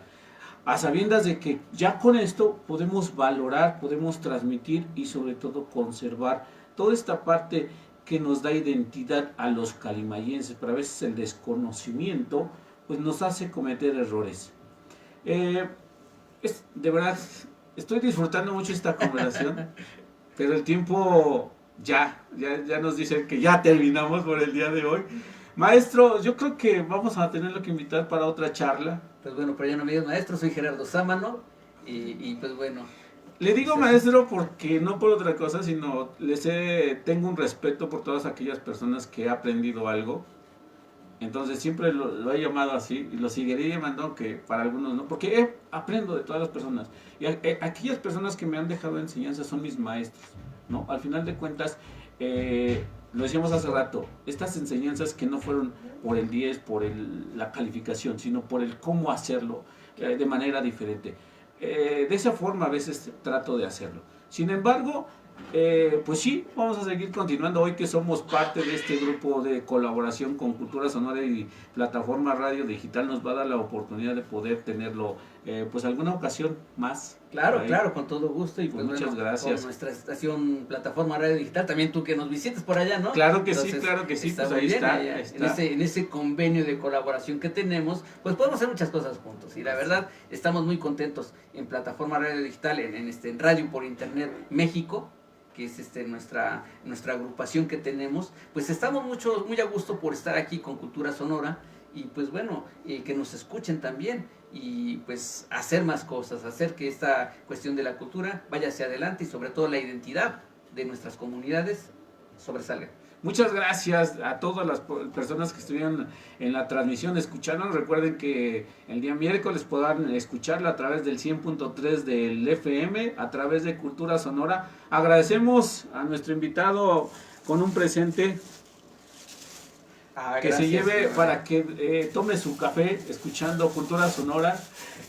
S1: A sabiendas de que ya con esto podemos valorar, podemos transmitir y sobre todo conservar toda esta parte que nos da identidad a los calimayenses, pero a veces el desconocimiento pues nos hace cometer errores. De verdad, estoy disfrutando mucho esta conversación, pero el tiempo ya nos dicen que ya terminamos por el día de hoy. Maestro, yo creo que vamos a tenerlo que invitar para otra charla.
S2: Pues bueno, pero ya no me digas maestro, soy Gerardo Sámano y pues bueno.
S1: Le digo maestro porque no por otra cosa, sino tengo un respeto por todas aquellas personas que he aprendido algo. Entonces siempre lo he llamado así y lo seguiré llamando, aunque para algunos no, porque aprendo de todas las personas. Y aquellas personas que me han dejado enseñanza son mis maestros, ¿no? Al final de cuentas, lo decíamos hace rato, estas enseñanzas que no fueron por el 10, por la calificación, sino por el cómo hacerlo de manera diferente. De esa forma a veces trato de hacerlo. Sin embargo, pues sí, vamos a seguir continuando hoy que somos parte de este grupo de colaboración con Cultura Sonora y Plataforma Radio Digital. Nos va a dar la oportunidad de poder tenerlo pues alguna ocasión más.
S2: Claro, claro, con todo gusto y
S1: pues muchas gracias.
S2: Con nuestra estación Plataforma Radio Digital, también tú que nos visites por allá, ¿no?
S1: Claro que entonces, sí, pues ahí está.
S2: En ese convenio de colaboración que tenemos, pues podemos hacer muchas cosas juntos y la verdad estamos muy contentos en Plataforma Radio Digital, en Radio por Internet México, que es nuestra agrupación que tenemos, pues estamos muy a gusto por estar aquí con Cultura Sonora y pues bueno, que nos escuchen también y pues hacer más cosas, hacer que esta cuestión de la cultura vaya hacia adelante y sobre todo la identidad de nuestras comunidades sobresalga.
S1: Muchas gracias a todas las personas que estuvieron en la transmisión escuchando. Recuerden que el día miércoles podrán escucharla a través del 100.3 del FM, a través de Cultura Sonora. Agradecemos a nuestro invitado con un presente que se lleve para que tome su café escuchando Cultura Sonora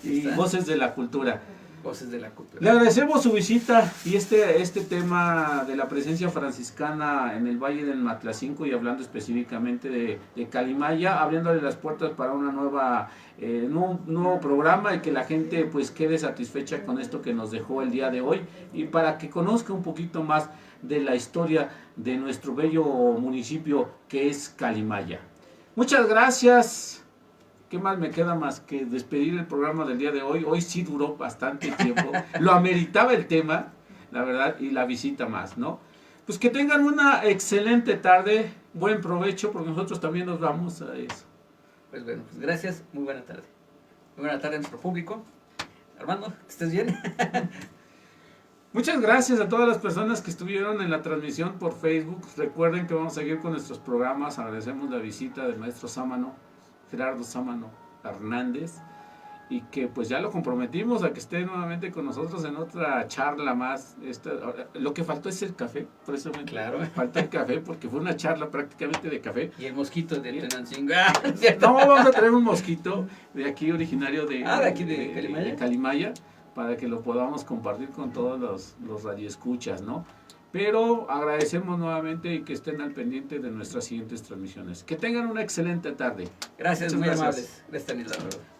S1: y Voces de la Cultura.
S2: Voces de la Cultura.
S1: Le agradecemos su visita y este tema de la presencia franciscana en el Valle del Matlacinco y hablando específicamente de Calimaya, abriéndole las puertas para una nuevo programa y que la gente pues quede satisfecha con esto que nos dejó el día de hoy y para que conozca un poquito más de la historia de nuestro bello municipio que es Calimaya. Muchas gracias. ¿Qué más me queda más que despedir el programa del día de hoy? Hoy sí duró bastante tiempo, lo ameritaba el tema, la verdad, y la visita más, ¿no? Pues que tengan una excelente tarde, buen provecho, porque nosotros también nos vamos a eso.
S2: Pues bueno, pues gracias, muy buena tarde. Muy buena tarde a nuestro público. Armando, que estés bien.
S1: Muchas gracias a todas las personas que estuvieron en la transmisión por Facebook. Recuerden que vamos a seguir con nuestros programas. Agradecemos la visita del maestro Sámano, Gerardo Sámano Hernández, y que pues ya lo comprometimos a que esté nuevamente con nosotros en otra charla más. Lo que faltó es el café, por eso
S2: Claro.
S1: falta el café, porque fue una charla prácticamente de café.
S2: Y el mosquito de Tenancingo.
S1: No, vamos a traer un mosquito de aquí originario de
S2: aquí de
S1: Calimaya, para que lo podamos compartir con todos los radioescuchas, ¿no? Pero agradecemos nuevamente y que estén al pendiente de nuestras siguientes transmisiones. Que tengan una excelente tarde.
S2: Gracias,
S1: Muchas
S2: muy
S1: gracias.
S2: amables. Gracias, Stanislao.